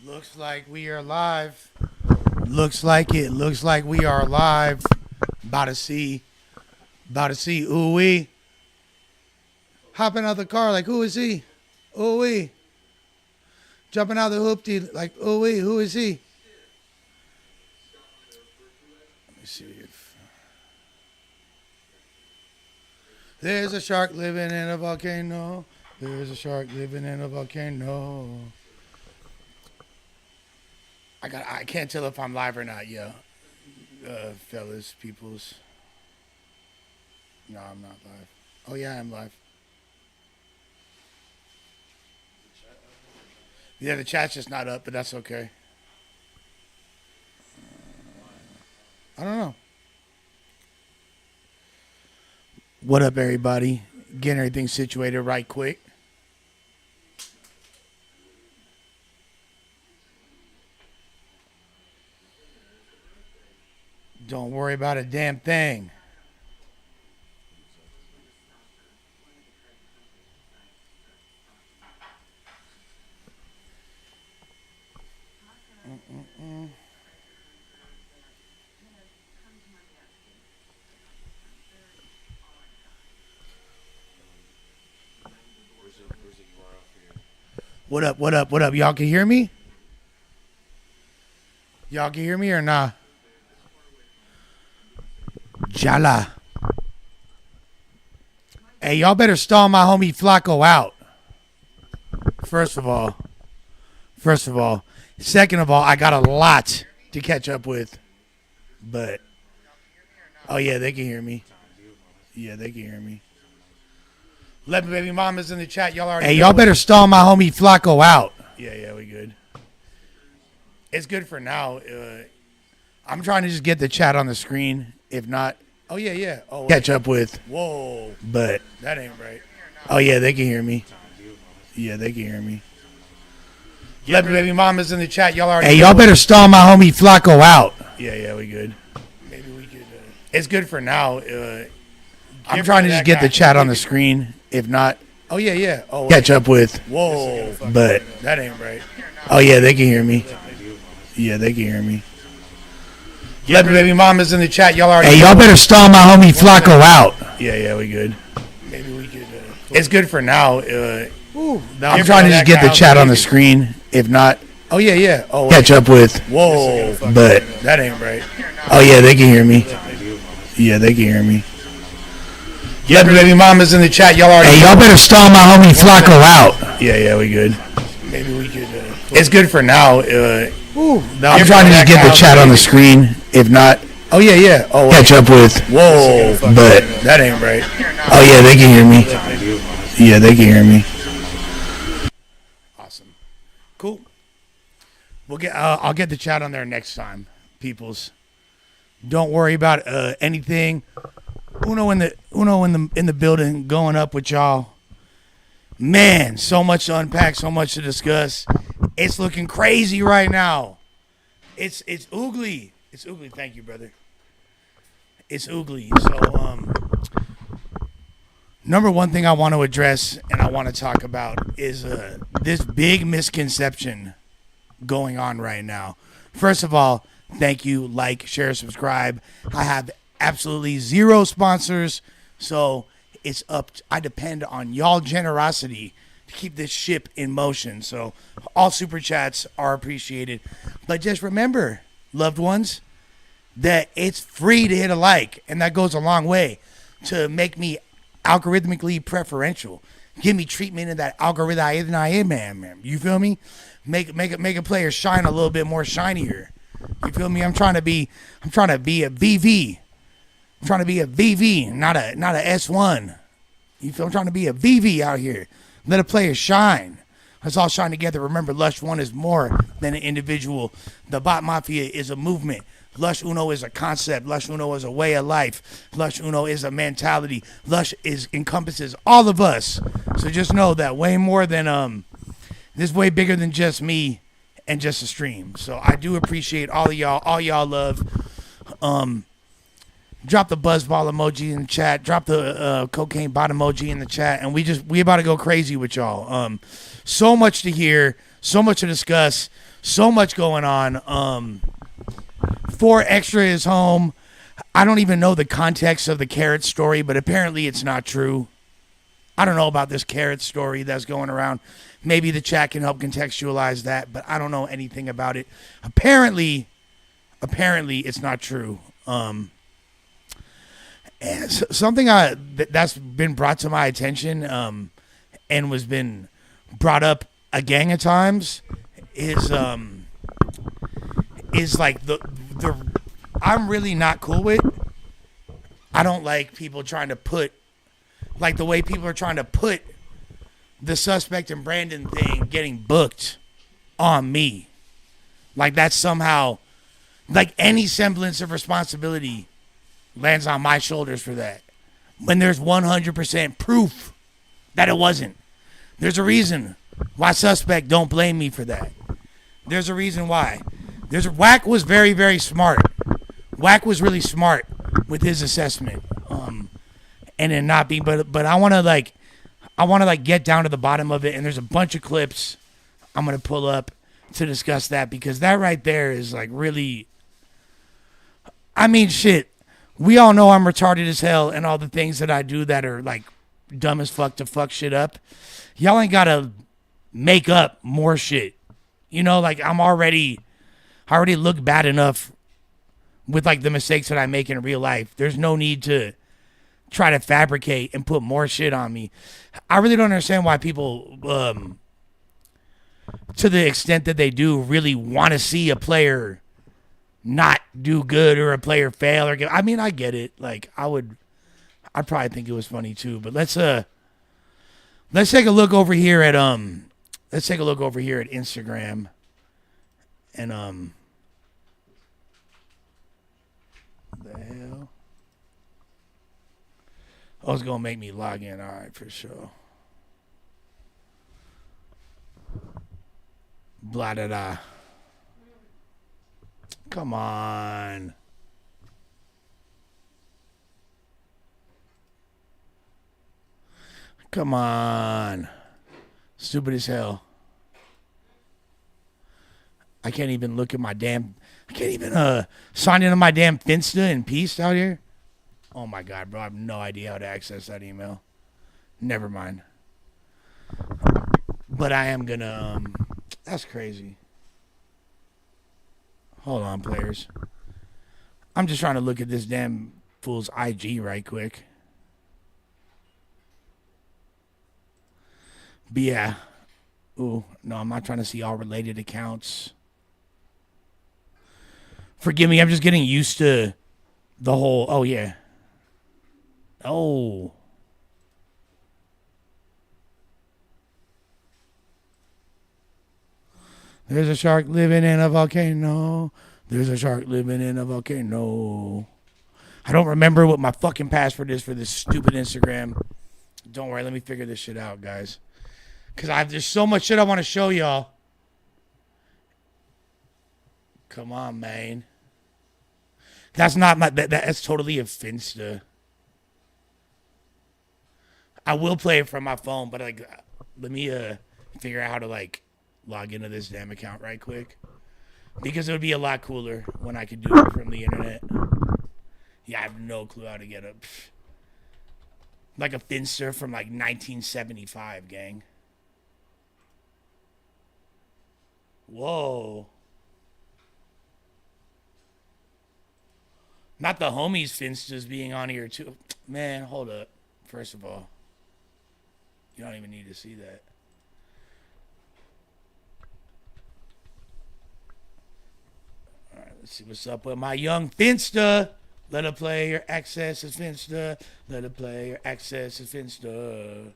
Looks like we are live. Looks like it. Looks like we are live. About to see. Ooh wee. Hopping out the car like, who is he? Ooh wee. Jumping out the hoopty like, ooh wee. Who is he? Let me see if there's a shark living in a volcano. There's a shark living in a volcano. I can't tell if I'm live or not, yo. Fellas, peoples. No, I'm not live. Oh yeah, I'm live. Yeah, the chat's just not up, but that's okay. I don't know. What up, everybody? Getting everything situated right quick. Don't worry about a damn thing. What up, what up, what up? Y'all can hear me? Y'all can hear me or nah? Jala. Hey, y'all better stall my homie Flacco out. First of all. Second of all, I got a lot to catch up with. But, oh yeah, they can hear me. Yeah, they can hear me. 11 baby mamas in the chat. Y'all already. Hey, y'all better stall my homie Flacco out. Yeah, we good. It's good for now. I'm trying to just get the chat on the screen. If not, oh yeah. Oh, catch up with. Whoa, but that ain't right. Oh yeah, they can hear me. Yeah, they can hear me. 11 baby mamas in the chat. Y'all already. Hey, y'all better stall my homie Flacco out. Yeah, we good. Maybe we could. It's good for now. I'm trying to just get the chat on the screen. If not, oh yeah. Oh, catch up with. Whoa, but that ain't right. Oh yeah, they can hear me. Yeah, they can hear me. 11 baby mamas in the chat. Y'all already. Hey, y'all better stall my homie Flacco out. Yeah, we good. Maybe we could. It's good for now. I'm trying to just get the chat on the screen. If not, oh yeah. Oh, catch up with. Whoa, but that ain't right. Oh yeah, they can hear me. Yeah, they can hear me. 11 baby mamas in the chat. Y'all already. Hey, y'all better stall my homie Flacco out. Yeah, we good. Maybe we could. It's good for now. I'm trying to just get the chat on the screen. If not, oh yeah. Oh, catch up with. Whoa, but that ain't right. Oh yeah, they can hear me. Yeah, they can hear me. Awesome, cool. We'll get. I'll get the chat on there next time, peoples. Don't worry about anything. Uno in the building, going up with y'all. Man, so much to unpack, so much to discuss. It's looking crazy right now. It's oogly. It's oogly. Thank you, brother. It's oogly. So, number one thing I want to address and I want to talk about is this big misconception going on right now. First of all, thank you. Like, share, subscribe. I have absolutely zero sponsors, so it's up. I depend on y'all generosity to keep this ship in motion. So all super chats are appreciated. But just remember, loved ones, that it's free to hit a like, and that goes a long way to make me algorithmically preferential. Give me treatment in that algorithm I am, man. You feel me? Make a player shine a little bit more shinier. You feel me? I'm trying to be a VV. I'm trying to be a VV, not a S1. You feel? I'm trying to be a VV out here. Let a player shine. Let's all shine together. Remember, Lush 1 is more than an individual. The Bot Mafia is a movement. Lush Uno is a concept. Lush Uno is a way of life. Lush Uno is a mentality. Lush encompasses all of us. So just know that way more than this is way bigger than just me and just a stream. So I do appreciate all y'all love. Drop the buzzball emoji in the chat. Drop the cocaine bot emoji in the chat, and we about to go crazy with y'all. So much to hear, so much to discuss, So much going on. 4Extra is home. I don't even know the context of the Carrot story, but apparently it's not true. I don't know about this Carrot story that's going around. Maybe the chat can help contextualize that, but I don't know anything about it. Apparently it's not true. And something that's been brought to my attention and was been brought up a gang of times is like the I'm really not cool with. I don't like people trying to put, like the way people are trying to put the suspect and Brandon thing getting booked on me. Like that's somehow, like any semblance of responsibility lands on my shoulders for that. When there's 100% proof that it wasn't. There's a reason why suspect don't blame me for that. There's a reason why. Wack was very, very smart. Wack was really smart with his assessment. And then not being, but I want to get down to the bottom of it. And there's a bunch of clips I'm going to pull up to discuss that, because that right there is like really, I mean, shit. We all know I'm retarded as hell and all the things that I do that are like dumb as fuck to fuck shit up. Y'all ain't got to make up more shit. You know, like I already look bad enough with like the mistakes that I make in real life. There's no need to try to fabricate and put more shit on me. I really don't understand why people, to the extent that they do, really want to see a player not do good or a player fail or get. I mean, I get it. Like I'd probably think it was funny too. But let's take a look over here at Instagram and the hell. Oh, it's gonna make me log in. All right, for sure. Blah da da. Come on. Come on. Stupid as hell. I can't even look at my damn. I can't even sign into my damn Finsta in peace out here. Oh my god, bro. I have no idea how to access that email. Never mind. But I am gonna. That's crazy. Hold on, players. I'm just trying to look at this damn fool's IG right quick. But yeah. Ooh, no, I'm not trying to see all related accounts. Forgive me, I'm just getting used to the whole, oh yeah. Oh. There's a shark living in a volcano. There's a shark living in a volcano. I don't remember what my fucking password is for this stupid Instagram. Don't worry, let me figure this shit out, guys. Because there's so much shit I want to show y'all. Come on, man. That's not my... That's totally a Finsta. I will play it from my phone, but like, let me figure out how to like log into this damn account right quick. Because it would be a lot cooler when I could do it from the internet. Yeah, I have no clue how to get it. Like a Finsta from like 1975, gang. Whoa. Not the homies Finstas being on here too. Man, hold up. First of all, you don't even need to see that. All right, let's see what's up with my young Finsta. Let a player access his Finsta. Let a player access his Finsta.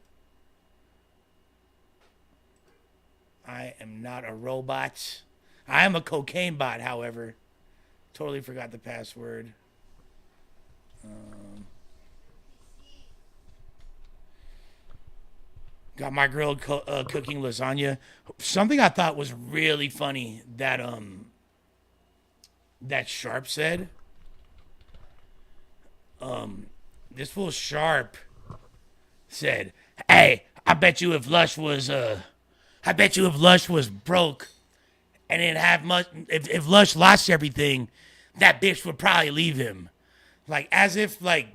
I am not a robot. I am a cocaine bot, however. Totally forgot the password. Got my girl cooking lasagna. Something I thought was really funny that Sharp said. This fool Sharp said, "Hey, I bet you if Lush was broke and then have much. If Lush lost everything, that bitch would probably leave him. Like as if like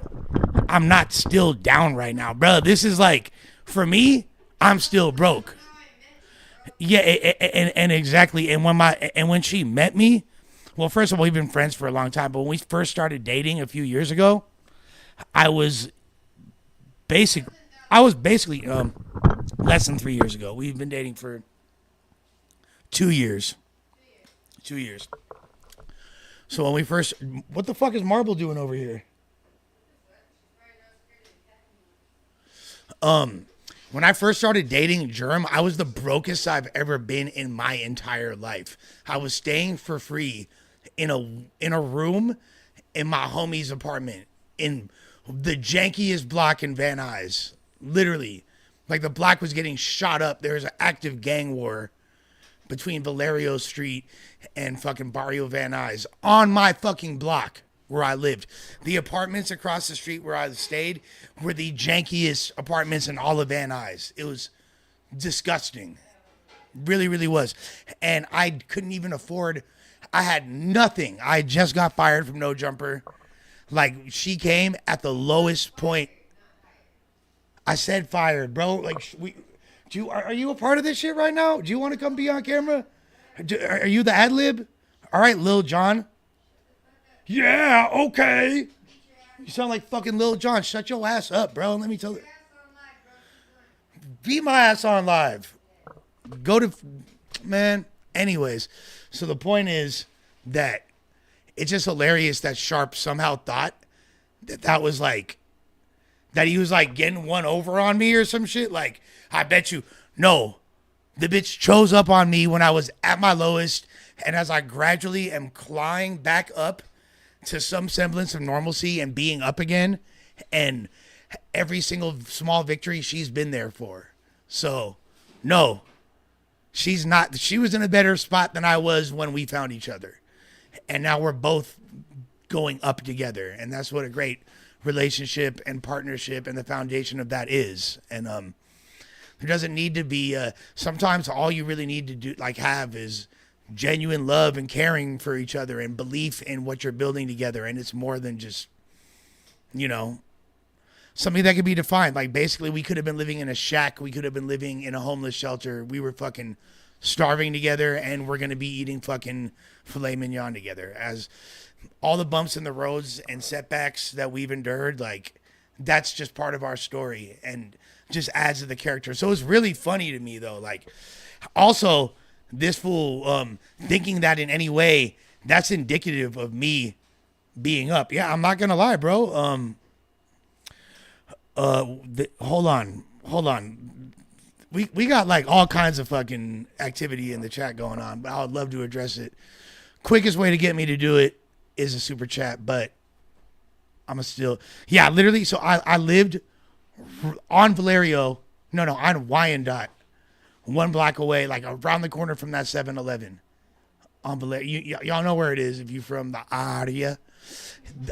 I'm not still down right now, bro. This is like for me, I'm still broke. Yeah, and exactly. And when she met me, well, first of all, we've been friends for a long time. But when we first started dating a few years ago, I was basic. I was basically less than 3 years ago. We've been dating for 2 years. 2 years. So when we first, what the fuck is Marble doing over here? When I first started dating Germ, I was the brokest I've ever been in my entire life. I was staying for free in a room in my homie's apartment in the jankiest block in Van Nuys. Literally. Like the block was getting shot up. There was an active gang war between Valerio Street and fucking Barrio Van Nuys on my fucking block where I lived. The apartments across the street where I stayed were the jankiest apartments in all of Van Nuys. It was disgusting. Really, really was. And I couldn't even afford, I had nothing. I just got fired from No Jumper. Like she came at the lowest point. I said fired, bro. Like are you a part of this shit right now? Do you want to come be on camera? Are you the ad lib? All right, Lil Jon. Yeah, okay. You sound like fucking Lil Jon. Shut your ass up, bro. Let me tell you. Beat my ass on live. Go to, man. Anyways, so the point is that it's just hilarious that Sharp somehow thought that was like, that he was like getting one over on me or some shit. Like, I bet you, no. The bitch chose up on me when I was at my lowest. And as I gradually am clawing back up to some semblance of normalcy and being up again, and every single small victory she's been there for. So, no, she's not. She was in a better spot than I was when we found each other. And now we're both going up together. And that's what a great relationship and partnership and the foundation of that is. And there doesn't need to be, sometimes all you really need to do, like have is genuine love and caring for each other and belief in what you're building together. And it's more than just, you know, something that could be defined. Like basically we could have been living in a shack. We could have been living in a homeless shelter. We were fucking starving together and we're going to be eating fucking filet mignon together. As all the bumps in the roads and setbacks that we've endured, like that's just part of our story and just adds to the character. So it's really funny to me though. Like also, this fool thinking that in any way that's indicative of me being up. Yeah, I'm not gonna lie, bro. Hold on. We got like all kinds of fucking activity in the chat going on, but I would love to address it. Quickest way to get me to do it is a super chat, but literally. So I lived on Valerio, on Wyandotte. 1 block away, like around the corner from that 7-Eleven. On Valerio. Y'all know where it is if you're from the area.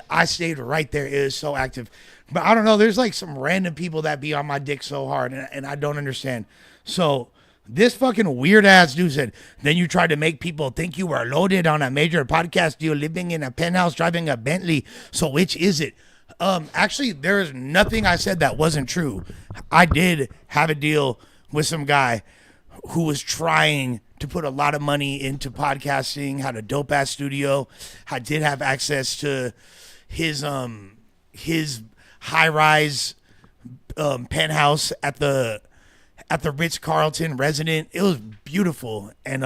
I stayed right there. It was so active. But I don't know, there's like some random people that be on my dick so hard, and I don't understand. So this fucking weird ass dude said, then you tried to make people think you were loaded on a major podcast deal, living in a penthouse, driving a Bentley. So which is it? Actually, there is nothing I said that wasn't true. I did have a deal with some guy who was trying to put a lot of money into podcasting, had a dope ass studio. I did have access to his high rise penthouse at the Ritz-Carlton Resident. It was beautiful, and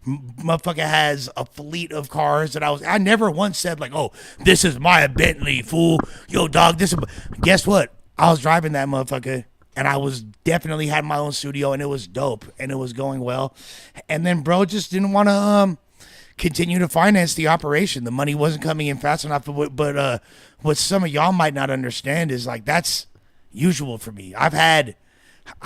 motherfucker has a fleet of cars that I never once said like, oh, this is my Bentley, fool. Yo, dog, this is. Guess what? I was driving that motherfucker. And I was definitely had my own studio, and it was dope, and it was going well. And then bro just didn't want to continue to finance the operation. The money wasn't coming in fast enough. But what some of y'all might not understand is like that's usual for me. I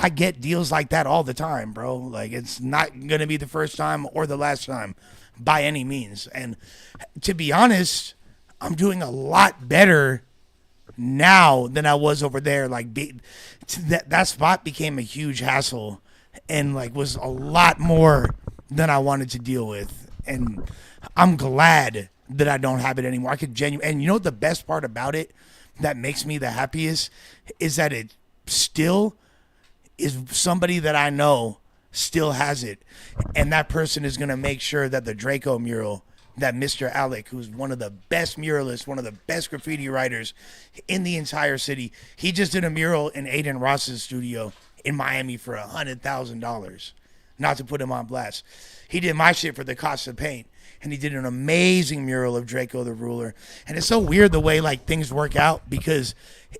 get deals like that all the time, bro. Like it's not gonna be the first time or the last time by any means. And to be honest, I'm doing a lot better now than I was over there. Like that spot became a huge hassle and like was a lot more than I wanted to deal with. And I'm glad that I don't have it anymore. I could genuinely, and you know what the best part about it that makes me the happiest is that it still is somebody that I know still has it. And that person is going to make sure that the Draco mural, that Mr. Alec, who's one of the best muralists, one of the best graffiti writers in the entire city, he just did a mural in Aiden Ross's studio in Miami for $100,000. Not to put him on blast. He did my shit for the cost of paint. And he did an amazing mural of Draco the Ruler. And it's so weird the way like things work out, because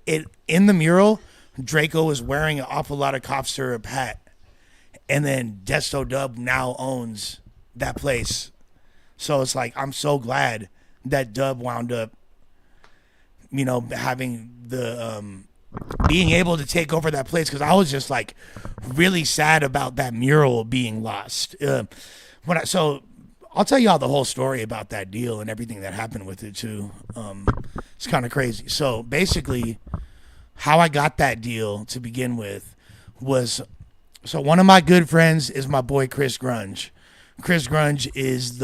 in the mural, Draco was wearing an awful lot of cough syrup hat. And then Desto Dub now owns that place. So it's like, I'm so glad that Dub wound up, having the, being able to take over that place. Cause I was just like really sad about that mural being lost. So I'll tell y'all the whole story about that deal and everything that happened with it too. It's kind of crazy. So basically how I got that deal to begin with was, so one of my good friends is my boy Chris Grunge. Chris Grunge is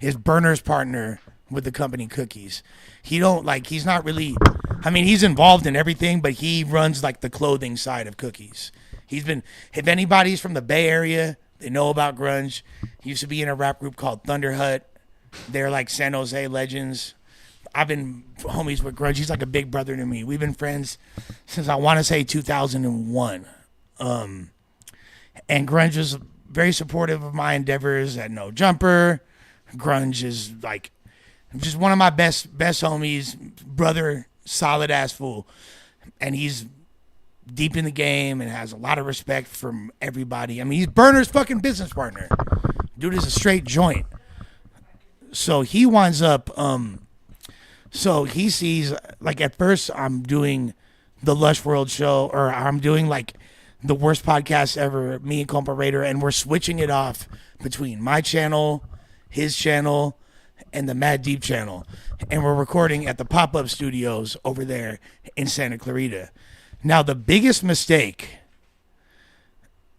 his burner's partner with the company Cookies. He's not really, he's involved in everything, but he runs like the clothing side of Cookies. If anybody's from the Bay Area, they know about Grunge. He used to be in a rap group called Thunder Hut. They're like San Jose legends. I've been homies with Grunge. He's like a big brother to me. We've been friends since I want to say 2001. And Grunge was very supportive of my endeavors at No Jumper. Grunge is like just one of my best homies, brother, solid ass fool. And he's deep in the game and has a lot of respect from everybody. He's Burner's fucking business partner. Dude is a straight joint. So he winds up, so he sees, like at first I'm doing the Lush World show, or I'm doing like the worst podcast ever, me and Comparator, and we're switching it off between my channel, his channel, and the Mad Deep channel. And we're recording at the pop-up studios over there in Santa Clarita. Now, the biggest mistake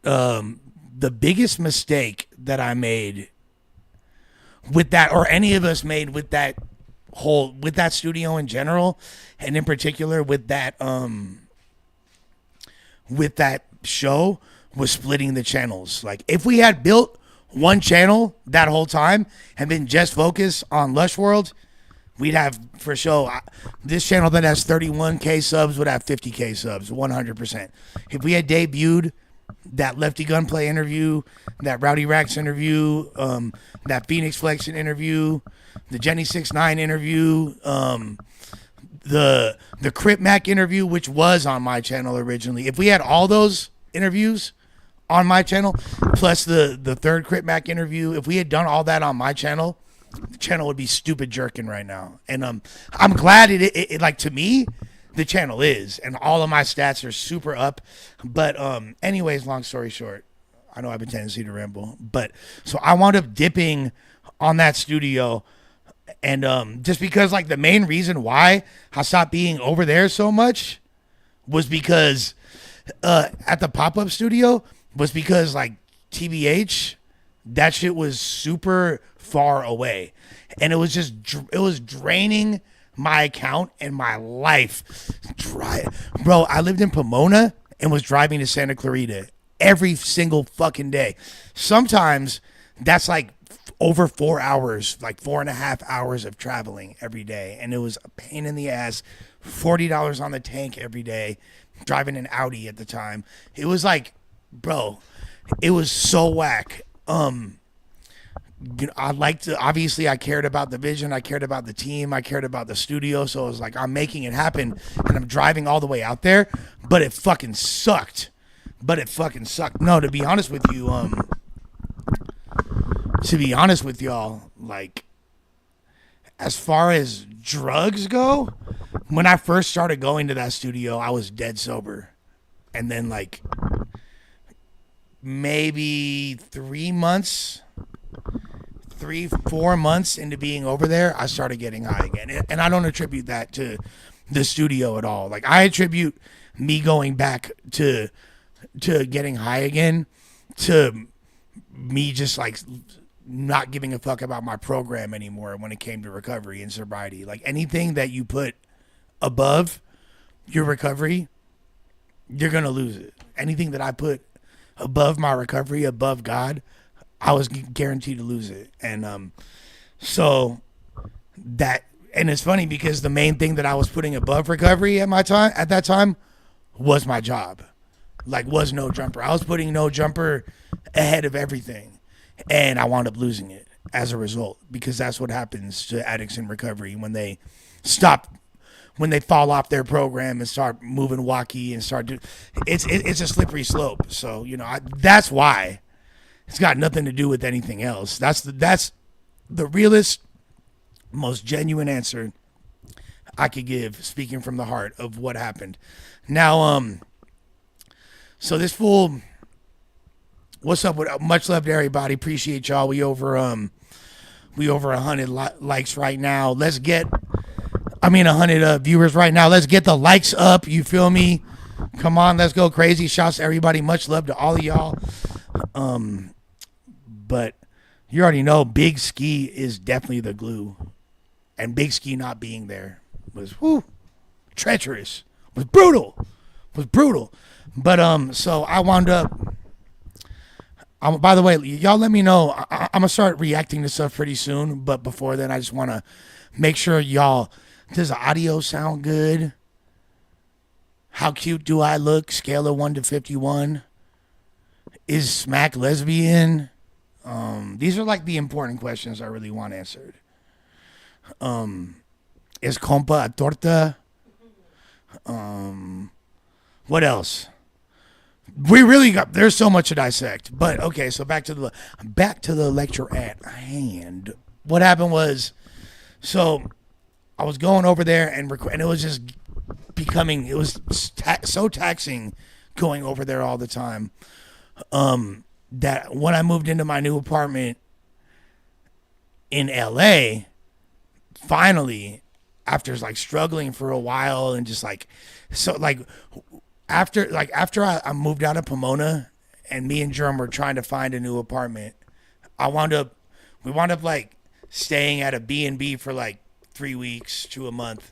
that I made with that, or any of us made with that studio in general, and in particular with that show, was splitting the channels. Like, if we had built one channel that whole time and been just focused on Lush World, we'd have, for sure, this channel that has 31K subs would have 50K subs, 100%. If we had debuted that Lefty Gunplay interview, that Rowdy Rax interview, that Phoenix Flexion interview, the Jenny 6ix9ine interview, the Crip Mac interview, which was on my channel originally. If we had all those interviews on my channel, plus the third Crip Mac interview, if we had done all that on my channel, the channel would be stupid jerking right now. And I'm glad it like, to me, the channel is, and all of my stats are super up. But anyways, long story short, I know I have a tendency to ramble, but so I wound up dipping on that studio. And just because, like, the main reason why I stopped being over there so much was because at the pop-up studio was because, like, TBH, that shit was super far away, and it was just it was draining my account and my life. Bro, I lived in Pomona and was driving to Santa Clarita every single fucking day. Sometimes that's like over 4 hours, like 4.5 hours of traveling every day, and it was a pain in the ass. $40 on the tank every day, driving an Audi at the time. It was like, bro, it was so whack. Obviously I cared about the vision, I cared about the team, I cared about the studio, so it was like, I'm making it happen, and I'm driving all the way out there, but it fucking sucked. No, to be honest with y'all, like, as far as drugs go, when I first started going to that studio, I was dead sober. And then, like, maybe 4 months into being over there, I started getting high again. And I don't attribute that to the studio at all. Like, I attribute me going back to getting high again to me just like not giving a fuck about my program anymore when it came to recovery and sobriety. Like anything that you put above your recovery, you're gonna lose it. Anything that I put above my recovery, above God, I was guaranteed to lose it. And so that, and it's funny because the main thing that I was putting above recovery at that time was my job. Like, was No Jumper. I was putting No Jumper ahead of everything, and I wound up losing it as a result, because that's what happens to addicts in recovery when they fall off their program and start moving wacky and it's a slippery slope. So, that's why. It's got nothing to do with anything else. That's the realest, most genuine answer I could give, speaking from the heart of what happened. Now, so this fool, what's up with much love to everybody? Appreciate y'all. We over 100 likes right now. 100 viewers right now. Let's get the likes up. You feel me? Come on, let's go crazy. Shouts to everybody. Much love to all of y'all. But you already know Big Ski is definitely the glue. And Big Ski not being there was treacherous. Was brutal. But so I wound up. By the way, y'all let me know. I'm gonna start reacting to stuff pretty soon. But before then, I just want to make sure y'all. Does the audio sound good? How cute do I look? Scale of 1 to 51. Is Smack lesbian? These are like the important questions I really want answered. Is compa a torta? What else? There's so much to dissect. But okay, so back to the lecture at hand. What happened was, so I was going over there and it was just so taxing going over there all the time. That when I moved into my new apartment in LA, finally, after like struggling for a while and just like, so like after I moved out of Pomona and me and Jerm were trying to find a new apartment, we wound up like staying at a B&B for like 3 weeks to a month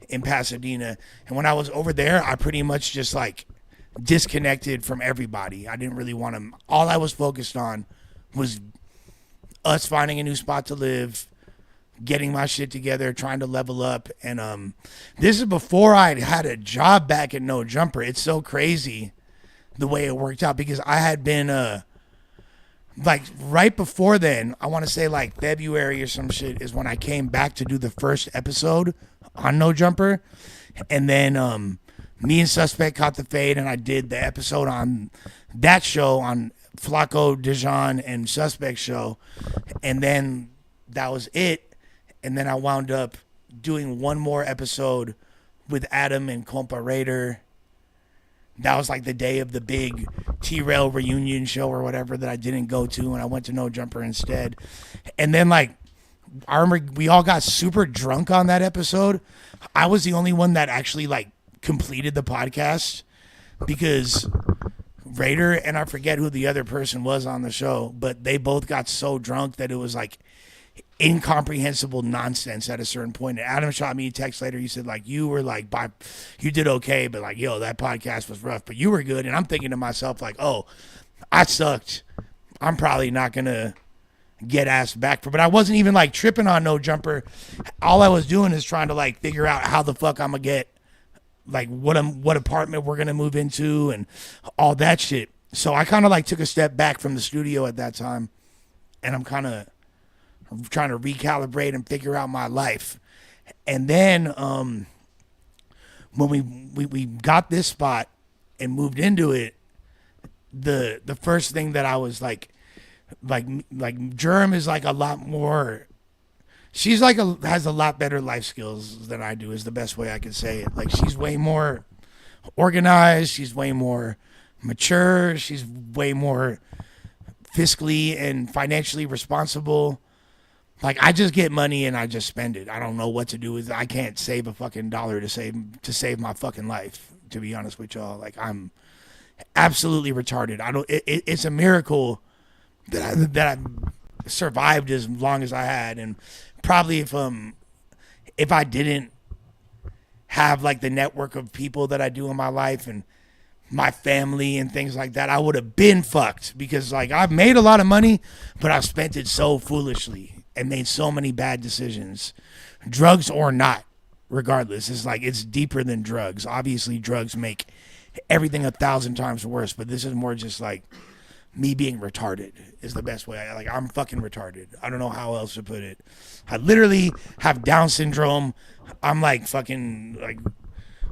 in Pasadena. And when I was over there, I pretty much just like disconnected from everybody. I didn't really want to. All I was focused on was us finding a new spot to live, getting my shit together, trying to level up. And this is before I had a job back at No Jumper. It's so crazy the way it worked out, because I had been like right before then, I want to say like February or some shit, is when I came back to do the first episode on No Jumper. And then me and Suspect caught the fade, and I did the episode on that show, on Flaco, Dijon, and Suspect show. And then that was it. And then I wound up doing one more episode with Adam and Compa Raider. That was like the day of the big T-Rail reunion show or whatever that I didn't go to, and I went to No Jumper instead. And then like, I remember we all got super drunk on that episode. I was the only one that actually like completed the podcast, because Raider and I forget who the other person was on the show, but they both got so drunk that it was like incomprehensible nonsense at a certain point. And Adam shot me a text later. He said like, you were like, you did okay, but like, yo, that podcast was rough, but you were good. And I'm thinking to myself like, oh, I sucked. I'm probably not gonna get asked back for, but I wasn't even like tripping on No Jumper. All I was doing is trying to like figure out how the fuck I'm gonna get, like what apartment we're gonna move into and all that shit. So I kind of like took a step back from the studio at that time, and I'm kind of trying to recalibrate and figure out my life. And then when we got this spot and moved into it, the first thing that I was like Germ is like a lot more. She's like has a lot better life skills than I do, is the best way I could say it. Like, she's way more organized. She's way more mature. She's way more fiscally and financially responsible. Like, I just get money and I just spend it. I don't know what to do with it. I can't save a fucking dollar to save my fucking life, to be honest with y'all. Like, I'm absolutely retarded. It's a miracle I survived as long as I had, and probably if I didn't have like the network of people that I do in my life and my family and things like that, I would have been fucked, because like I've made a lot of money, but I've spent it so foolishly and made so many bad decisions, drugs or not. Regardless, it's like it's deeper than drugs. Obviously, drugs make everything 1,000 times worse, but this is more just like me being retarded is the best way. I'm fucking retarded. I don't know how else to put it. I literally have Down syndrome. I'm like fucking like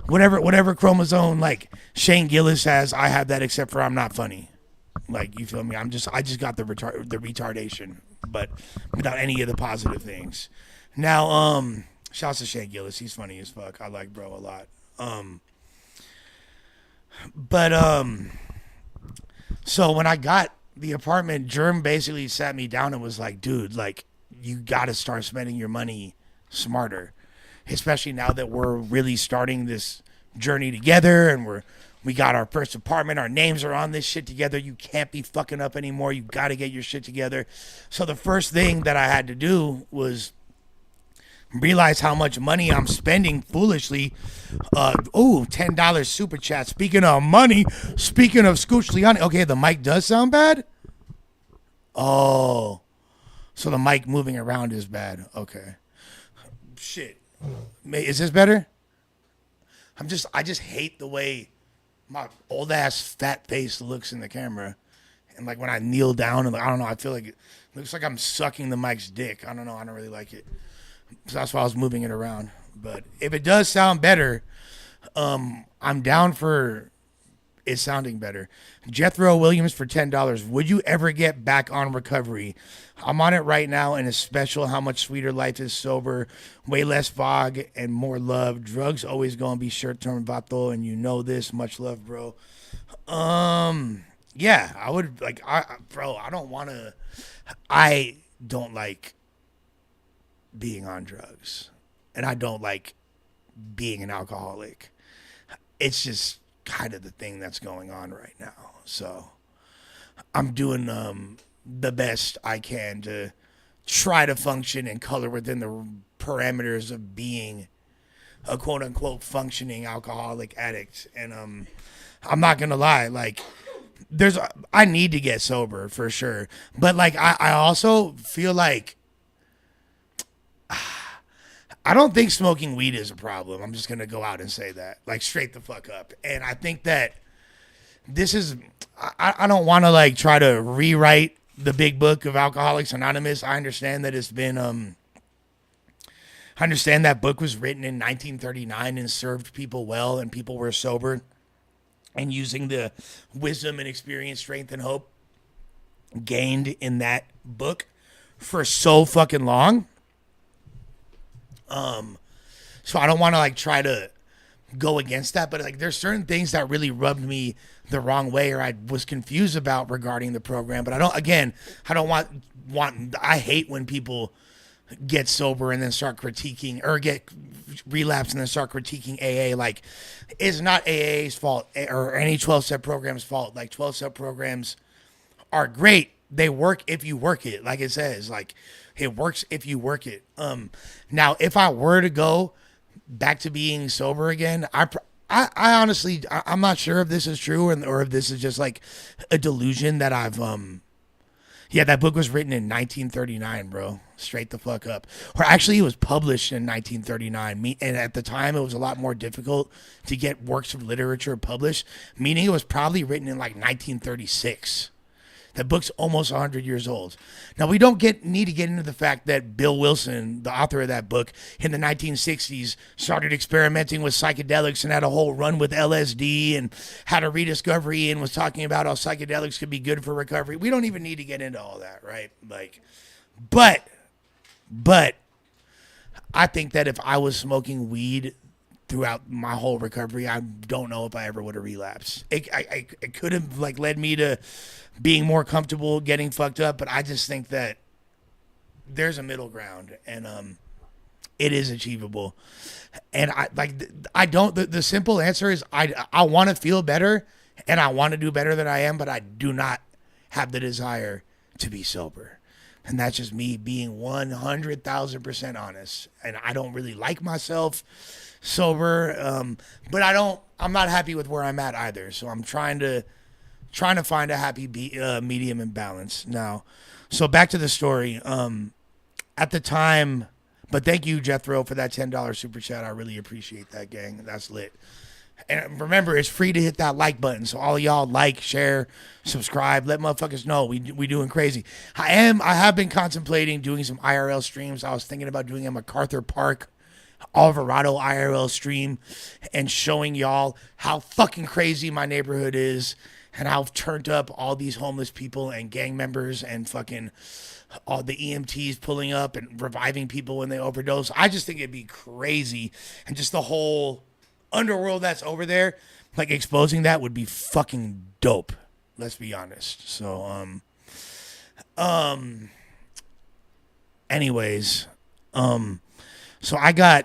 whatever chromosome like Shane Gillis has, I have that, except for I'm not funny. Like, you feel me? I just got the retardation, but without any of the positive things. Now, shouts to Shane Gillis. He's funny as fuck. I like bro a lot. So when I got the apartment, Germ basically sat me down and was like, dude, like, you got to start spending your money smarter, especially now that we're really starting this journey together and we got our first apartment. Our names are on this shit together. You can't be fucking up anymore. You got to get your shit together. So the first thing that I had to do was realize how much money I'm spending foolishly. $10 super chat. Speaking of money, speaking of Scooch Leone. Okay, the mic does sound bad? Oh. So the mic moving around is bad. Okay. Shit. Is this better? I just hate the way my old ass fat face looks in the camera. And like when I kneel down and like, I don't know, I feel like it looks like I'm sucking the mic's dick. I don't know. I don't really like it. So that's why I was moving it around. But if it does sound better, I'm down for it sounding better. Jethro Williams for $10. Would you ever get back on recovery? I'm on it right now, and it's special how much sweeter life is sober. Way less fog and more love. Drugs always gonna be short-term vato, and you know this. Much love, bro. Yeah, I would like. I don't like being on drugs, and I don't like being an alcoholic. It's just kind of the thing that's going on right now. So I'm doing the best I can to try to function and color within the parameters of being a quote unquote functioning alcoholic addict. And I'm not gonna lie, like I need to get sober for sure, but like I also feel like I don't think smoking weed is a problem. I'm just going to go out and say that, like, straight the fuck up. And I think that this is, I don't want to like try to rewrite the big book of Alcoholics Anonymous. I understand that it's been, I understand that book was written in 1939 and served people well, and people were sober and using the wisdom and experience, strength and hope gained in that book for so fucking long. So I don't want to like try to go against that, but like there's certain things that really rubbed me the wrong way, or I was confused about regarding the program. But I don't want I hate when people get sober and then start critiquing, or get relapse and then start critiquing AA. Like, it's not AA's fault or any 12-step program's fault. Like, 12-step programs are great. They work if you work it. Like it says, like, it works if you work it. Now, if I were to go back to being sober again, I honestly, I'm not sure if this is true or if this is just like a delusion that I've, yeah, that book was written in 1939, bro. Straight the fuck up. Or actually, it was published in 1939. And at the time, it was a lot more difficult to get works of literature published, meaning it was probably written in like 1936. That book's almost 100 years old. Now, we don't need to get into the fact that Bill Wilson, the author of that book, in the 1960s started experimenting with psychedelics and had a whole run with LSD and had a rediscovery and was talking about how psychedelics could be good for recovery. We don't even need to get into all that, right? Like, but I think that if I was smoking weed throughout my whole recovery, I don't know if I ever would have relapsed. It could have like led me to being more comfortable getting fucked up, but I just think that there's a middle ground, and it is achievable. And the simple answer is I want to feel better and I want to do better than I am, but I do not have the desire to be sober. And that's just me being 100,000% honest. And I don't really like myself sober, but I'm not happy with where I'm at either. So I'm trying to find a happy medium and balance now. So back to the story. At the time, but thank you, Jethro, for that $10 super chat. I really appreciate that, gang. That's lit. And remember, it's free to hit that like button. So all y'all like, share, subscribe, let motherfuckers know we doing crazy. I have been contemplating doing some IRL streams. I was thinking about doing a MacArthur Park Alvarado IRL stream and showing y'all how fucking crazy my neighborhood is and how turned up all these homeless people and gang members and fucking all the EMTs pulling up and reviving people when they overdose. I just think it'd be crazy. And just the whole underworld that's over there, like exposing that would be fucking dope. Let's be honest. So, anyways, so like I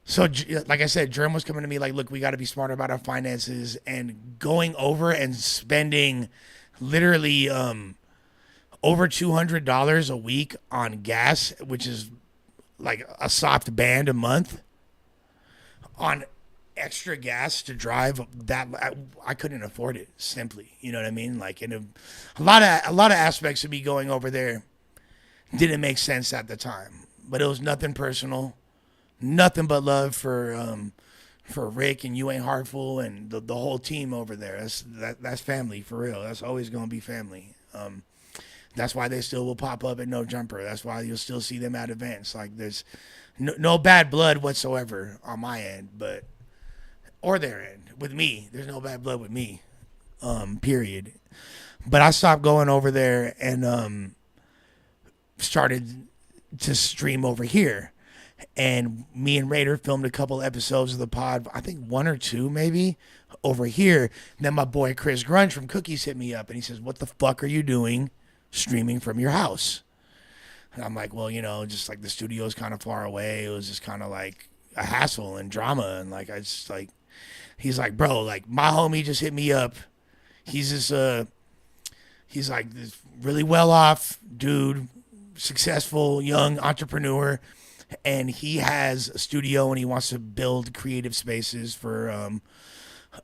said, Jerm was coming to me like, look, we got to be smarter about our finances, and going over and spending literally, over $200 a week on gas, which is like a soft band a month on extra gas to drive that. I couldn't afford it, simply. You know what I mean? Like, in a lot of aspects of me going over there didn't make sense at the time, but it was nothing personal, nothing but love for Rick and You Ain't Heartful and the whole team over there. That's family for real. That's always gonna be family. That's why they still will pop up at No Jumper. That's why you'll still see them at events. Like, there's no bad blood whatsoever on my end, or their end. With me, there's no bad blood with me, period. But I stopped going over there and started to stream over here. And me and Raider filmed a couple episodes of the pod, I think 1 or 2 maybe, over here. And then my boy Chris Grunge from Cookies hit me up and he says, what the fuck are you doing streaming from your house? And I'm like, well, just like the studio's kind of far away. It was just kind of like a hassle and drama. And like, he's like, bro, like my homie just hit me up. He's he's like this really well off dude, successful young entrepreneur. And he has a studio and he wants to build creative spaces for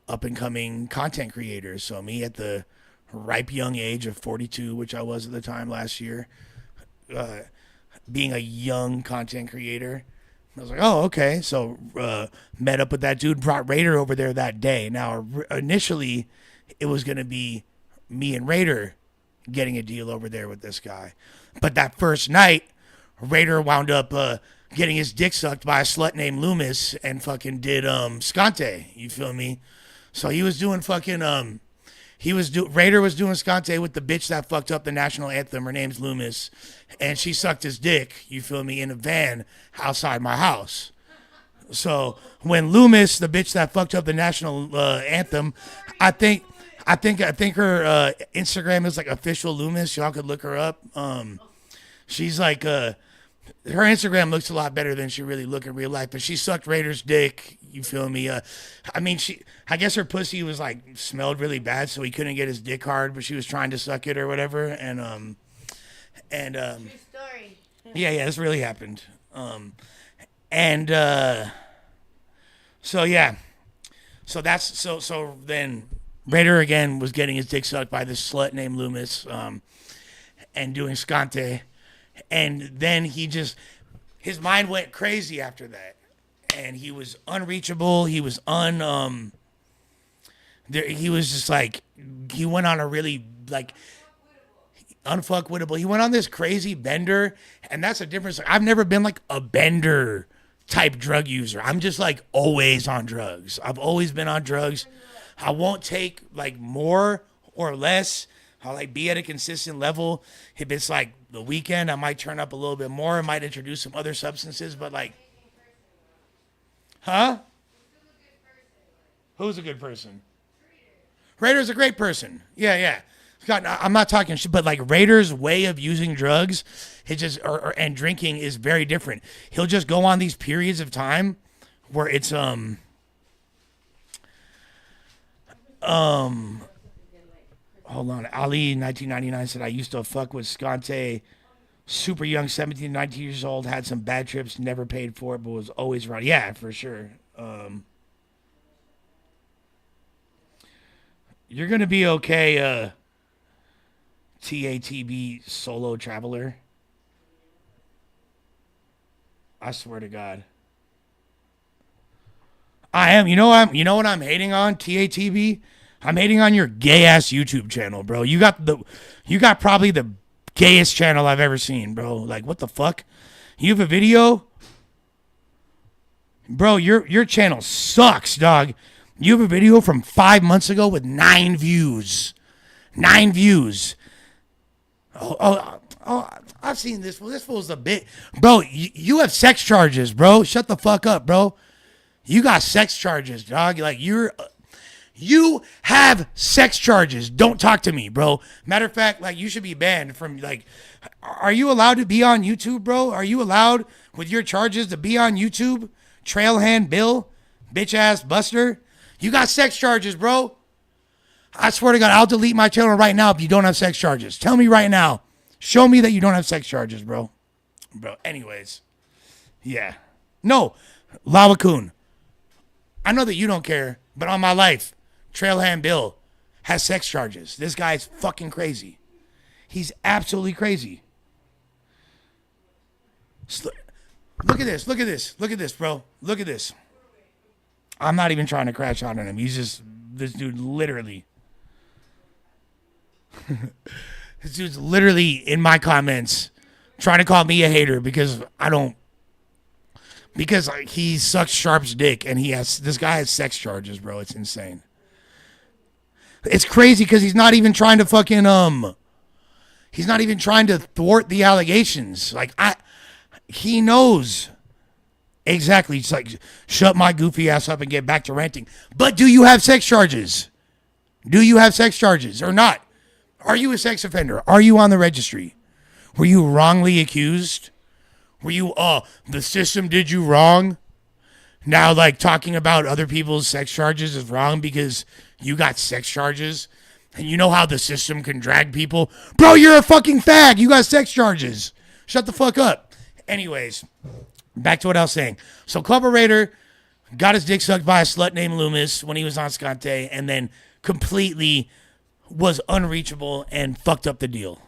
up and coming content creators. So me at the ripe young age of 42, which I was at the time last year, being a young content creator, I was like, oh, okay. So met up with that dude, brought Raider over there that day. Now, initially, it was going to be me and Raider getting a deal over there with this guy. But that first night, Raider wound up getting his dick sucked by a slut named Loomis and fucking did Scante. You feel me? So he was doing fucking Raider was doing Scante with the bitch that fucked up the national anthem. Her name's Loomis, and she sucked his dick, you feel me, in a van outside my house. So when Loomis, the bitch that fucked up the national anthem, I think her Instagram is like official Loomis. Y'all could look her up. She's like her Instagram looks a lot better than she really look in real life, but she sucked Raider's dick. You feel me? I guess her pussy was like smelled really bad, so he couldn't get his dick hard, but she was trying to suck it or whatever. And true story. Yeah, this really happened. So then Raider again was getting his dick sucked by this slut named Loomis, and doing Scante. And then his mind went crazy after that. And he was unreachable. He was he was just like, he went on a really like unfuckwittable. He went on this crazy bender, and that's a difference. I've never been like a bender type drug user. I'm just like always on drugs. I've always been on drugs. I won't take like more or less. I'll like be at a consistent level. If it's like the weekend, I might turn up a little bit more. I might introduce some other substances, but like, huh? Who's a good person? Raider's a great person. Yeah. Scott, I'm not talking shit, but like Raider's way of using drugs, and drinking is very different. He'll just go on these periods of time where it's Hold Hold on. Ali 1999 said I used to fuck with Scante. Super young, 17, 19 years old. Had some bad trips. Never paid for it, but was always around. Yeah, for sure. You're gonna be okay. TATB solo traveler. I swear to God. I am. You know what I'm hating on, TATB? I'm hating on your gay ass YouTube channel, bro. You got probably the gayest channel I've ever seen, bro. Like, what the fuck? You have a video? Bro, your channel sucks, dog. You have a video from 5 months ago with 9 views. 9 views. Oh, I've seen this. Well, this fool's a bit. Bro, you have sex charges, bro. Shut the fuck up, bro. You got sex charges, dog. Like, you have sex charges. Don't talk to me, bro. Matter of fact, like, you should be banned from, like, are you allowed to be on YouTube, bro? Are you allowed with your charges to be on YouTube? Trailhand Bill, bitch ass Buster. You got sex charges, bro. I swear to God, I'll delete my channel right now if you don't have sex charges. Tell me right now. Show me that you don't have sex charges, bro. Bro, anyways. Yeah. No, Lava Coon. I know that you don't care, but on my life, Trailhand Bill has sex charges. This guy's fucking crazy. He's absolutely crazy. Look at this. Look at this. Look at this, bro. Look at this. I'm not even trying to crash out on him. He's just, this dude literally. This dude's literally in my comments trying to call me a hater because he sucks Sharp's dick and this guy has sex charges, bro. It's insane. It's crazy because he's not even trying to fucking, he's not even trying to thwart the allegations. Like, he knows exactly. It's like, shut my goofy ass up and get back to renting. But do you have sex charges? Do you have sex charges or not? Are you a sex offender? Are you on the registry? Were you wrongly accused? Were you, the system did you wrong? Now, like, talking about other people's sex charges is wrong because you got sex charges? And you know how the system can drag people? Bro, you're a fucking fag. You got sex charges. Shut the fuck up. Anyways, back to what I was saying. So, Club Raider got his dick sucked by a slut named Loomis when he was on Scante and then completely was unreachable and fucked up the deal.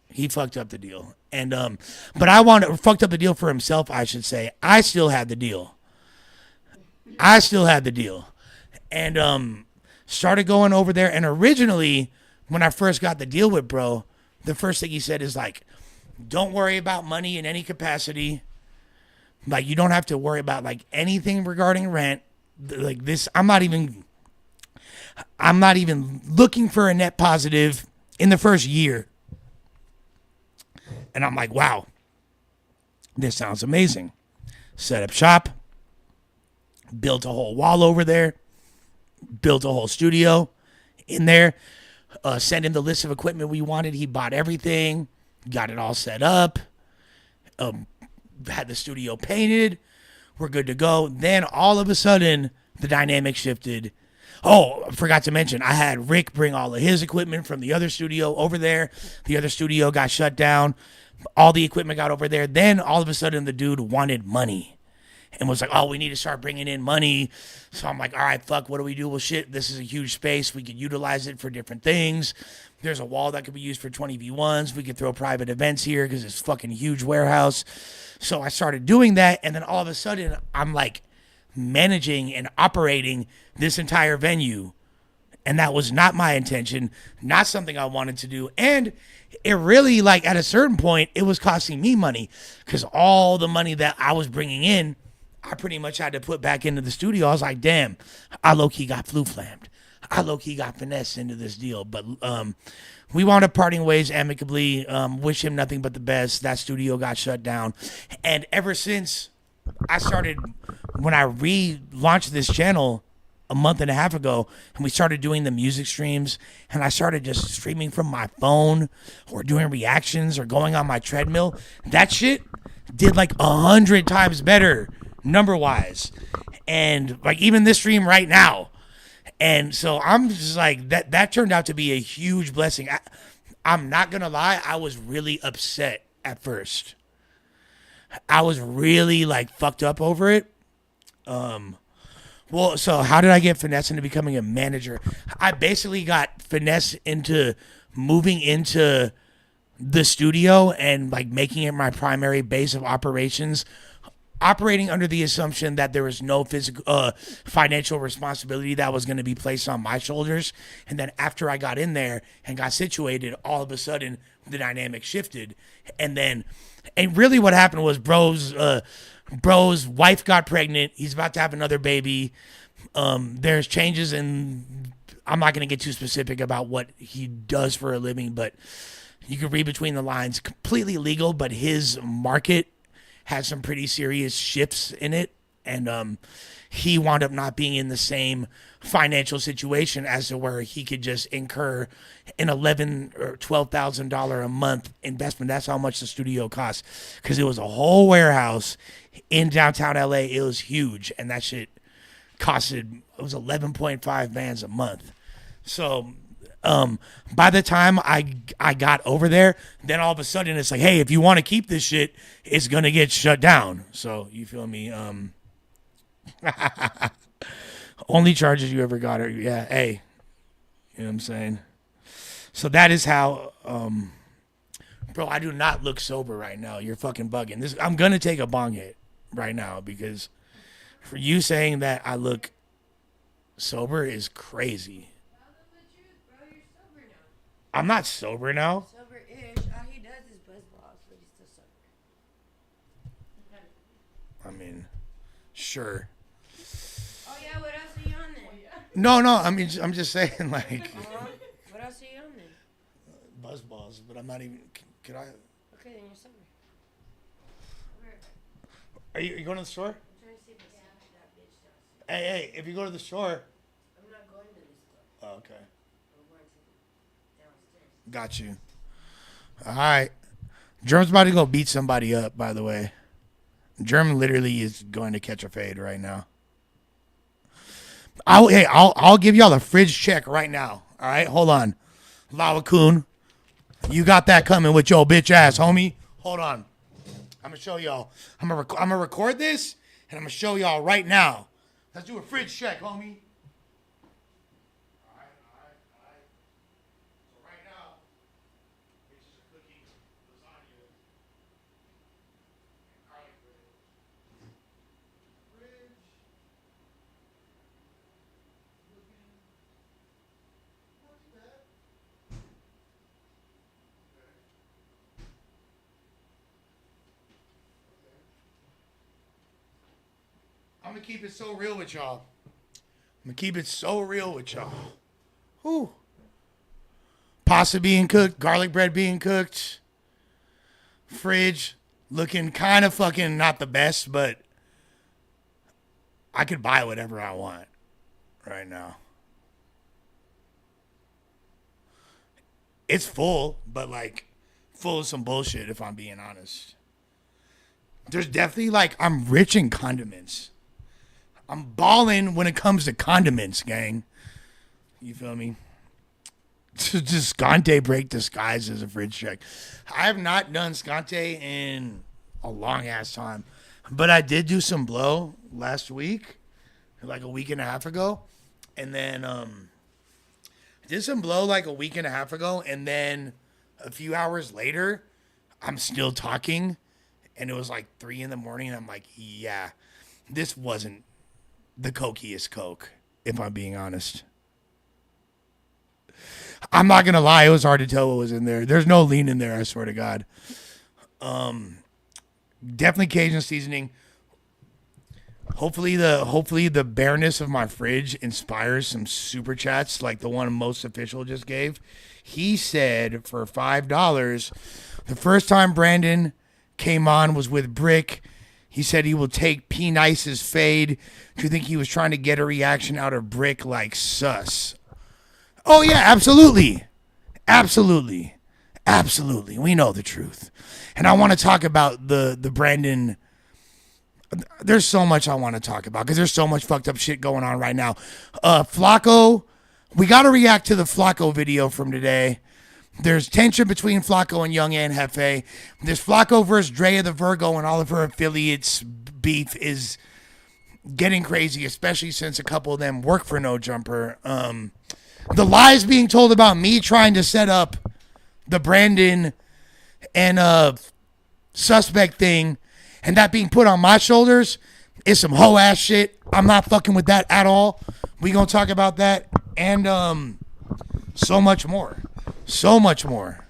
He fucked up the deal. And but fucked up the deal for himself, I should say. I still had the deal. And started going over there. And originally, when I first got the deal with bro, the first thing he said is like, don't worry about money in any capacity. Like, you don't have to worry about like anything regarding rent. Like this, I'm not even looking for a net positive in the first year. And I'm like, wow, this sounds amazing. Set up shop, built a whole wall over there, built a whole studio in there, sent him the list of equipment we wanted. He bought everything, got it all set up, had the studio painted. We're good to go. Then all of a sudden, the dynamic shifted. Oh, I forgot to mention, I had Rick bring all of his equipment from the other studio over there. The other studio got shut down. All the equipment got over there. Then all of a sudden, the dude wanted money and was like, oh, we need to start bringing in money. So I'm like, all right, fuck, what do we do? Well, shit, this is a huge space. We could utilize it for different things. There's a wall that could be used for 20v1s. We could throw private events here because it's fucking huge warehouse. So I started doing that. And then all of a sudden, I'm like managing and operating this entire venue. And that was not my intention, not something I wanted to do. And it really, like, at a certain point, it was costing me money because all the money that I was bringing in, I pretty much had to put back into the studio. I was like, damn, I low-key got flu-flammed. I low-key got finessed into this deal. But we wound up parting ways amicably. Wish him nothing but the best. That studio got shut down. And ever since I started, when I relaunched this channel a month and a half ago, and we started doing the music streams, and I started just streaming from my phone or doing reactions or going on my treadmill, that shit did like 100 times better number wise. And like even this stream right now, And so I'm just like that turned out to be a huge blessing. I'm not gonna lie, I was really upset at first. I was really like fucked up over it. Well, so how did I get finesse into becoming a manager? I basically got finesse into moving into the studio and like making it my primary base of operations, operating under the assumption that there was no physical financial responsibility that was going to be placed on my shoulders. And then after I got in there and got situated, all of a sudden the dynamic shifted. And really what happened was bro's wife got pregnant. He's about to have another baby. There's changes in, I'm not going to get too specific about what he does for a living, but you can read between the lines. Completely legal, but his market had some pretty serious shifts in it. And he wound up not being in the same financial situation as to where he could just incur an $11,000 or $12,000 a month investment. That's how much the studio cost, because it was a whole warehouse in downtown LA. It was huge, and that shit costed, it was 11.5 bands a month. So by the time I got over there, then all of a sudden it's like, hey, if you want to keep this shit, it's gonna get shut down. So you feel me? Only charges you ever got are, yeah, hey, you know what I'm saying? So that is how, bro, I do not look sober right now. You're fucking bugging. I'm gonna take a bong hit right now, because for you saying that I look sober is crazy. I'm not sober now. Sober-ish. All he does is buzz balls, but he's still sober. I mean, sure. Oh yeah, what else are you on then? No, I mean, I'm just saying, like, What else are you on then? buzz balls, but I'm not even. Could I? Okay, then you're sober. Are you going to the store? I'm trying to see if that bitch does. Hey, if you go to the store. I'm not going to this store. Oh, okay. I'm going to downstairs. Got you. All right. Germ's about to go beat somebody up, by the way. Germ literally is going to catch a fade right now. I'll give y'all a fridge check right now. All right, hold on. Lava Coon, you got that coming with your bitch ass, homie. Hold on. I'm gonna show y'all. I'm gonna record this and I'm gonna show y'all right now. Let's do a fridge check, homie. All right. So right now, bitches are cooking lasagna and garlic bread. Fridge. Looking not too bad. I'm gonna keep it so real with y'all. Whew. Pasta being cooked, garlic bread being cooked, fridge looking kind of fucking not the best, but I could buy whatever I want right now. It's full, but like full of some bullshit, if I'm being honest. There's definitely like, I'm rich in condiments. I'm balling when it comes to condiments, gang. You feel me? Just Scante break disguised as a fridge check. I have not done Scante in a long ass time, but I did do some blow last week, like a week and a half ago, and then did some blow like a week and a half ago, and then a few hours later, I'm still talking, and it was like 3 a.m, and I'm like, yeah, this wasn't the cokiest coke, if I'm being honest. I'm not gonna lie, it was hard to tell what was in there. There's no lean in there, I swear to God. Definitely Cajun seasoning. Hopefully the bareness of my fridge inspires some super chats like the one Most Official just gave. He said for $5, the first time Brandon came on was with Brick. He said he will take P Nice's fade. Do you think he was trying to get a reaction out of Brick like sus? Oh yeah, absolutely. Absolutely. We know the truth. And I want to talk about the Brandon. there's so much I want to talk about because there's so much fucked up shit going on right now. Flacco, we got to react to the Flacco video from today. There's tension between Flacco and Young and Hefe. There's Flacco versus Drea the Virgo and all of her affiliates. Beef is getting crazy, especially since a couple of them work for No Jumper. The lies being told about me trying to set up the Brandon and suspect thing and that being put on my shoulders is some hoe ass shit. I'm not fucking with that at all. We gonna talk about that and so much more. So much more.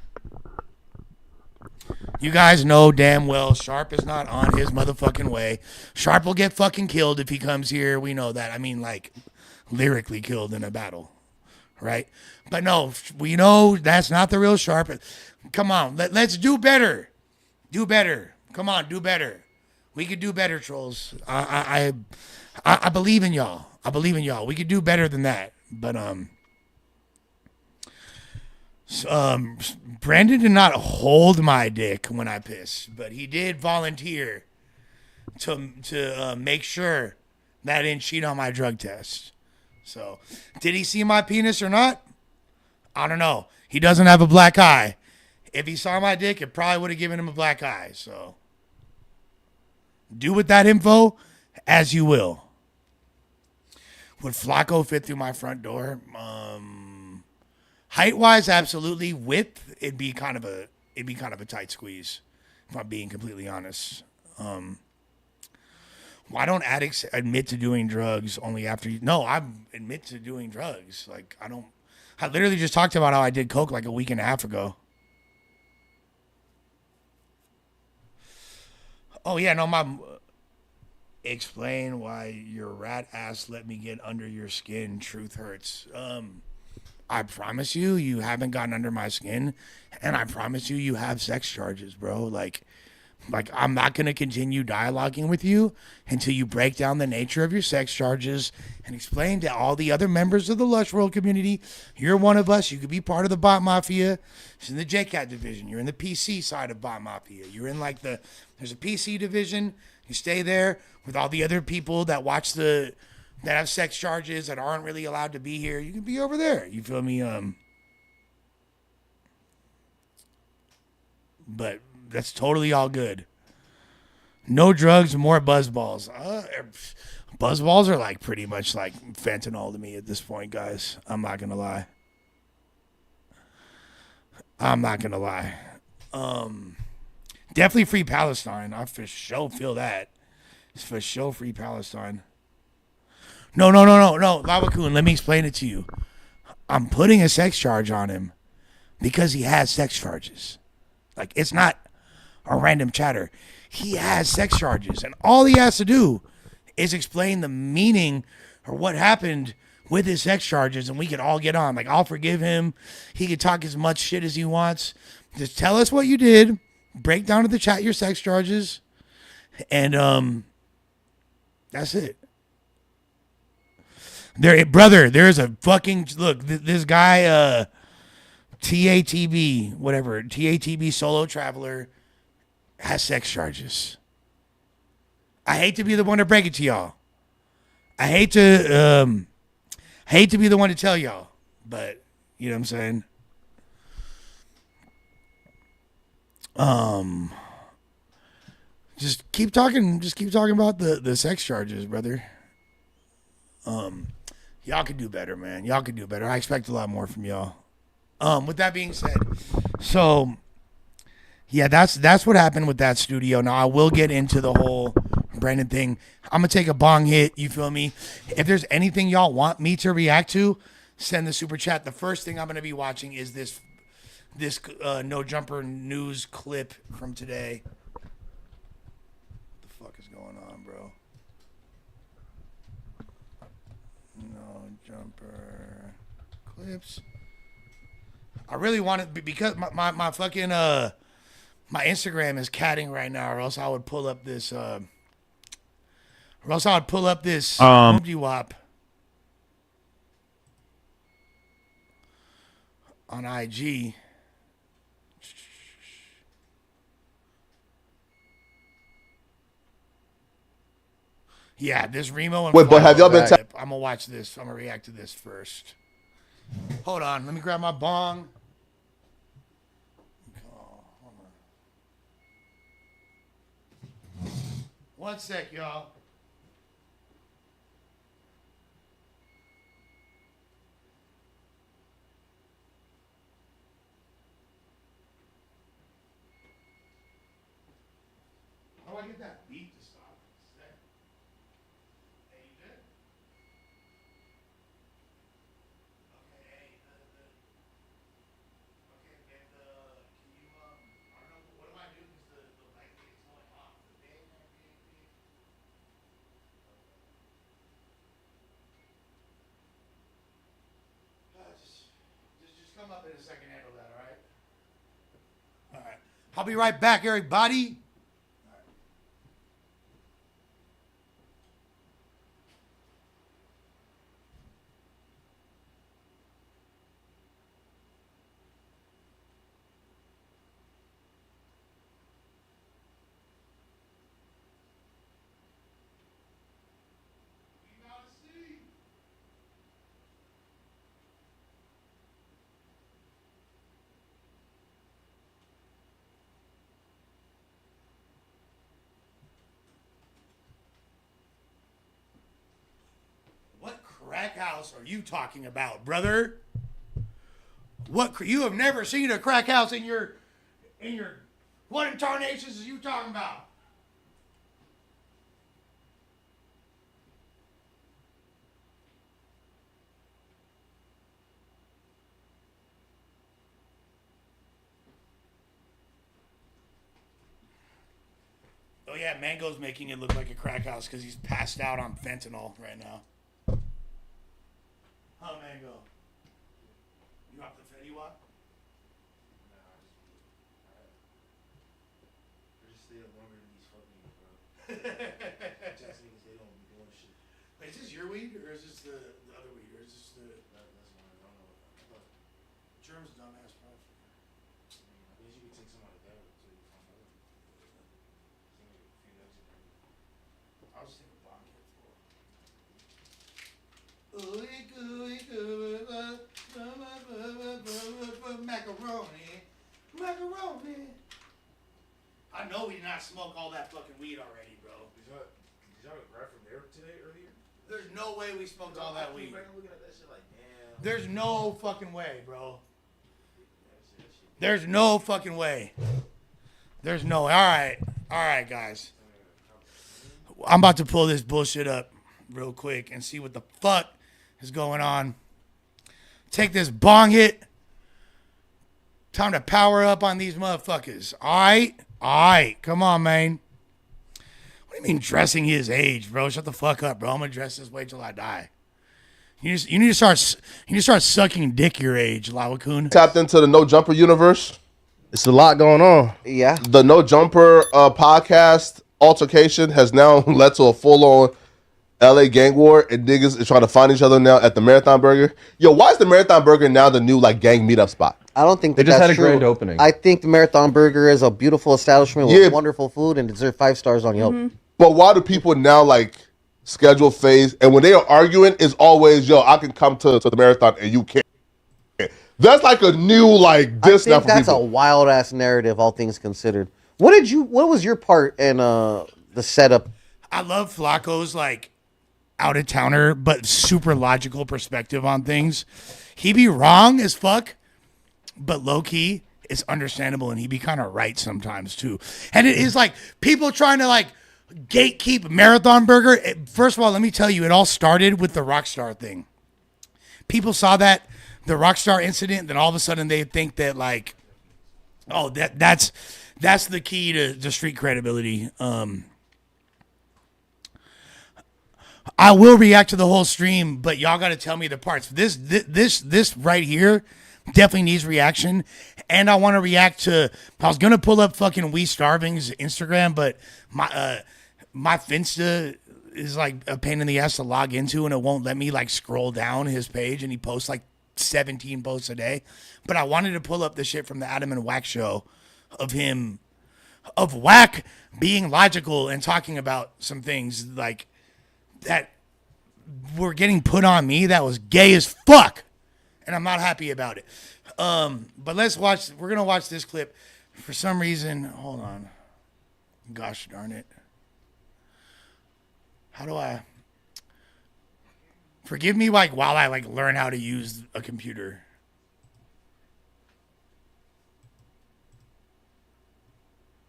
You guys know damn well Sharp is not on his motherfucking way. Sharp will get fucking killed if he comes here. We know that. I mean, like, lyrically killed in a battle. Right? But no, we know that's not the real Sharp. Come on, let's do better. Do better. Come on, do better. We could do better, trolls. I believe in y'all. I believe in y'all. We could do better than that. But Brandon did not hold my dick when I pissed, but he did volunteer to make sure that I didn't cheat on my drug test. So, did he see my penis or not? I don't know. He doesn't have a black eye. If he saw my dick, it probably would have given him a black eye. So, do with that info as you will. Would Flacco fit through my front door? Height-wise, absolutely. Width, it'd be kind of a tight squeeze, if I'm being completely honest. Why don't addicts admit to doing drugs only after you? No, I admit to doing drugs. Like, I literally just talked about how I did coke like a week and a half ago. Oh, yeah, no, explain why your rat ass let me get under your skin. Truth hurts. I promise you, you haven't gotten under my skin, and I promise you, you have sex charges, bro. Like I'm not gonna continue dialoguing with you until you break down the nature of your sex charges and explain to all the other members of the Lush World community, you're one of us. You could be part of the Bot Mafia. It's in the JCat division. You're in the PC side of Bot Mafia. You're in there's a PC division. You stay there with all the other people that watch that have sex charges that aren't really allowed to be here. You can be over there. You feel me? But that's totally all good. No drugs, more buzzballs. Buzzballs are like pretty much like fentanyl to me at this point, guys. I'm not gonna lie. Definitely free Palestine. I for sure feel that. It's for sure free Palestine. No. Lava Kun, let me explain it to you. I'm putting a sex charge on him because he has sex charges. Like, it's not a random chatter. He has sex charges. And all he has to do is explain the meaning or what happened with his sex charges, and we can all get on. Like, I'll forgive him. He can talk as much shit as he wants. Just tell us what you did. Break down to the chat your sex charges. And that's it. There's a fucking look. This guy, TATB solo traveler, has sex charges. I hate to be the one to break it to y'all. I hate to be the one to tell y'all, but you know what I'm saying. Just keep talking about the sex charges, brother. Y'all could do better, man. Y'all could do better. I expect a lot more from y'all. With that being said, so yeah, that's what happened with that studio. Now I will get into the whole Brandon thing. I'm gonna take a bong hit. You feel me? If there's anything y'all want me to react to, send the super chat. The first thing I'm gonna be watching is this No Jumper news clip from today. What the fuck is going on, bro? No Jumper clips. I really want it because my fucking my Instagram is catting right now, or else I would pull up this whoop-de-wop on IG. Yeah, this Remo and Wait, but have y'all been? I'm gonna watch this. I'm gonna react to this first. Hold on, let me grab my bong. Oh, hold on. One sec, y'all. How do I get that beat to stop? Hey, you good? Okay, hey, okay, man, can you, I don't know, what do I do? Because the light is going off. The big. Just come up in a second, handle that, all right? All right. I'll be right back, everybody. What crack house are you talking about, brother? What you have never seen a crack house in your what in tarnations is you talking about? Oh yeah, Mango's making it look like a crack house because he's passed out on fentanyl right now. Oh, Mango. You off the Fetty Wap? Just niggas, they don't be doing shit. Wait, is this your weed or is this the other weed or is this the That's one I don't know. I thought, germs dumbass bro? I guess you could take some out of that until you find out. Seems like a few nuts in there. I'll just take a bomb kit full. Macaroni. Macaroni. I know we did not smoke all that fucking weed already, bro. Did y'all grab from there today earlier? There's no way we smoked all that weed. I'm looking at that shit like, damn. There's no fucking way, bro. There's no fucking way. There's no. All right, guys. I'm about to pull this bullshit up real quick and see what the fuck is going on. Take this bong hit. Time to power up on these motherfuckers. All right. Come on, man. What do you mean dressing his age, bro? Shut the fuck up, bro. I'm gonna dress this way till I die. You need to start sucking dick your age, Lawakun. Tapped into the No Jumper universe. It's a lot going on. Yeah. The No Jumper podcast altercation has now led to a full-on LA gang war, and niggas is trying to find each other now at the Marathon Burger. Yo, why is the Marathon Burger now the new like gang meetup spot? I don't think They just that's had a true. grand opening. I think the Marathon Burger is a beautiful establishment with wonderful food and deserve 5 stars on Yelp. But why do people now like schedule phase? And when they are arguing, it's always, yo, I can come to the Marathon and you can't. That's like a new like I diss now think for that's a people. wild ass narrative, all things considered. What was your part in the setup? I love Flacco's like out of towner but super logical perspective on things. He be wrong as fuck, but low key it's understandable, and he be kind of right sometimes too. And it is like people trying to like gatekeep Marathon Burger. First of all, let me tell you, it all started with the Rockstar thing. People saw that the Rockstar incident, then all of a sudden they think that like, oh, that's the key to street credibility. I will react to the whole stream, but y'all got to tell me the parts. This right here definitely needs reaction, and I want to react to. I was gonna pull up fucking We Starving's Instagram, but my Finsta is like a pain in the ass to log into, and it won't let me like scroll down his page, and he posts like 17 posts a day. But I wanted to pull up the shit from the Adam and Wack show of Wack being logical and talking about some things like that were getting put on me that was gay as fuck, and I'm not happy about it. But let's watch. We're gonna watch this clip. For some reason, hold on. Gosh darn it. How do I? Forgive me, like while I like learn how to use a computer.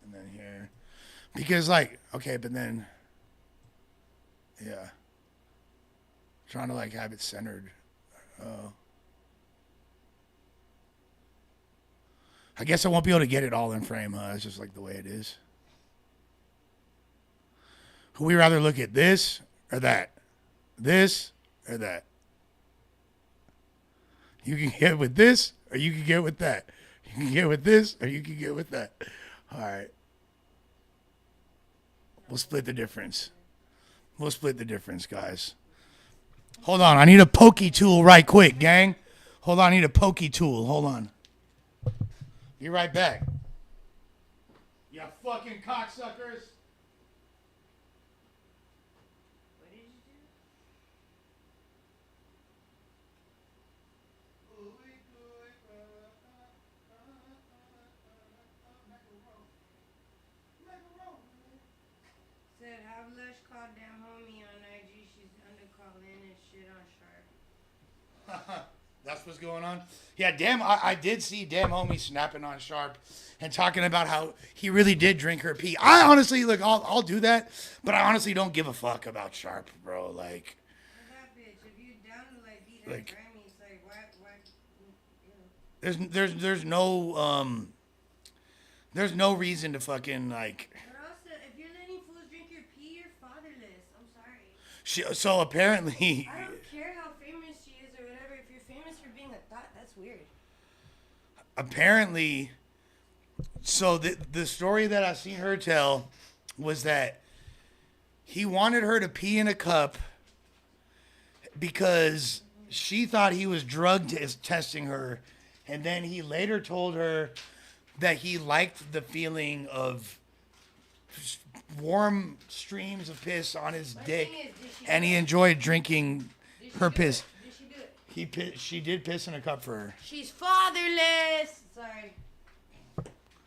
And then here, because like okay, but then yeah, trying to like have it centered. I guess I won't be able to get it all in frame, huh? It's just like the way it is. Would we rather look at this or that? This or that? You can get with this or you can get with that. You can get with this or you can get with that. All right. We'll split the difference. We'll split the difference, guys. Hold on. I need a pokey tool right quick, gang. Hold on. I need a pokey tool. Hold on. Be right back. You fucking cocksuckers. What did you do? Said, have Lush called damn homie on IG. She's under call in and shit on Sharp. That's what's going on. Yeah, damn. I did see damn homie snapping on Sharp and talking about how he really did drink her pee. I honestly, look, I'll do that, but I honestly don't give a fuck about Sharp, bro. Like, That bitch, if you down to like beat that Like- Grammy, it's like why you know. there's no reason to fucking like. But also, if you're letting fools drink your pee, you're fatherless. I'm sorry. So apparently, I don't care how famous she is or whatever. If you're famous for being a thought, that's weird. apparently, so the story that I seen her tell was that he wanted her to pee in a cup because she thought he was drug testing her, and then he later told her that he liked the feeling of warm streams of piss on his dick, thing is, did she and do he it? enjoyed drinking her piss. Did she do it? She did piss in a cup for her. She's fatherless. Sorry.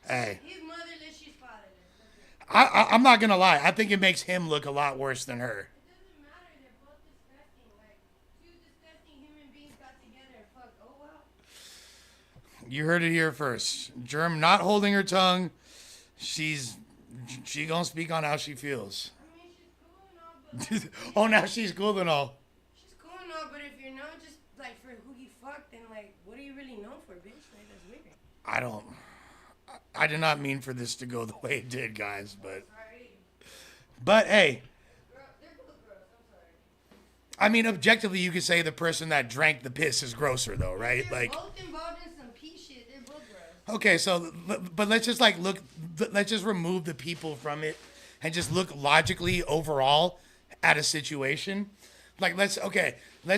Hey, He's motherless. She's fatherless. That's it. I'm not gonna lie. I think it makes him look a lot worse than her. It doesn't matter. They're both disgusting. Like, two disgusting human beings got together. Fuck. Oh, well. You heard it here first. Germ not holding her tongue. She gonna speak on how she feels. I mean, she's cool and all, but Oh, now she's cool and all. she's cool and all, but if you're known just like for who you fucked, then like, what are you really known for, bitch? Like, that's weird. I did not mean for this to go the way it did, guys. Sorry. But hey, They're both gross. I'm sorry. I mean, objectively, you could say the person that drank the piss is grosser, though, right? They're Like, both involved in some pee shit. They're both gross. okay, so but let's just like look. Let's just remove the people from it and just look logically overall at a situation. Like, let's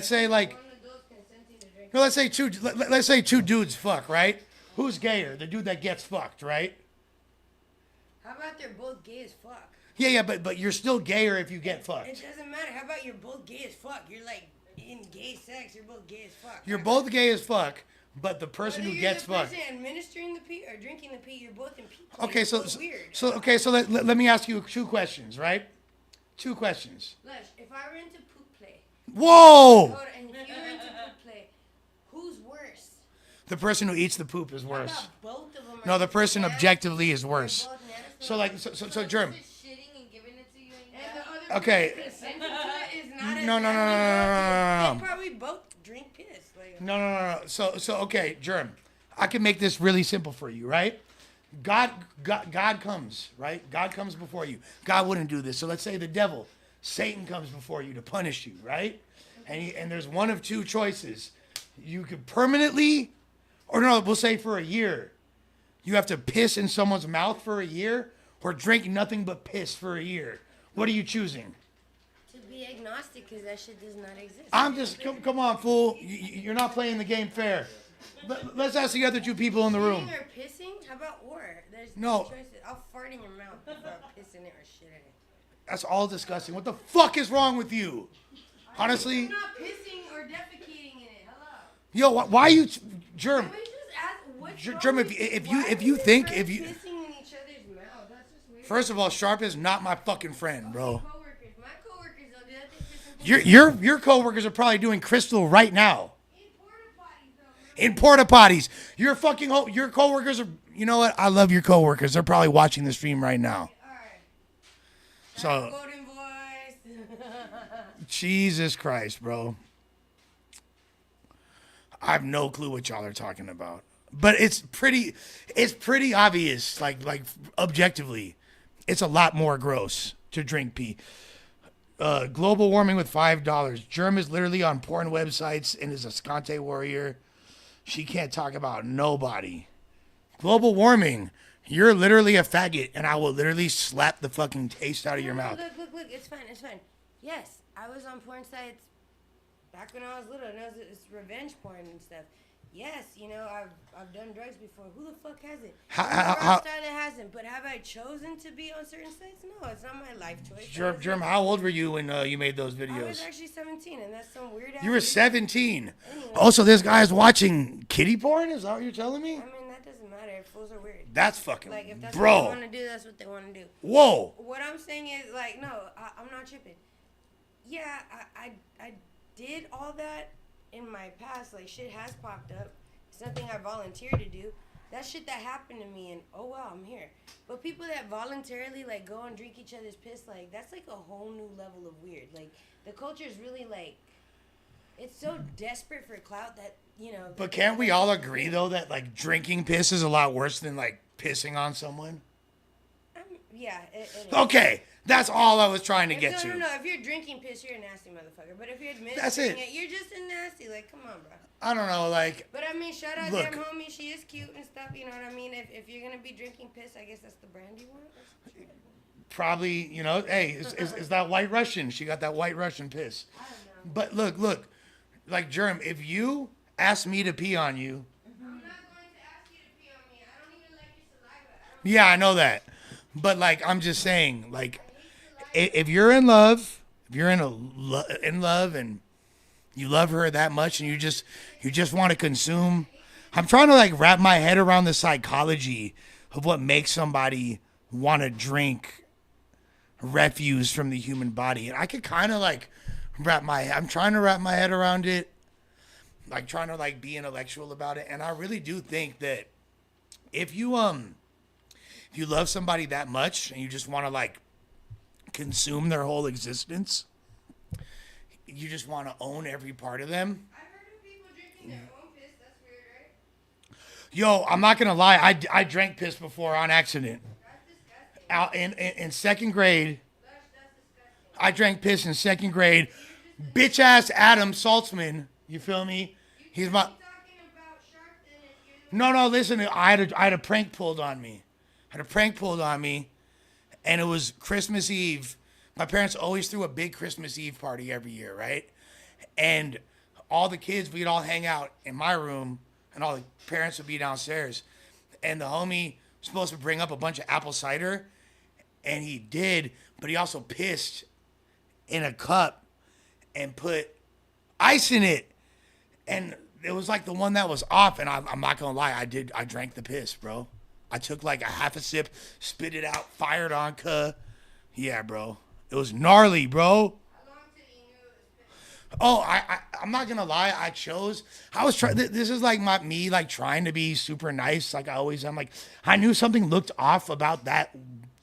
say like. One adult's consenting to drink. No, let's say two dudes fuck, right? Who's gayer? The dude that gets fucked, right? How about they're both gay as fuck? Yeah, but you're still gayer if you get It fucked. doesn't matter. How about you're both gay as fuck? You're like in gay sex. You're both gay as fuck. You're both gay as fuck, but the person Whether who you're gets the fucked. person administering the pee or drinking the pee, you're both in pee. Okay, It's so weird. let me ask you two questions, right? Two questions. Lush, if I were into poop play, Whoa! hold on, and if you were into poop play, who's worse? The person who eats the poop is How worse. about both of them? No, are the person nasty? objectively is They're worse. both nasty. So like, so Germ. Just shitting and giving it to you and you And got the other Okay. person consenting to it is not as No. nasty. They probably both drink piss. Like, No. So okay, Germ. I can make this really simple for you, right? God comes, right? God comes before you. God wouldn't do this. So let's say the devil, Satan comes before you to punish you, right? And there's one of two choices. You could permanently, or no, we'll say for a year. You have to piss in someone's mouth for a year, or drink nothing but piss for a year. What are you choosing? to be agnostic, because that shit does not exist. I'm just, come on, fool. You're not playing the game fair. Let's ask the other two people in the room. Shitting or pissing? How about or? There's No. two choices. I'll fart in your mouth before I piss in it or shit in it. That's all disgusting. What the fuck is wrong with you? Honestly, I'm not pissing or defecating in it. Hello. yo, why are you, Germ? Can we just ask what's wrong Germ, with if why you are think friends if you, pissing in each other's mouth? That's just weird. first of all, Sharp is not my fucking friend, bro. Coworkers. My coworkers don't do that. They piss in Your coworkers are probably doing crystal right now porta potties though. in porta potties. Your coworkers are. You know what? I love your coworkers. They're probably watching the stream right now. All right. So Golden voice. Jesus Christ, bro. I have no clue what y'all are talking about. But it's pretty obvious, like objectively. It's a lot more gross to drink pee. Global warming with $5. Germ is literally on porn websites and is a Scante warrior. She can't talk about nobody. Global warming. You're literally a faggot, and I will literally slap the fucking taste out of your mouth. Look. It's fine. Yes, I was on porn sites back when I was little, and it's revenge porn and stuff. Yes, you know, I've done drugs before. Who the fuck hasn't? How That hasn't. But have I chosen to be on certain sites? No, it's not my life choice. Germ, how old were you when you made those I was videos? actually 17, and that's some weird ass. You were 17. Anyway. Also, this guy's watching kiddie porn? Is that what you're telling me? I mean, that doesn't matter. Fools are weird. That's fucking, Like, if that's what bro. they want to do, that's what they want to do. Whoa. What I'm saying is, like, no, I'm not tripping. Yeah, I did all that in my past. Like, shit has popped up. It's nothing I volunteered to do. That shit that happened to me, and oh wow, I'm here. But people that voluntarily like go and drink each other's piss, like that's like a whole new level of weird. Like the culture is really like, it's so desperate for clout that you know. But can't we all agree though that like drinking piss is a lot worse than like pissing on someone? Yeah. It is. Okay, that's all I was trying to get to. No. If you're drinking piss, you're a nasty motherfucker. But if you're admitting That's it. you're just a nasty. Like, come on, bro. I don't know, like, But I mean, shout out Look. to them homie. She is cute and stuff. You know what I mean? If you're gonna be drinking piss, I guess that's the brand you want. probably, you know, hey, is that white Russian? She got that white Russian piss. I don't know. But look, like Germ, if you ask me to pee on you, I'm not going to ask you to pee on me. I don't even like your saliva. yeah, I know that. But like, I'm just saying, like, if you're in love, if you're in love and you love her that much and you just want to consume, I'm trying to like wrap my head around the psychology of what makes somebody want to drink refuse from the human body. And I could kind of like I'm trying to wrap my head around it, like trying to like be intellectual about it. And I really do think that if you love somebody that much and you just want to like consume their whole existence, you just want to own every part of them. I've heard of people drinking their own piss. That's weird, right? Yo, I'm not gonna lie, I drank piss before on accident. That's disgusting. Out in second grade, Lush, that's disgusting. I drank piss in second grade. Bitch ass Adam Saltzman, you feel me? He's my. You talking about shark then if you're No, listen, I had a prank pulled on me. And it was Christmas Eve. My parents always threw a big Christmas Eve party every year, right? And all the kids, we'd all hang out in my room, and all the parents would be downstairs. And the homie was supposed to bring up a bunch of apple cider, and he did, but he also pissed in a cup and put ice in it. And it was like the one that was off, and I'm not gonna lie, I drank the piss, bro. I took like a half a sip, spit it out, fired on cuh. Yeah, bro. It was gnarly, bro. How long till you knew it was piss? Oh, I'm not gonna lie. I was trying. This is like me like trying to be super nice, like I always am. Like I knew something looked off about that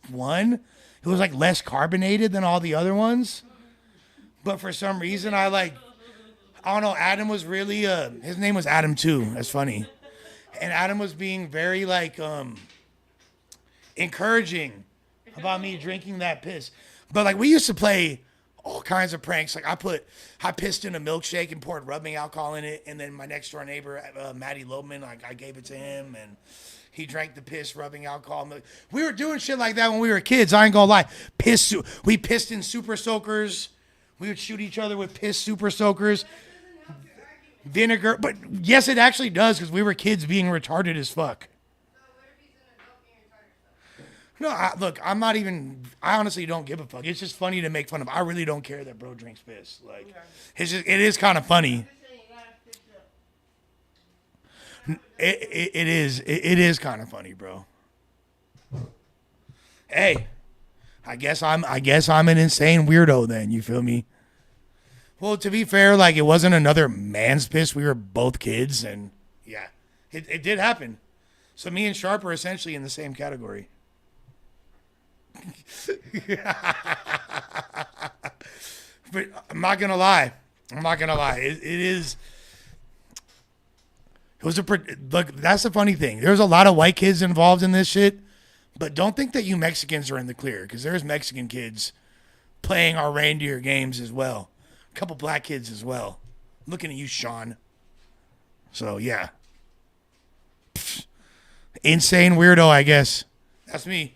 one. It was like less carbonated than all the other ones, but for some reason I don't know. Adam was really his name was Adam too. That's funny, and Adam was being very like encouraging about me drinking that piss. But like we used to play all kinds of pranks. Like I pissed in a milkshake and poured rubbing alcohol in it, and then my next door neighbor, Matty Loebman, like I gave it to him, and he drank the piss, rubbing alcohol. We were doing shit like that when we were kids. I ain't gonna lie. We pissed in super soakers. We would shoot each other with piss super soakers. Vinegar, but yes, it actually does because we were kids being retarded as fuck. So what if he's an adult being retarded? No, look, I'm not even. I honestly don't give a fuck. It's just funny to make fun of. I really don't care that bro drinks piss. Like, it is kind of funny. It is kind of funny, bro. Hey, I guess I'm an insane weirdo then. You feel me? Well, to be fair, like it wasn't another man's piss. We were both kids, and yeah, it did happen. So me and Sharp are essentially in the same category. But I'm not gonna lie. It is. It was look. That's the funny thing. There's a lot of white kids involved in this shit, but don't think that you Mexicans are in the clear because there's Mexican kids playing our reindeer games as well. A couple black kids as well. Looking at you, Sean. So yeah, insane weirdo. I guess that's me.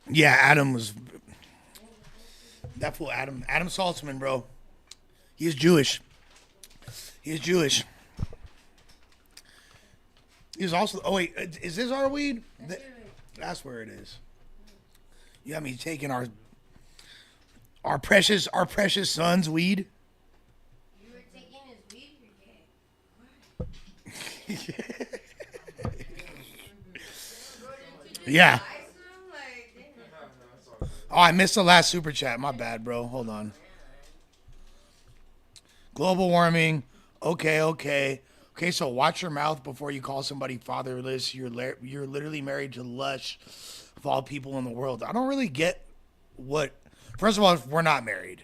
Yeah, Adam was that fool. Adam Saltzman, bro. He is Jewish. He was also. Oh wait, is this our weed? That's where it is. You got me taking our precious son's weed. You were taking his weed? You're gay. Yeah. Oh, I missed the last super chat. My bad, bro. Hold on. Global warming. Okay. So watch your mouth before you call somebody fatherless. You're literally married to Lush, of all people in the world. I don't really get what. First of all, we're not married.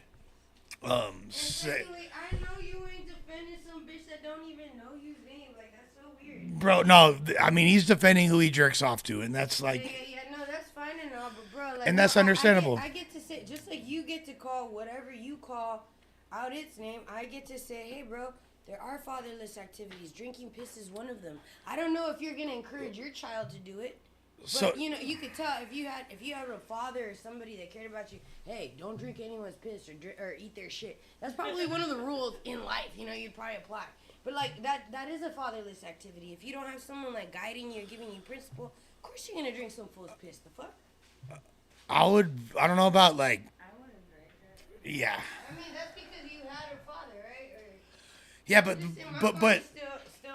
Secondly, I know you ain't defending some bitch that don't even know you, name. Like that's so weird. Bro, no. I mean, he's defending who he jerks off to, and that's like. Yeah. No, that's fine and all, but bro, like. And that's understandable. I get to say, just like you get to call whatever you call out its name, I get to say, hey, bro, there are fatherless activities. Drinking piss is one of them. I don't know if you're gonna encourage your child to do it, but So you know, you could tell if you had a father or somebody that cared about you. Hey, don't drink anyone's piss or eat their shit. That's probably one of the rules in life. You know, you'd probably apply. But like that is a fatherless activity. If you don't have someone like guiding you or giving you principle, of course you're gonna drink some fool's piss. The fuck? I don't know about like. I wouldn't drink that. Yeah. I mean, that's because you had her father, right? Or Yeah, still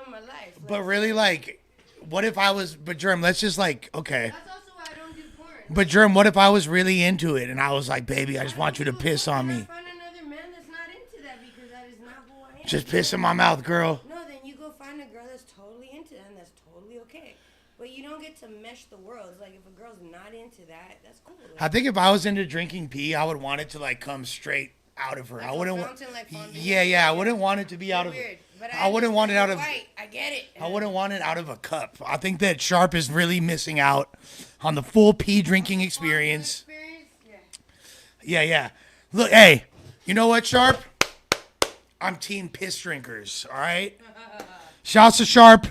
in my life. But really, like, what if I was? But Germ, let's just like, okay. That's also why I don't do porn. But Germ, what if I was really into it and I was like, baby, I just want you to piss on I me. find another man that's not into that because that is not who I am. Just piss in my mouth, girl. No, then you go find a girl that's totally into that, and that's totally okay. But you don't get to mesh the worlds. Like, if a girl's not into that, that's cool. Like, I think if I was into drinking pee, I would want it to like come straight out of her. I wouldn't want. Yeah. I wouldn't want it to be out of. weird. But I wouldn't want it out of. White. I get it. I wouldn't want it out of a cup. I think that Sharp is really missing out on the full pee drinking experience. Yeah. Look, hey, you know what, Sharp? I'm team piss drinkers. All right. Shouts to Sharp.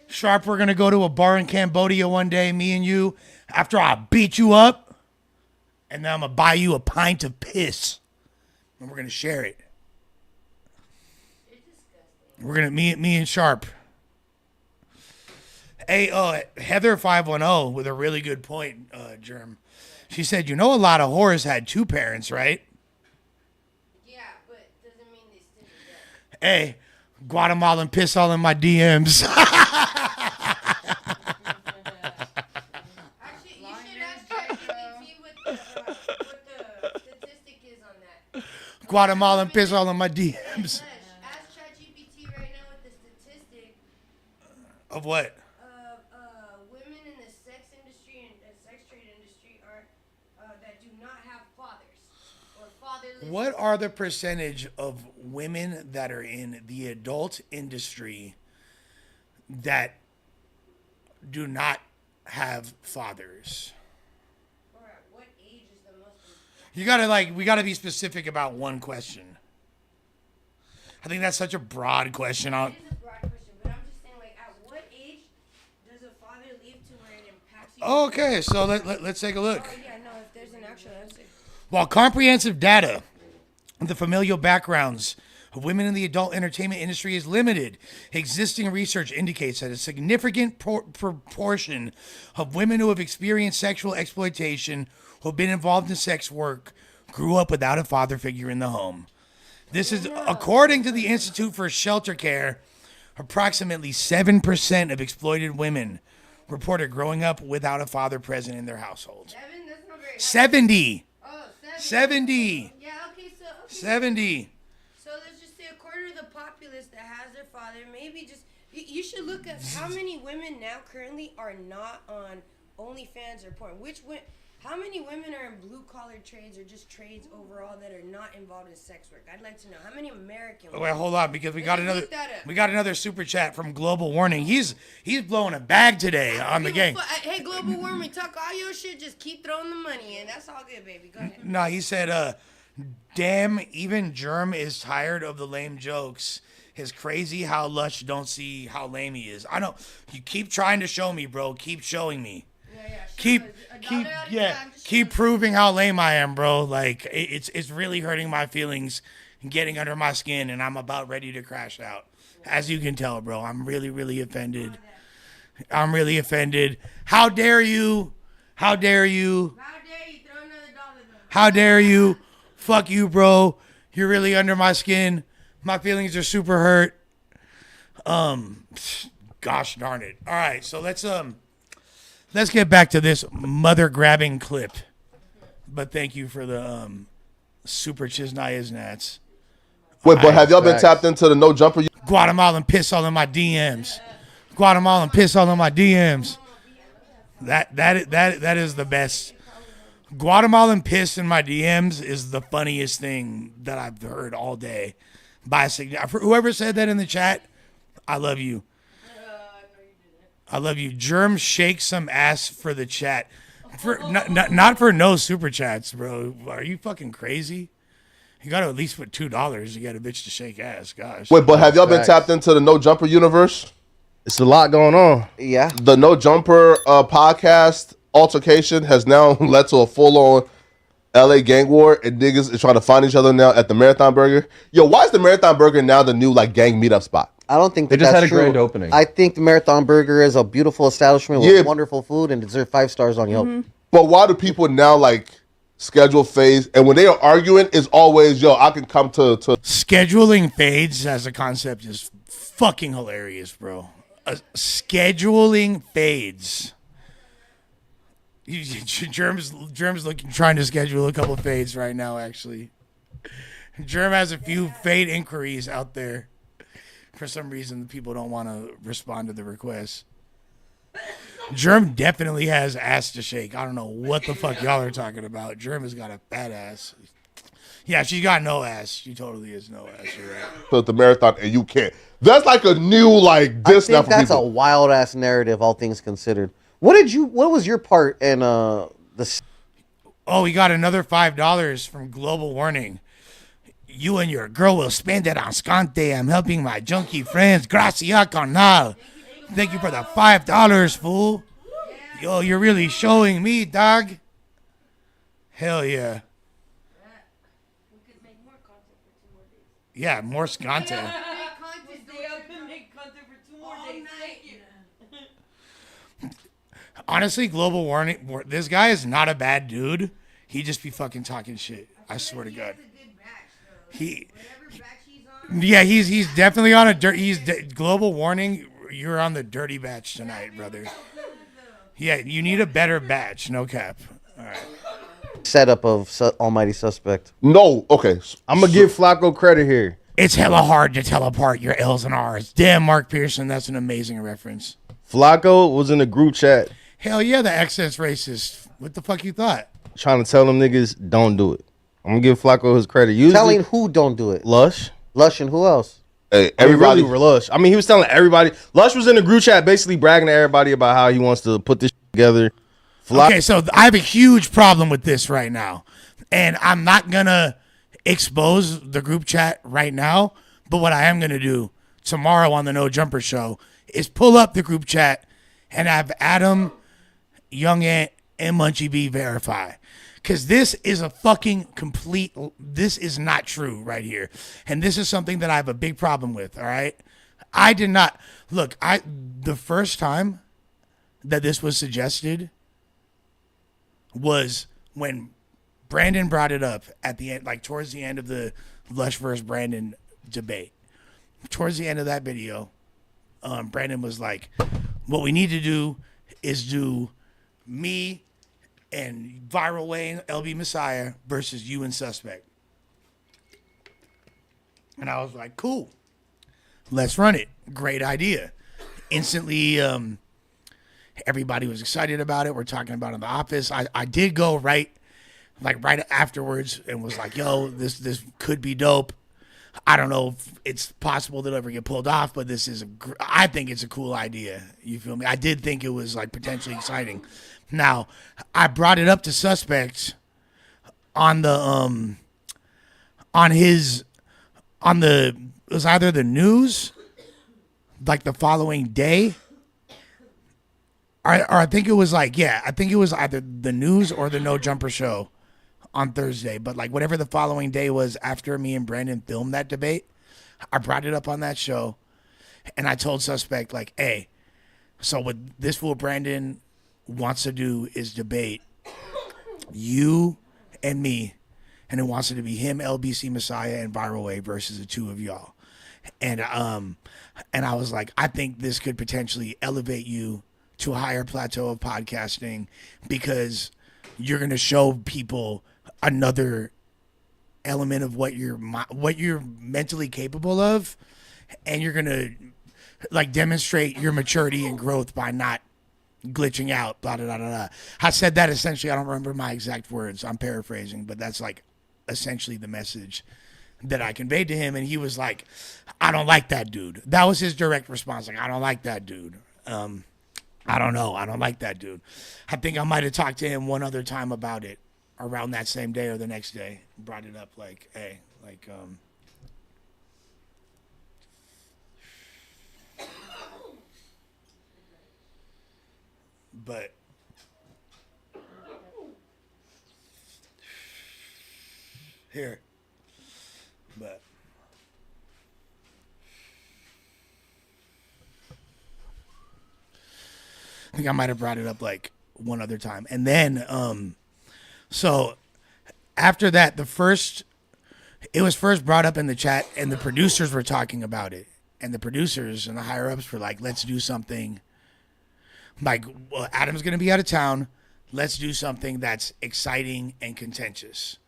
Sharp, we're gonna go to a bar in Cambodia one day, me and you. After I beat you up, and then I'm gonna buy you a pint of piss, and we're gonna share it. We're gonna me and Sharp. Hey, Heather 510 with a really good point, Germ. She said, you know, a lot of whores had two parents, right? Yeah, but doesn't mean they still together. Hey, Guatemalan piss all in my DMs. Actually, you should ask ChatGPT what the statistic is on that. Guatemalan piss all in my DMs. Ask ChatGPT right now what the statistic Of what? of women in the sex industry and sex trade industry are that do not have fathers or fatherless. What are the percentage of women that are in the adult industry that do not have fathers? Or at what age is the most? We gotta be specific about one question. I think that's such a broad question. It is a broad question, but I'm just saying, like, at what age does a father leave to where it impacts you Okay, so let's take a look. Oh yeah, no. If there's an actual answer. While comprehensive data of the familial backgrounds of women in the adult entertainment industry is limited, existing research indicates that a significant proportion of women who have experienced sexual exploitation, who have been involved in sex work, grew up without a father figure in the home. This is according to the Institute for Shelter Care. Approximately 7% of exploited women reported growing up without a father present in their household. 7? That's not very high. 70. Oh, 70. Yeah. Okay. So. Okay. 70. So let's just say a quarter of the populace that has their father, maybe just you should look at how many women now currently are not on OnlyFans or porn. How many women are in blue collar trades or just trades overall that are not involved in sex work? I'd like to know how many American women. Wait, hold on, because we got Let's another look that up. we got another super chat from Global Warning. He's blowing a bag today on the gang. Hey, global warming, talk all your shit. Just keep throwing the money in. That's all good, baby. Go ahead. No, he said, damn, even Germ is tired of the lame jokes. It's crazy how Lush don't see how lame he is. I know. You keep trying to show me, bro. Keep showing me. Keep proving how lame I am, bro. Like it's really hurting my feelings and getting under my skin, and I'm about ready to crash out. As you can tell, bro, I'm really, really offended. I'm really offended. How dare you? How dare you? How dare you throw another dollar though? How dare you? Fuck you, bro. You're really under my skin. My feelings are super hurt. Gosh darn it. All right, so let's get back to this mother grabbing clip. But thank you for the super Chisnayas. Wait, but have y'all been Facts. tapped into the no jumper? Guatemalan piss all in my DMs. Guatemalan piss all in my DMs. That is the best. Guatemalan piss in my DMs is the funniest thing that I've heard all day. For whoever said that in the chat, I love you. I love you. Germ shake some ass for the chat. Not for no super chats, bro. Are you fucking crazy? You got to at least put $2. You got a bitch to shake ass. Gosh. Wait, but have y'all been Facts. tapped into the no jumper universe? It's a lot going on. Yeah. The no jumper podcast altercation has now led to a full on LA gang war, and niggas is trying to find each other now at the Marathon Burger. Yo, why is the Marathon Burger now the new like gang meetup spot? I don't think They just that's had a true. grand opening. I think the Marathon Burger is a beautiful establishment with wonderful food and deserves 5 stars on Yelp. But why do people now like schedule phase? And when they are arguing, it's always, yo, I can come to Scheduling fades as a concept is fucking hilarious, bro. Scheduling fades. Germ's looking, trying to schedule a couple fades right now, actually. Germ has a few fade inquiries out there. For some reason, people don't want to respond to the requests. Germ definitely has ass to shake. I don't know what the fuck y'all are talking about. Germ has got a fat ass. Yeah, she's got no ass. She totally is no ass. You're right. the marathon, and you can't. That's like a new like I this now think for that's a people. wild ass narrative, all things considered. What was your part in the Oh, we got another $5 from Global Warning. You and your girl will spend it on Scante. I'm helping my junkie friends. Gracias, carnal. Thank you for the $5, fool. Yo, you're really showing me, dog. Hell yeah. We could make more content for 2 more days. Yeah, more Scante. Stay up and make content for 2 more days. Thank you. Honestly, Global Warning, this guy is not a bad dude. He just be fucking talking shit. I swear to God. That's a good batch, though. He, Whatever batch he's on. yeah, he's definitely on a dirt. Global Warning. You're on the dirty batch tonight, brother. Yeah, you need a better batch. No cap. All right. setup of Almighty Suspect? No, okay. I'm gonna give Flacco credit here. It's hella hard to tell apart your L's and R's. Damn, Mark Pearson, that's an amazing reference. Flacco was in the group chat Hell yeah, the accent's racist. What the fuck you thought? trying to tell them niggas don't do it. I'm gonna give Flacco his credit. Usually, Telling who don't do it? Lush. Lush and who else? Hey, Everybody everybody. really Lush. I mean, he was telling everybody. Lush was in the group chat, basically bragging to everybody about how he wants to put this together. Okay, so I have a huge problem with this right now. And I'm not going to expose the group chat right now. But what I am going to do tomorrow on the No Jumper Show is pull up the group chat and have Adam Young Ant, and Munchie B verify. Because this is a fucking complete, this is not true right here. And this is something that I have a big problem with, all right? I did not, look, the first time that this was suggested was when Brandon brought it up at the end, like towards the end of the Lush versus Brandon debate. Towards the end of that video, Brandon was like, what we need to do is do me and Viral Wayne, LB Messiah versus you and Suspect. And I was like, cool. Let's run it. Great idea. Instantly, everybody was excited about it. We're talking about it in the office. I did go right afterwards and was like, yo, this could be dope. I don't know if it's possible that it'll ever get pulled off, but I think it's a cool idea. You feel me? I did think it was like potentially exciting. Now, I brought it up to Suspects on the it was either the news, like the following day, or I think it was like, yeah, I think it was either the news or the No Jumper show on Thursday. But like whatever the following day was after me and Brandon filmed that debate, I brought it up on that show, and I told Suspect like, hey, so what this fool Brandon wants to do is debate you and me, and it wants it to be him, LBC Messiah, and Viral Way versus the two of y'all. And I was like, I think this could potentially elevate you to a higher plateau of podcasting because you're gonna show people another element of what you're mentally capable of, and you're gonna like demonstrate your maturity and growth by not glitching out, blah, blah, blah, blah. I said that essentially. I don't remember my exact words. I'm paraphrasing, but that's like essentially the message that I conveyed to him. And he was like, I don't like that dude. That was his direct response. Like, I don't like that dude. I don't know. I don't like that dude. I think I might have talked to him one other time about it around that same day or the next day. Brought it up like, hey, like, but here, but I think I might have brought it up like one other time. And then, so after that, it was first brought up in the chat and the producers were talking about it. And the producers and the higher ups were like, let's do something. Like, well, Adam's going to be out of town. Let's do something that's exciting and contentious.